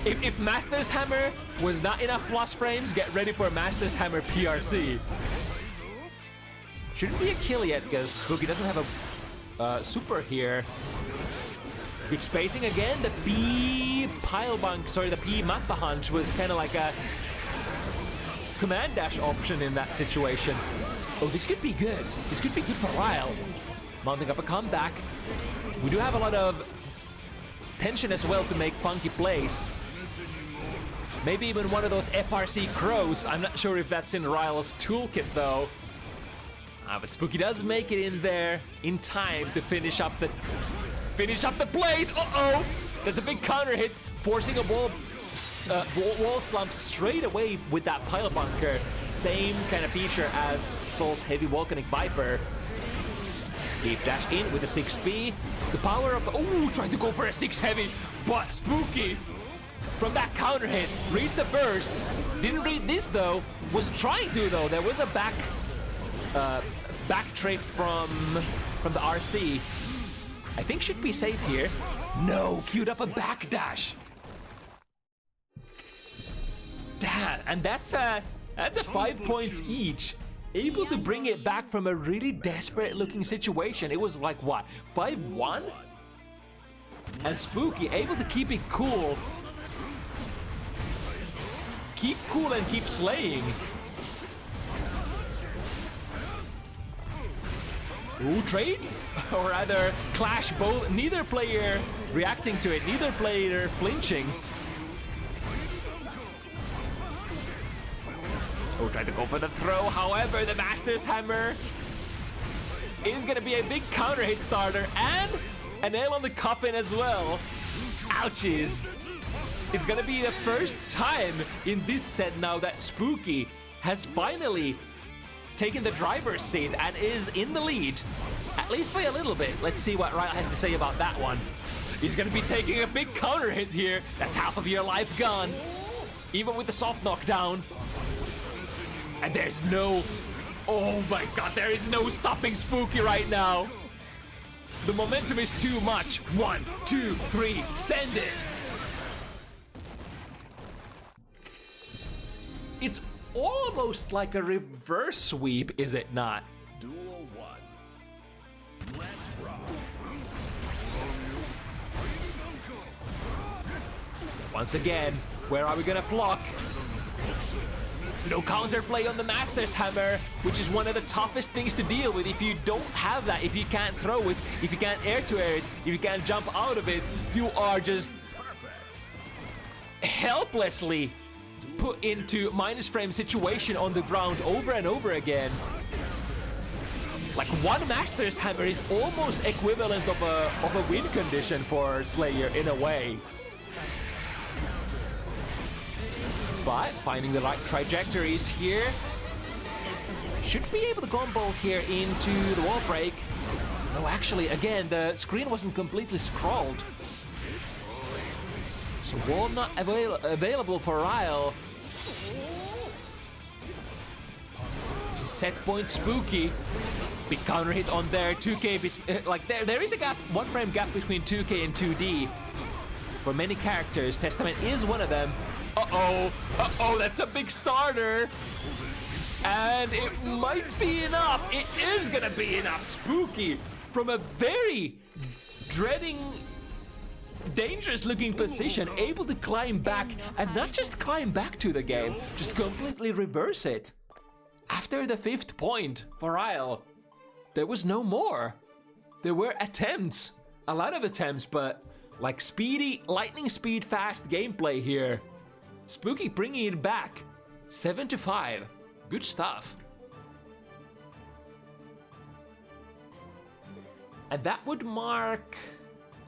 if Master's Hammer was not enough plus frames, get ready for Master's Hammer PRC. Shouldn't be a kill yet because Spooky doesn't have a super here. Good spacing again. The P Mappa Hunch was kind of like a command dash option in that situation. Oh, this could be good. This could be good for Rile. Mounting up a comeback. We do have a lot of tension as well to make funky plays. Maybe even one of those FRC crows. I'm not sure if that's in Rile's toolkit though. But Spooky does make it in there in time to finish up the plate. Uh-oh! That's a big counter hit, forcing a wall slump straight away with that pile bunker. Same kind of feature as Soul's heavy volcanic viper. Deep dash in with a 6B. The power of the... Oh, tried to go for a 6 heavy, but Spooky from that counter hit reads the burst. Didn't read this though. Was trying to though. There was a back drift from the RC. I think should be safe here. No, queued up a back dash. Damn, and that's a 5 points each. Able to bring it back from a really desperate looking situation. It was like what, 5-1? And Spooky able to keep it cool. Keep cool and keep slaying. Ooh, trade? Or rather, clash both. Neither player reacting to it, neither player flinching. Oh, tried to go for the throw. However, the Master's Hammer is gonna be a big counter hit starter and a nail on the coffin as well. Ouchies. It's gonna be the first time in this set now that Spooky has finally taken the driver's seat and is in the lead, at least by a little bit. Let's see what Rile has to say about that one. He's gonna be taking a big counter hit here. That's half of your life gone, even with the soft knockdown. And there's no... Oh my god, there is no stopping Spooky right now. The momentum is too much. 1, 2, 3, send it. It's almost like a reverse sweep, is it not? Duel 1. Let's rock. Once again, where are we gonna block? No counterplay on the Master's Hammer, which is one of the toughest things to deal with. If you don't have that, if you can't throw it, if you can't air to air it, if you can't jump out of it, you are just helplessly put into minus frame situation on the ground over and over again. Like one Master's Hammer is almost equivalent of a win condition for Slayer in a way. But finding the right trajectories here. Should be able to combo here into the wall break. No, actually, again, the screen wasn't completely scrolled. So wall not available for Rile. Set point Spooky. Big counter hit on there. 2K, like there is a gap, 1 frame gap between 2K and 2D. For many characters, Testament is one of them. Uh-oh, that's a big starter. And it might be enough. It is gonna be enough. Spooky from a very dreading, dangerous looking position, able to climb back, and not just climb back to the game, just completely reverse it. After the 5th point for Rile, there was no more. There were attempts, a lot of attempts, but like speedy, lightning speed fast gameplay here. Spooky bringing it back, 7-5. Good stuff. And that would mark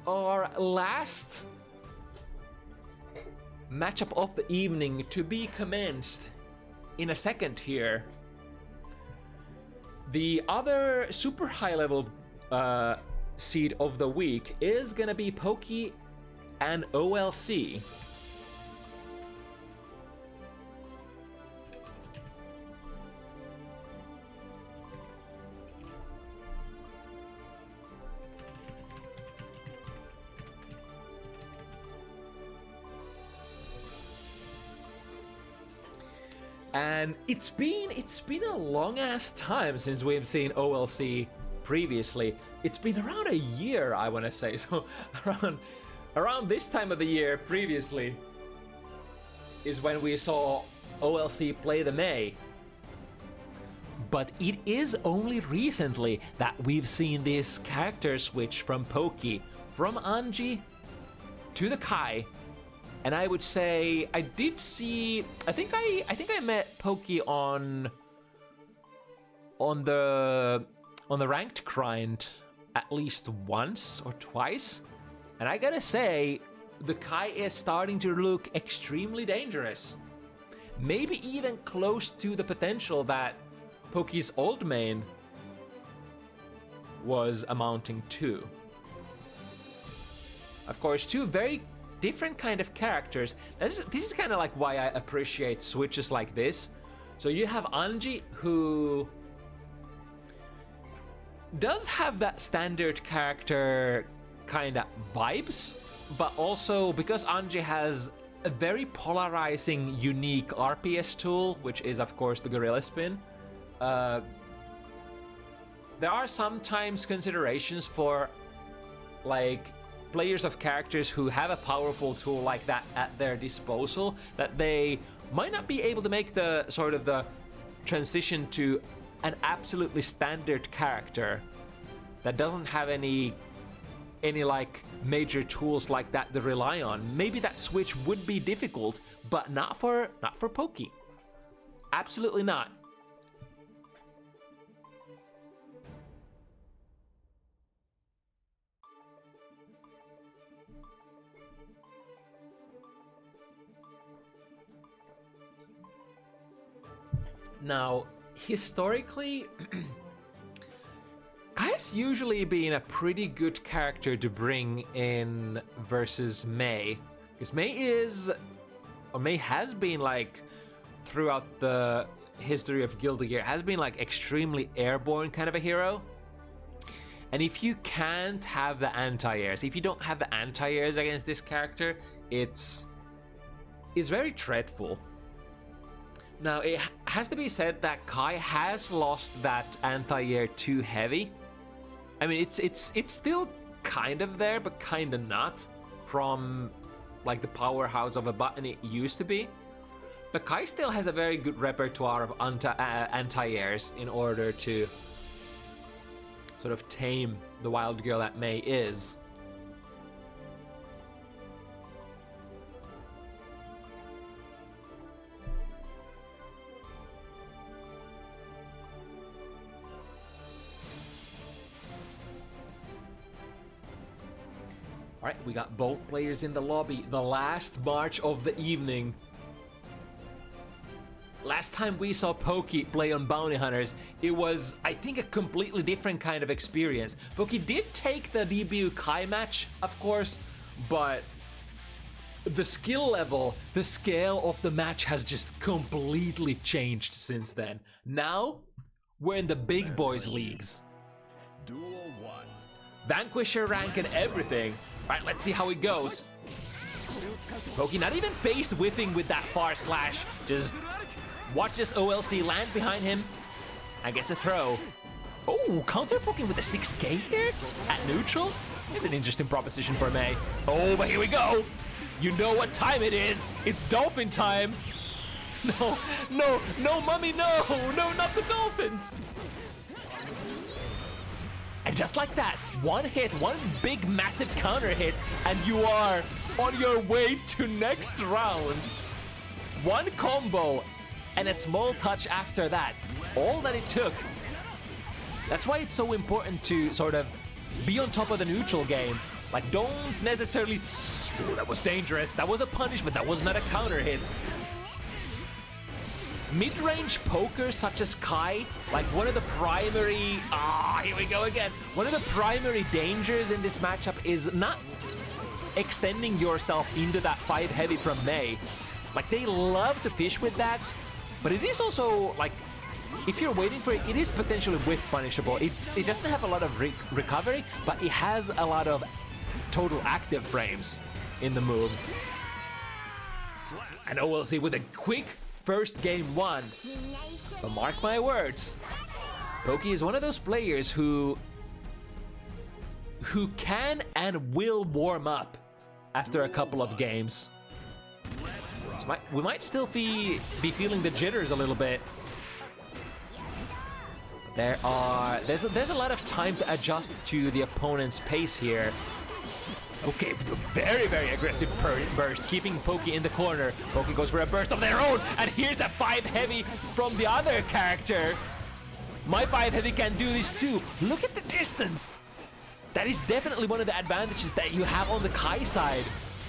our last matchup of the evening to be commenced in a second here. The other super high level seed of the week is gonna be Poke and OLC. And it's been a long ass time since we've seen OLC previously. It's been around a year, I want to say. So around this time of the year previously is when we saw OLC play the May. But it is only recently that we've seen this character switch from Poke, from Anji to the Kai. And I would say I did see. I think I met Poke on the ranked grind at least once or twice, and I gotta say the Kai is starting to look extremely dangerous. Maybe even close to the potential that Poke's old main was amounting to. Of course, two very different kind of characters. This is kind of like why I appreciate switches like this. So you have Anji, who does have that standard character kind of vibes, but also because Anji has a very polarizing, unique RPS tool, which is of course the Gorilla Spin. There are sometimes considerations for like players of characters who have a powerful tool like that at their disposal, that they might not be able to make the sort of the transition to an absolutely standard character that doesn't have any like major tools like that to rely on. Maybe that switch would be difficult, but not for Poke. Absolutely not. Now, historically, Kai's usually been a pretty good character to bring in versus Mei. Because Mei has been like, throughout the history of Guilty Gear, has been like extremely airborne kind of a hero. And if you can't have the anti-airs, if you don't have the anti-airs against this character, it's very dreadful. Now, it has to be said that Kai has lost that anti-air to heavy. I mean, it's still kind of there, but kind of not, from like the powerhouse of a button it used to be. But Kai still has a very good repertoire of anti-airs in order to sort of tame the wild girl that Mei is. All right, we got both players in the lobby. The last march of the evening. Last time we saw Poke play on Bounty Hunters, it was, I think, a completely different kind of experience. Poke did take the debut Kai match, of course, but the skill level, the scale of the match has just completely changed since then. Now, we're in the big boys leagues. Duel 1. Vanquisher rank and everything. Alright, let's see how it goes. Poke not even faced whiffing with that far slash. Just watches OLC land behind him. I guess a throw. Oh, counter poking with a 6K here at neutral? It's an interesting proposition for Mei. Oh, but here we go. You know what time it is. It's dolphin time. No, mummy, no, not the dolphins. And just like that, one hit, one big massive counter hit, and you are on your way to next round. One combo and a small touch after that. All that it took. That's why it's so important to sort of be on top of the neutral game. Like, don't necessarily... Ooh, that was dangerous. That was a punishment. That was not a counter hit. Mid-range pokers such as Kai, like one of the primary... here we go again. One of the primary dangers in this matchup is not extending yourself into that 5 heavy from Mei. Like, they love to fish with that, but it is also, like, if you're waiting for it, it is potentially whiff punishable. It doesn't have a lot of recovery, but it has a lot of total active frames in the move. And OLC with a quick first game won. But mark my words, Poke is one of those players who can and will warm up after a couple of games. So we might still be feeling the jitters a little bit. There's a lot of time to adjust to the opponent's pace here. Okay, very, very aggressive burst, keeping Poke in the corner. Poke goes for a burst of their own, and here's a 5 heavy from the other character. My 5 heavy can do this too. Look at the distance. That is definitely one of the advantages that you have on the Kai side.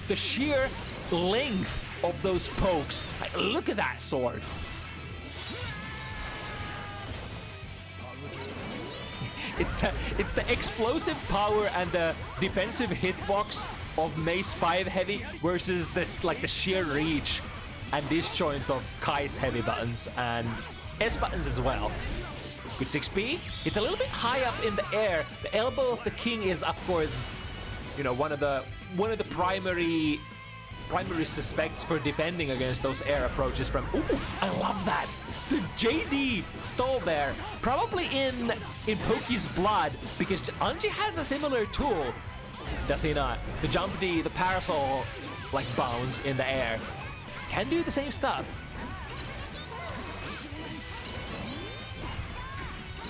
The sheer length of those pokes. Like, look at that sword. It's the explosive power and the defensive hitbox of May's 5 heavy versus the sheer reach and disjoint of Kai's heavy buttons and S buttons as well. Good 6p. It's a little bit high up in the air. The elbow of the king is, of course, you know, one of the primary suspects for defending against those air approaches from. Ooh, I love that. The JD stole there, probably in Poki's blood, because Anji has a similar tool. Does he not? The jump D, the parasol, like bounce in the air, can do the same stuff.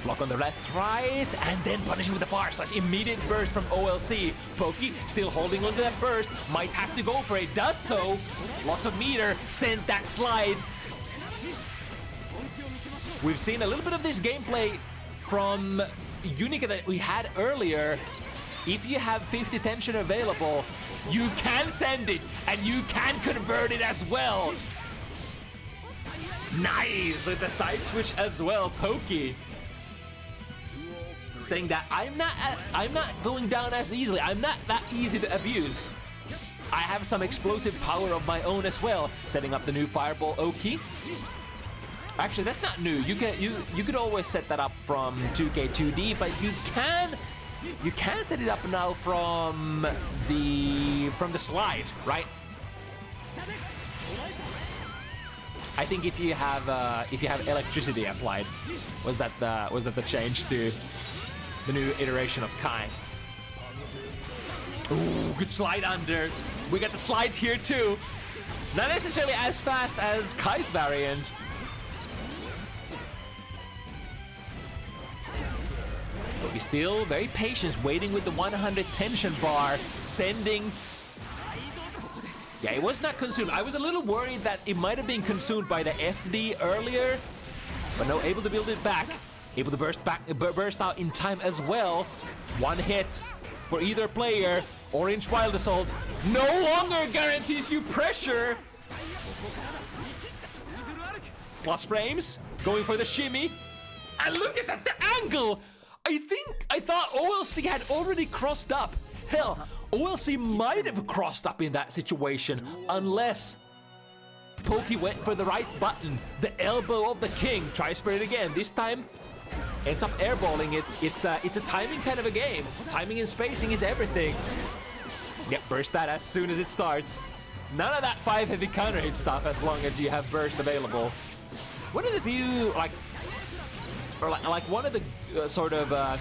Block on the left, right, and then punishing with the far slash. Immediate burst from OLC. Poki still holding on to that burst. Might have to go for it. Does so. Lots of meter. Sent that slide. We've seen a little bit of this gameplay from Unica that we had earlier. If you have 50 tension available, you can send it, and you can convert it as well. Nice with the side switch as well, Poki. Saying that I'm not going down as easily. I'm not that easy to abuse. I have some explosive power of my own as well. Setting up the new Fireball Oki. Actually, that's not new. You could always set that up from 2K2D, but you can set it up now from the slide, right? I think if you have electricity applied, was that the change to the new iteration of Kai? Ooh, good slide under. We got the slide here too. Not necessarily as fast as Kai's variant. But he's still very patient, waiting with the 100 tension bar, sending. Yeah, it was not consumed. I was a little worried that it might have been consumed by the FD earlier, but no, able to build it back. Able to burst out in time as well. One hit for either player. Orange Wild Assault no longer guarantees you pressure. Plus frames, going for the shimmy. And look at that, the angle! I thought OLC had already crossed up. Hell, OLC might have crossed up in that situation, unless Poki went for the right button. The elbow of the king, tries for it again. This time, ends up airballing it. It's a timing kind of a game. Timing and spacing is everything. Yep, burst that as soon as it starts. None of that 5 heavy counter hit stuff as long as you have burst available. One of the few, like one of the sort of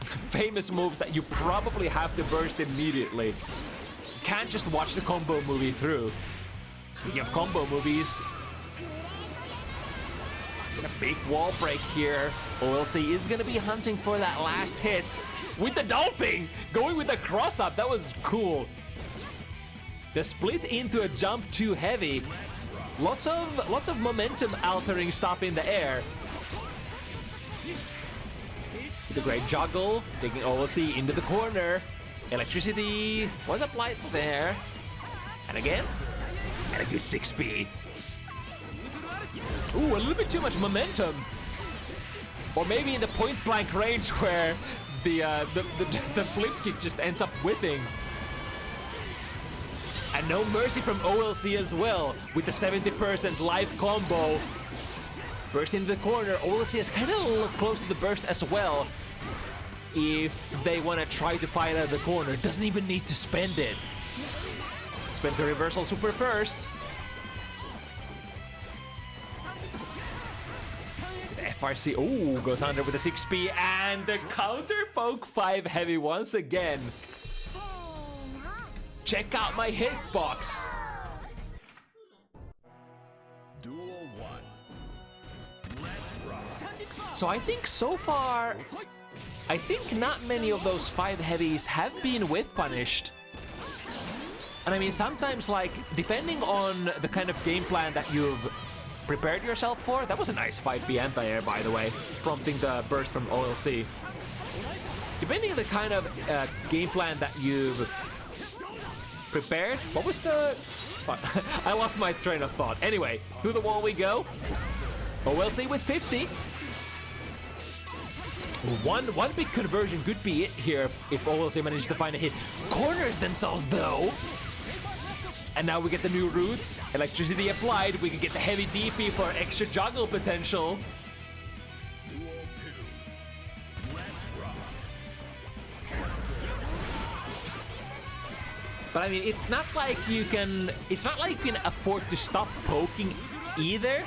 famous moves that you probably have to burst immediately. You can't just watch the combo movie through. Speaking of combo movies, a big wall break here. OLC is gonna be hunting for that last hit with the dolphin, going with the cross up. That was cool. The split into a jump too heavy. Lots of momentum altering stuff in the air. The great juggle, taking OLC into the corner. Electricity was applied there. And again, and a good 6p. Ooh, a little bit too much momentum. Or maybe in the point blank range where the flip kick just ends up whipping. And no mercy from OLC as well, with the 70% live combo. Burst into the corner. OLC is kind of close to the burst as well. If they want to try to fight out of the corner, doesn't even need to spend it. Spend the reversal super first. The FRC, ooh, goes under with a 6p, and the counter poke 5 heavy once again. Check out my hitbox. Duel 1. Let's rock. So I think so far, I think not many of those 5 heavies have been whiff punished. And I mean, sometimes, like, depending on the kind of game plan that you've prepared yourself for, that was a nice 5p anti-air, by the way, prompting the burst from OLC. Depending on the kind of game plan that you've prepared, what was the... I lost my train of thought. Anyway, through the wall we go. OLC with 50. One big conversion could be it here if OLC manages to find a hit. Corners themselves though. And now we get the new roots. Electricity applied. We can get the heavy DP for extra juggle potential. Duel 2. Let's rock. But I mean, it's not like you can afford to stop poking either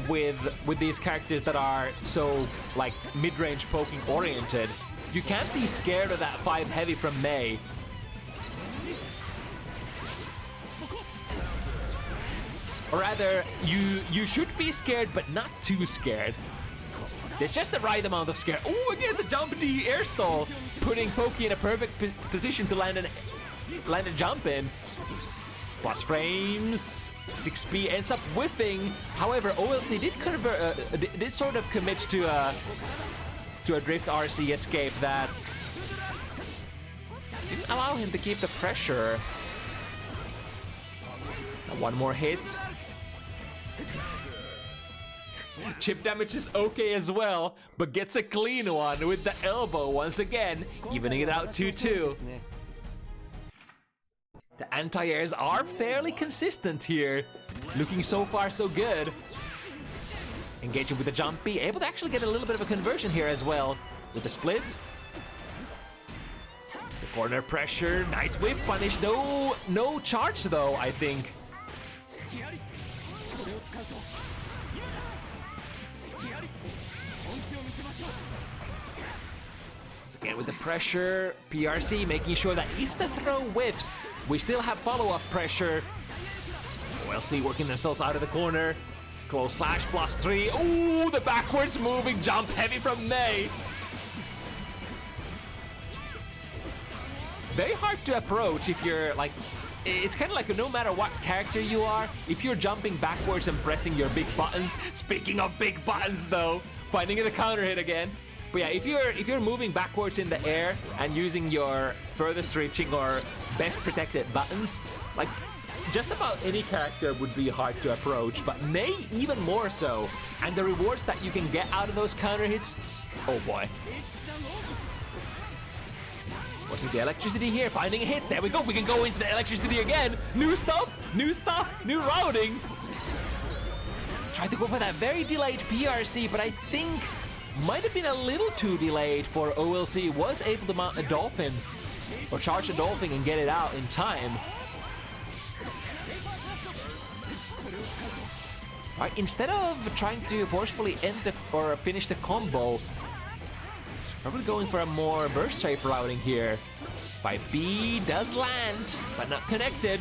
with these characters that are so like mid-range poking oriented. You can't be scared of that 5 heavy from Mei. Or rather, you should be scared, but not too scared. There's just the right amount of scare. Oh, again, the jump D air stall, putting Pokey in a perfect position to land a jump in. Plus frames, 6B ends up whipping. However, OLC did sort of commit to a drift RC escape that didn't allow him to keep the pressure. One more hit. Chip damage is okay as well, but gets a clean one with the elbow once again, evening it out 2-2. The anti-airs are fairly consistent here. Looking so far so good. Engaging with the jumpy, able to actually get a little bit of a conversion here as well with the split. The corner pressure, nice whip punish. No charge though, I think. Once again with the pressure, PRC making sure that if the throw whiffs, we still have follow-up pressure. OLC working themselves out of the corner. Close slash +3. Ooh, the backwards moving jump heavy from Mei. Very hard to approach if you're like, it's kind of like no matter what character you are, if you're jumping backwards and pressing your big buttons. Speaking of big buttons though, finding the counter hit again. But yeah, if you're moving backwards in the air and using your furthest reaching or best protected buttons, like just about any character would be hard to approach, but Mei even more so. And the rewards that you can get out of those counter hits, oh boy. Wasn't the electricity here, finding a hit, there we go, we can go into the electricity again. New stuff, new routing. Tried to go for that very delayed PRC, but I think might have been a little too delayed for OLC. Was able to mount a dolphin or charge a dolphin and get it out in time. Right, instead of trying to forcefully end or finish the combo, probably going for a more burst shape routing here. 5B does land, but not connected.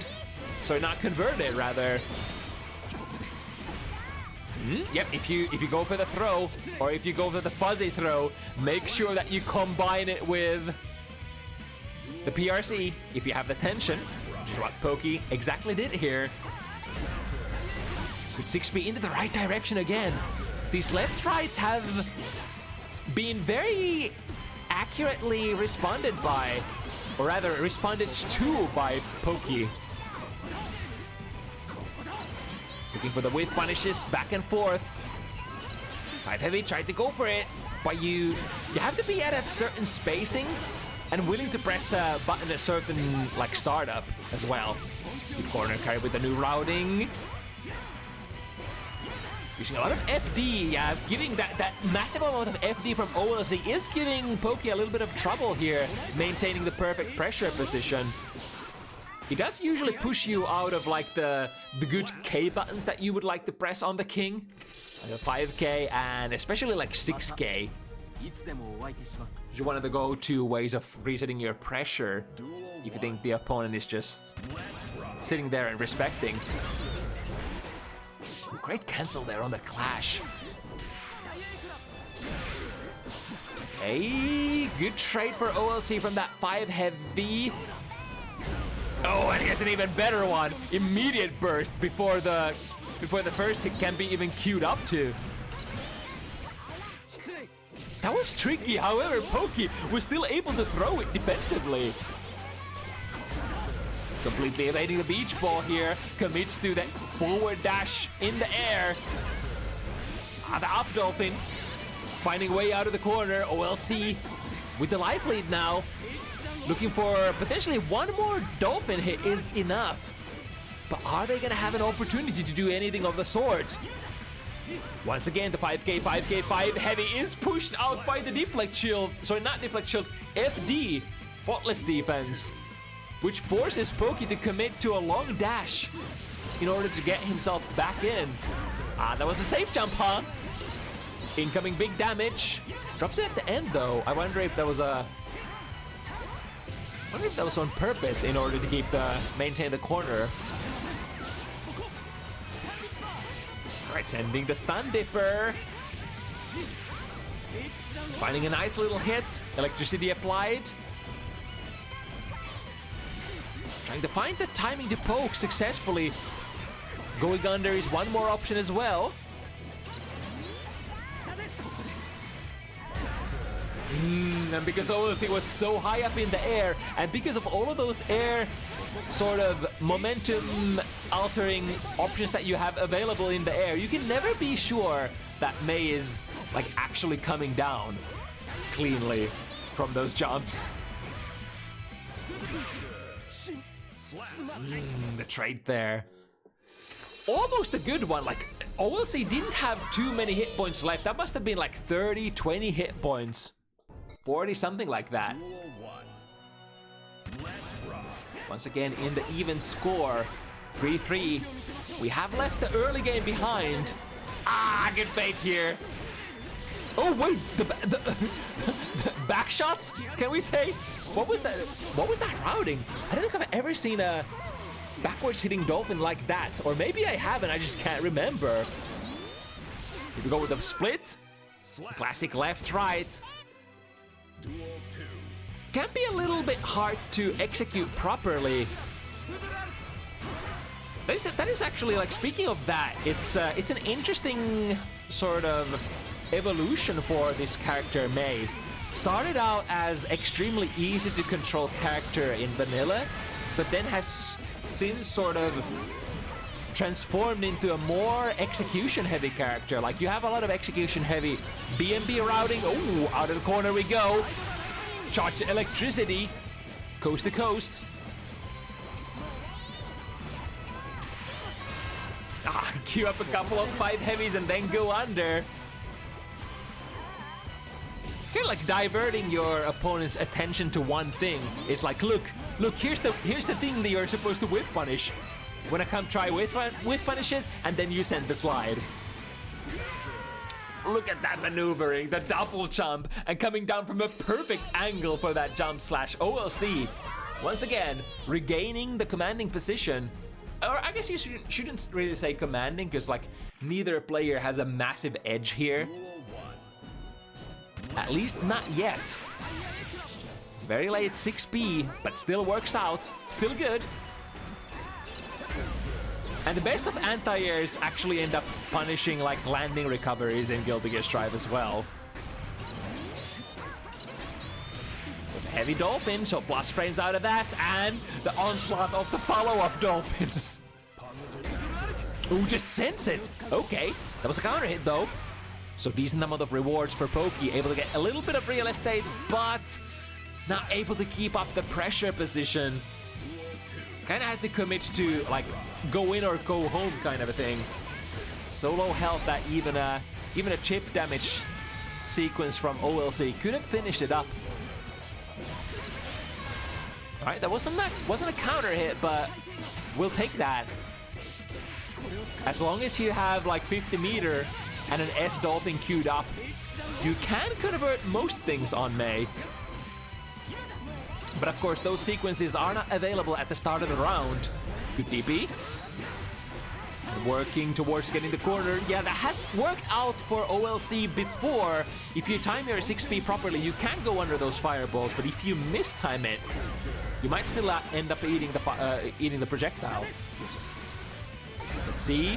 So not converted, rather. Yep, if you go for the throw, or if you go for the fuzzy throw, make sure that you combine it with the PRC if you have the tension, which is what Pokey exactly did here. With 6B into the right direction again. These left rights have been very accurately responded by, or rather responded to by Pokey. Looking for the whiff punishes back and forth. 5 heavy tried to go for it, but you have to be at a certain spacing and willing to press a button at a certain like startup as well. Good corner carry with the new routing. Using a lot of FD, yeah, giving that massive amount of FD from OLC is giving Pokey a little bit of trouble here, maintaining the perfect pressure position. He does usually push you out of like the good K buttons that you would like to press on the king. Like a 5K and especially like 6K. It's one of the go-to ways of resetting your pressure if you think the opponent is just sitting there and respecting. Great cancel there on the clash. A good trade for OLC from that 5 heavy. Oh, and he has an even better one. Immediate burst before the first hit can be even queued up to. That was tricky, however, Pokey was still able to throw it defensively. Completely evading the beach ball here, commits to the forward dash in the air. The up dolphin. Finding a way out of the corner. OLC with the life lead now. Looking for potentially one more dolphin hit is enough. But are they gonna have an opportunity to do anything of the sort? Once again, the 5 heavy is pushed out by the deflect shield. Sorry, not deflect shield, FD, faultless defense, which forces Pokey to commit to a long dash in order to get himself back in. Ah, that was a safe jump, huh? Incoming big damage. Drops it at the end, though. I wonder if that was on purpose in order to maintain the corner. Alright, sending the stun dipper. Finding a nice little hit. Electricity applied. Trying to find the timing to poke successfully. Going under is one more option as well. And because OLC was so high up in the air, and because of all of those air sort of momentum altering options that you have available in the air, you can never be sure that Mei is like actually coming down cleanly from those jumps. The trade there. Almost a good one. Like, OLC didn't have too many hit points left. That must have been like 30, 20 hit points. 40, something like that. Once again, in the even score, 3-3. We have left the early game behind. Ah, good bait here. Oh wait, the back shots? Can we say? What was that? What was that routing? I don't think I've ever seen a backwards hitting dolphin like that, or maybe I haven't. I just can't remember. Here we go with the split. Classic left-right. Can be a little bit hard to execute properly. That is actually, like, speaking of that, it's an interesting sort of evolution for this character Mei. Started out as extremely easy to control character in vanilla, but then has since sort of transformed into a more execution heavy character. Like, you have a lot of execution heavy BMB routing. Oh, out of the corner we go. Charge electricity, coast to coast. Ah, queue up a couple of 5 heavies and then go under. Kind of like diverting your opponent's attention to one thing. It's like, look, here's the thing that you're supposed to whiff punish. When I come try whiff punish it, and then you send the slide. Look at that maneuvering, the double jump, and coming down from a perfect angle for that jump slash. OLC, once again, regaining the commanding position. Or I guess you shouldn't really say commanding, because like neither player has a massive edge here. At least not yet. It's very late 6P, but still works out. Still good. And the best of anti-airs actually end up punishing like landing recoveries in Guilty Gear Strive as well. There's a heavy dolphin, so plus frames out of that, and the onslaught of the follow-up dolphins. Ooh, just sense it. Okay, that was a counter hit though. So decent amount of rewards for Pokey, able to get a little bit of real estate, but not able to keep up the pressure position. Kind of had to commit to like go in or go home kind of a thing. So low health that even a chip damage sequence from OLC couldn't finish it up. All right, that wasn't a counter hit, but we'll take that. As long as you have like 50 meter and an S dolphin queued up, you can convert most things on Mei. But of course, those sequences are not available at the start of the round. Good DP. Working towards getting the corner. Yeah, that has worked out for OLC before. If you time your 6P properly, you can go under those fireballs, but if you mistime it, you might still end up eating the projectile. Let's see.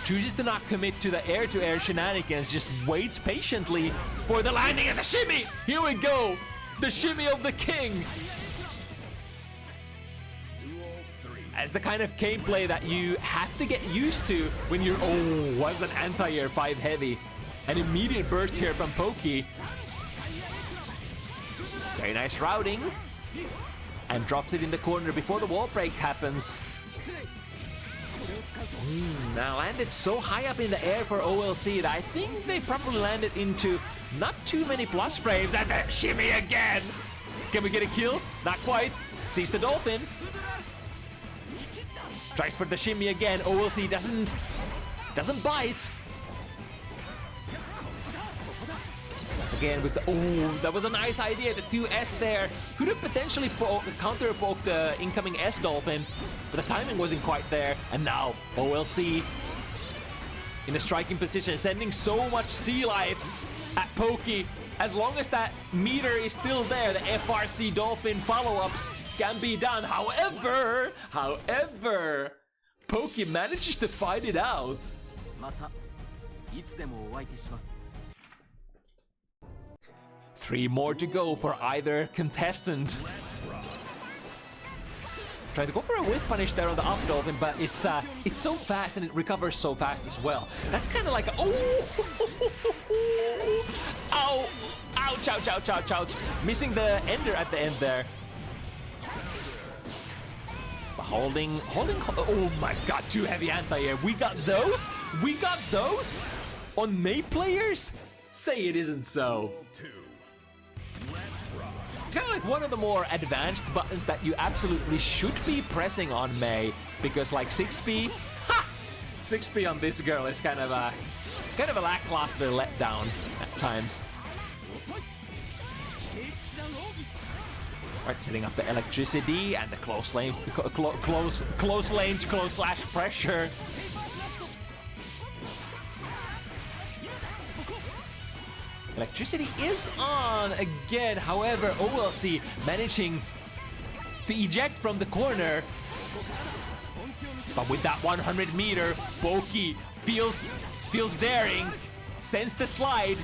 Chooses to not commit to the air-to-air shenanigans, just waits patiently for the landing and the shimmy! Here we go! The shimmy of the king! As the kind of gameplay that you have to get used to when you're, oh, was an anti-air 5 heavy. An immediate burst here from Pokey. Very nice routing. And drops it in the corner before the wall break happens. Now landed so high up in the air for OLC that I think they probably landed into not too many plus frames. And then shimmy again! Can we get a kill? Not quite. Sees the dolphin. Tries for the shimmy again. OLC doesn't bite. Once again with the... Oh, that was a nice idea. The 2S there. Could have potentially counter-poked the incoming S dolphin, but the timing wasn't quite there. And now OLC in a striking position, sending so much sea life at Pokey. As long as that meter is still there, the FRC dolphin follow-ups can be done. However, Pokey manages to fight it out. 3 more to go for either contestant. Try to go for a whiff punish there on the up dolphin, but it's so fast and it recovers so fast as well. That's kind of like a, oh, ow, ouch, ouch, ouch, ouch, ouch. Missing the ender at the end there. But holding, oh my god, 2 heavy anti-air. We got those on May players? Say it isn't so. It's kind of like one of the more advanced buttons that you absolutely should be pressing on May, because like 6P, 6P on this girl is kind of a lackluster letdown at times. Right, setting up the electricity and the close range, close slash pressure. Electricity is on again, however, OLC managing to eject from the corner. But with that 100 meter, Pokey feels daring, sends the slide,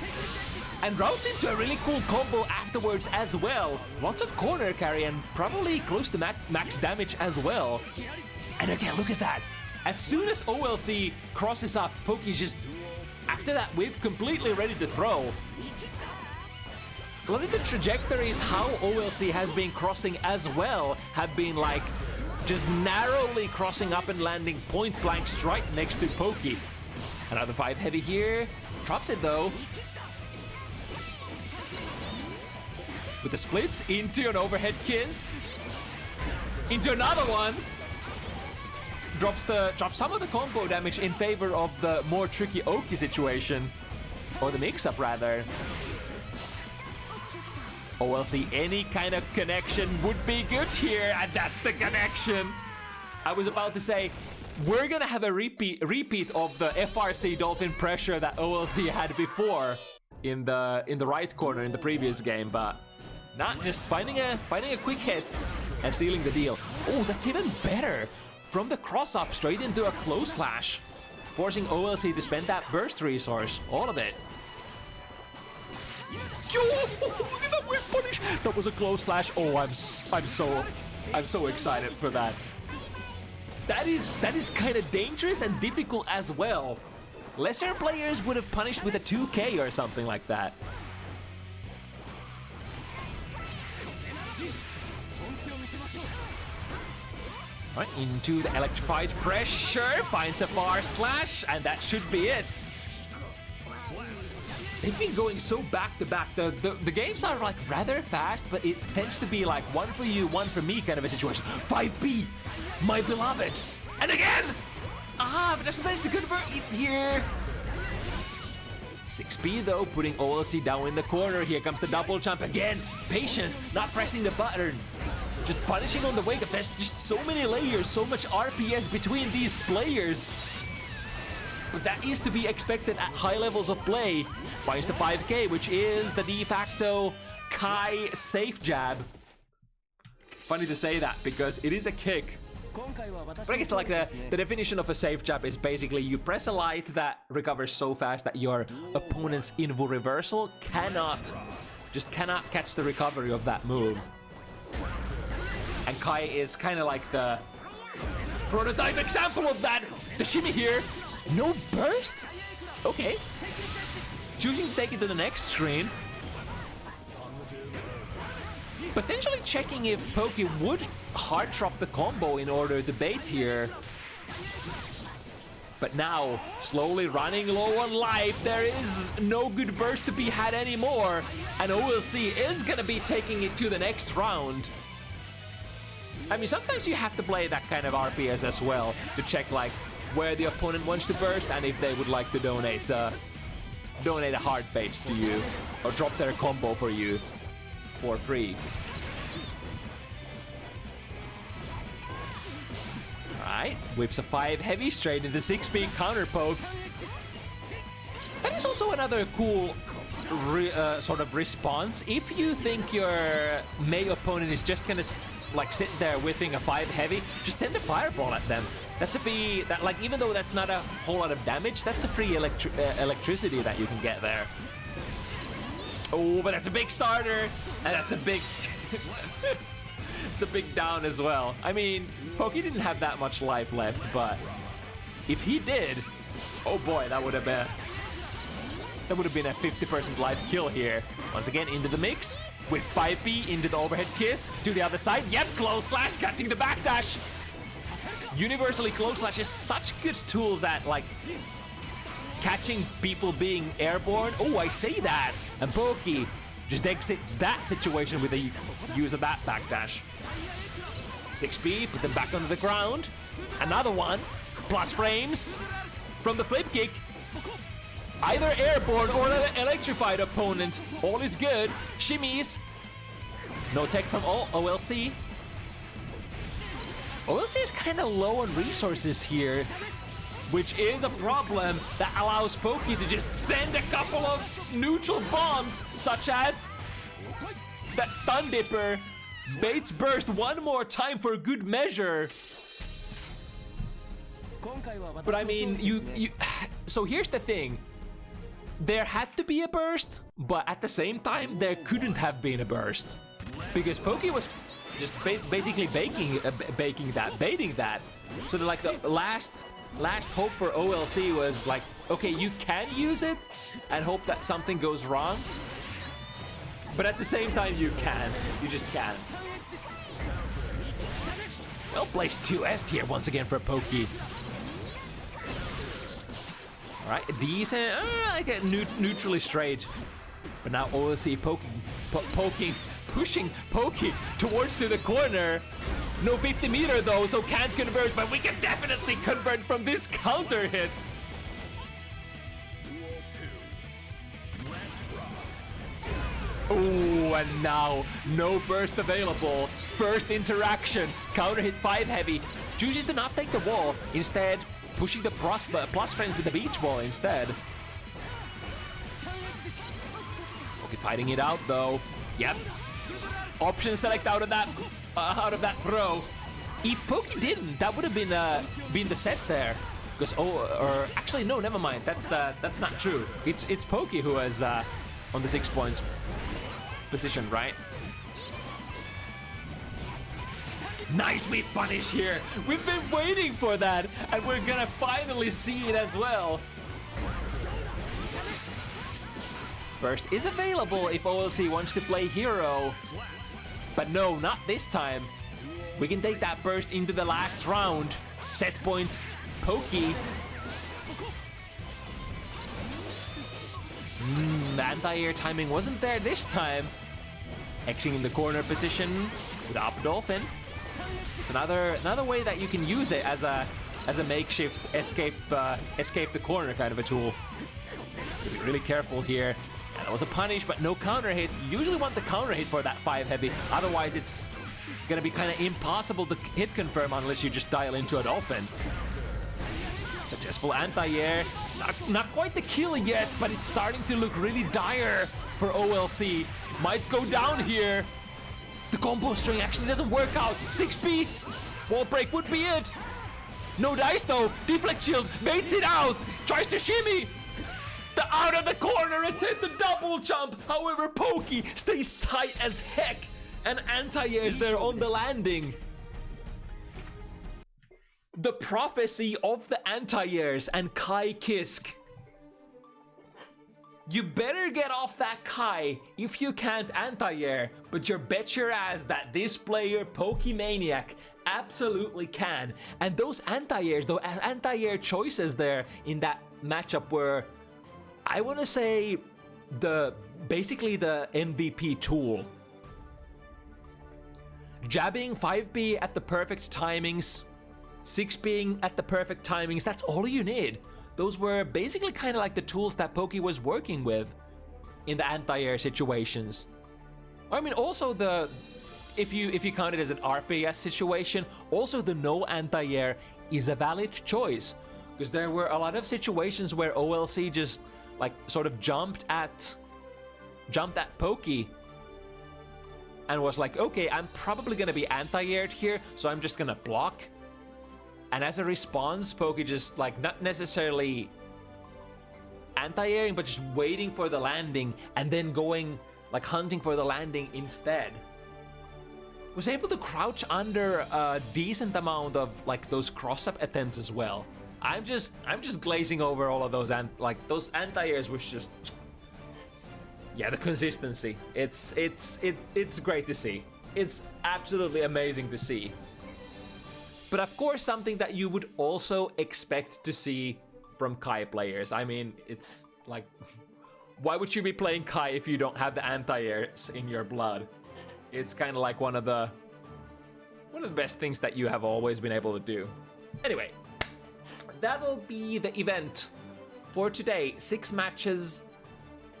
and routes into a really cool combo afterwards as well. Lots of corner carry and probably close to max damage as well. And again, look at that. As soon as OLC crosses up, Pokey's just, after that whiff, completely ready to throw. A lot of the trajectories how OLC has been crossing as well have been like just narrowly crossing up and landing point blank straight next to Pokey. Another 5 heavy here. Drops it though. With the splits into an overhead kiss. Into another one. Drops some of the combo damage in favor of the more tricky Oki situation. Or the mix-up rather. OLC, any kind of connection would be good here, and that's the connection. I was about to say, we're gonna have a repeat of the FRC Dolphin pressure that OLC had before in the right corner in the previous game, but not just finding a quick hit and sealing the deal. Oh, that's even better. From the cross up straight into a close slash, forcing OLC to spend that burst resource, all of it. Yo, look at that whip punish. That was a close slash. Oh, I'm so excited for that. That is kind of dangerous and difficult as well. Lesser players would have punished with a 2K or something like that. Right, into the electrified pressure, finds a far slash, and that should be it. They've been going so back to back. The games are like rather fast, but it tends to be like one for you, one for me kind of a situation. 5B, my beloved. And again! But doesn't manage to convert it here. 6B though, putting OLC down in the corner. Here comes the double jump again. Patience, not pressing the button. Just punishing on the wake up. There's just so many layers, so much RPS between these players. But that is to be expected at high levels of play. Finds the 5K, which is the de facto Kai safe jab. Funny to say that because it is a kick. But I guess like the definition of a safe jab is basically you press a light that recovers so fast that your opponent's invo reversal cannot catch the recovery of that move. And Kai is kind of like the prototype example of that. The shimmy here. No burst? Okay. choosing to take it to the next screen. Potentially checking if Poke would hard drop the combo in order to bait here. But now, slowly running low on life, there is no good burst to be had anymore. And OLC is gonna be taking it to the next round. I mean, sometimes you have to play that kind of RPS as well to check like where the opponent wants to burst and if they would like to donate a hard bait to you or drop their combo for you for free. Alright, whips a 5 heavy straight into 6-speed counter poke. That is also another cool sort of response. If you think your May opponent is just gonna like sit there whipping a 5 heavy, just send a fireball at them. That's a free, like even though that's not a whole lot of damage, that's a free electricity that you can get there. Oh, but that's a big starter, and that's a big, it's a big down as well. I mean, Poke didn't have that much life left, but if he did, oh boy, that would have been a 50% life kill here. Once again, into the mix. With 5B into the overhead kiss to the other side. Yep, close slash, catching the backdash. Universally close slash is such good tools at like catching people being airborne. Oh, I say that. And Poke just exits that situation with the use of that backdash. 6B, put them back onto the ground. Another one. Plus frames from the flip kick. Either airborne or an electrified opponent. All is good. Shimmies. No tech from OLC. OLC is kind of low on resources here, which is a problem that allows Poke to just send a couple of neutral bombs, such as that Stun Dipper. Baits burst one more time for good measure. But I mean, so here's the thing. There had to be a burst, but at the same time, there couldn't have been a burst. Because Poke was just basically baiting that. So like the last hope for OLC was like, okay, you can use it and hope that something goes wrong. But at the same time, you can't. You just can't. Well placed 2S here once again for Poke. Alright, decent, like a neutrally straight. But now OLC pushing Poke towards to the corner. No 50 meter though, so can't convert, but we can definitely convert from this counter hit. Ooh, and now no burst available. First interaction, counter hit 5 heavy. Chooses to not take the wall, instead pushing the plus frames with the beach ball instead. Okay, fighting it out though. Yep. Option select out of that throw. If Poke didn't, that would have been the set there. Because or actually no, never mind. That's not true. It's Poke who is on the 6 points position, right? Nice meat punish here. We've been waiting for that, and we're gonna finally see it as well. Burst is available if OLC wants to play hero. But no, not this time. We can take that burst into the last round. Set point, Poke. The anti-air timing wasn't there this time. Xing in the corner position with up dolphin. It's another way that you can use it as a makeshift escape the corner kind of a tool. Be really careful here. And that was a punish, but no counter hit. You usually want the counter hit for that 5 heavy. Otherwise, it's gonna be kind of impossible to hit confirm unless you just dial into a dolphin. Successful anti-air. Not quite the kill yet, but it's starting to look really dire for OLC. Might go down here. The combo string actually doesn't work out. 6B. Wall break would be it. No dice though. Deflect shield. Baits it out. Tries to shimmy. The out of the corner attempt to double jump. However, Poke stays tight as heck. And anti-airs there on the landing. The prophecy of the anti-airs and Kai Kisk. You better get off that Kai if you can't anti-air, but you bet your ass that this player, Pokemaniac, absolutely can. And those anti-airs, those anti-air choices there in that matchup were, I want to say, basically the MVP tool. Jabbing 5B at the perfect timings, 6Bing at the perfect timings, that's all you need. Those were basically kind of like the tools that Poke was working with in the anti-air situations. I mean, also if you count it as an RPS situation, also the no anti-air is a valid choice, because there were a lot of situations where OLC just like sort of jumped at Poke and was like, okay, I'm probably gonna be anti-aired here, so I'm just gonna block. And as a response, Poke just like not necessarily anti-airing, but just waiting for the landing and then going like hunting for the landing instead. Was able to crouch under a decent amount of like those cross-up attempts as well. I'm just glazing over all of those, and like those anti-airs was just, yeah, the consistency. It's great to see. It's absolutely amazing to see. But of course, something that you would also expect to see from Kai players. I mean, it's like, why would you be playing Kai if you don't have the anti-airs in your blood? It's kind of like one of the best things that you have always been able to do. Anyway, that will be the event for today. 6 matches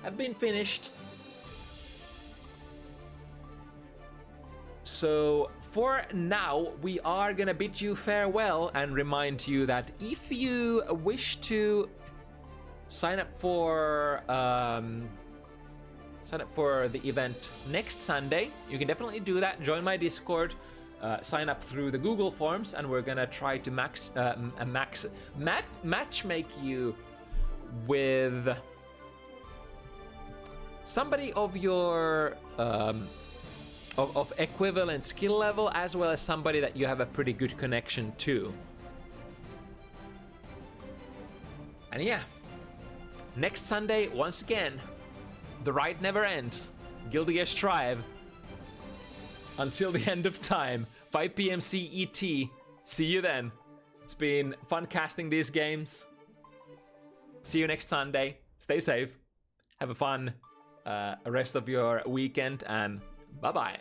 have been finished. So for now, we are gonna bid you farewell and remind you that if you wish to sign up for the event next Sunday, you can definitely do that. Join my Discord, sign up through the Google Forms, and we're gonna try to matchmake you with somebody of your of equivalent skill level, as well as somebody that you have a pretty good connection to. And yeah, next Sunday, once again, the ride never ends. Guilty Strive until the end of time. 5 p.m. CET. See you then. It's been fun casting these games. See you next Sunday. Stay safe. Have a fun rest of your weekend, and bye-bye.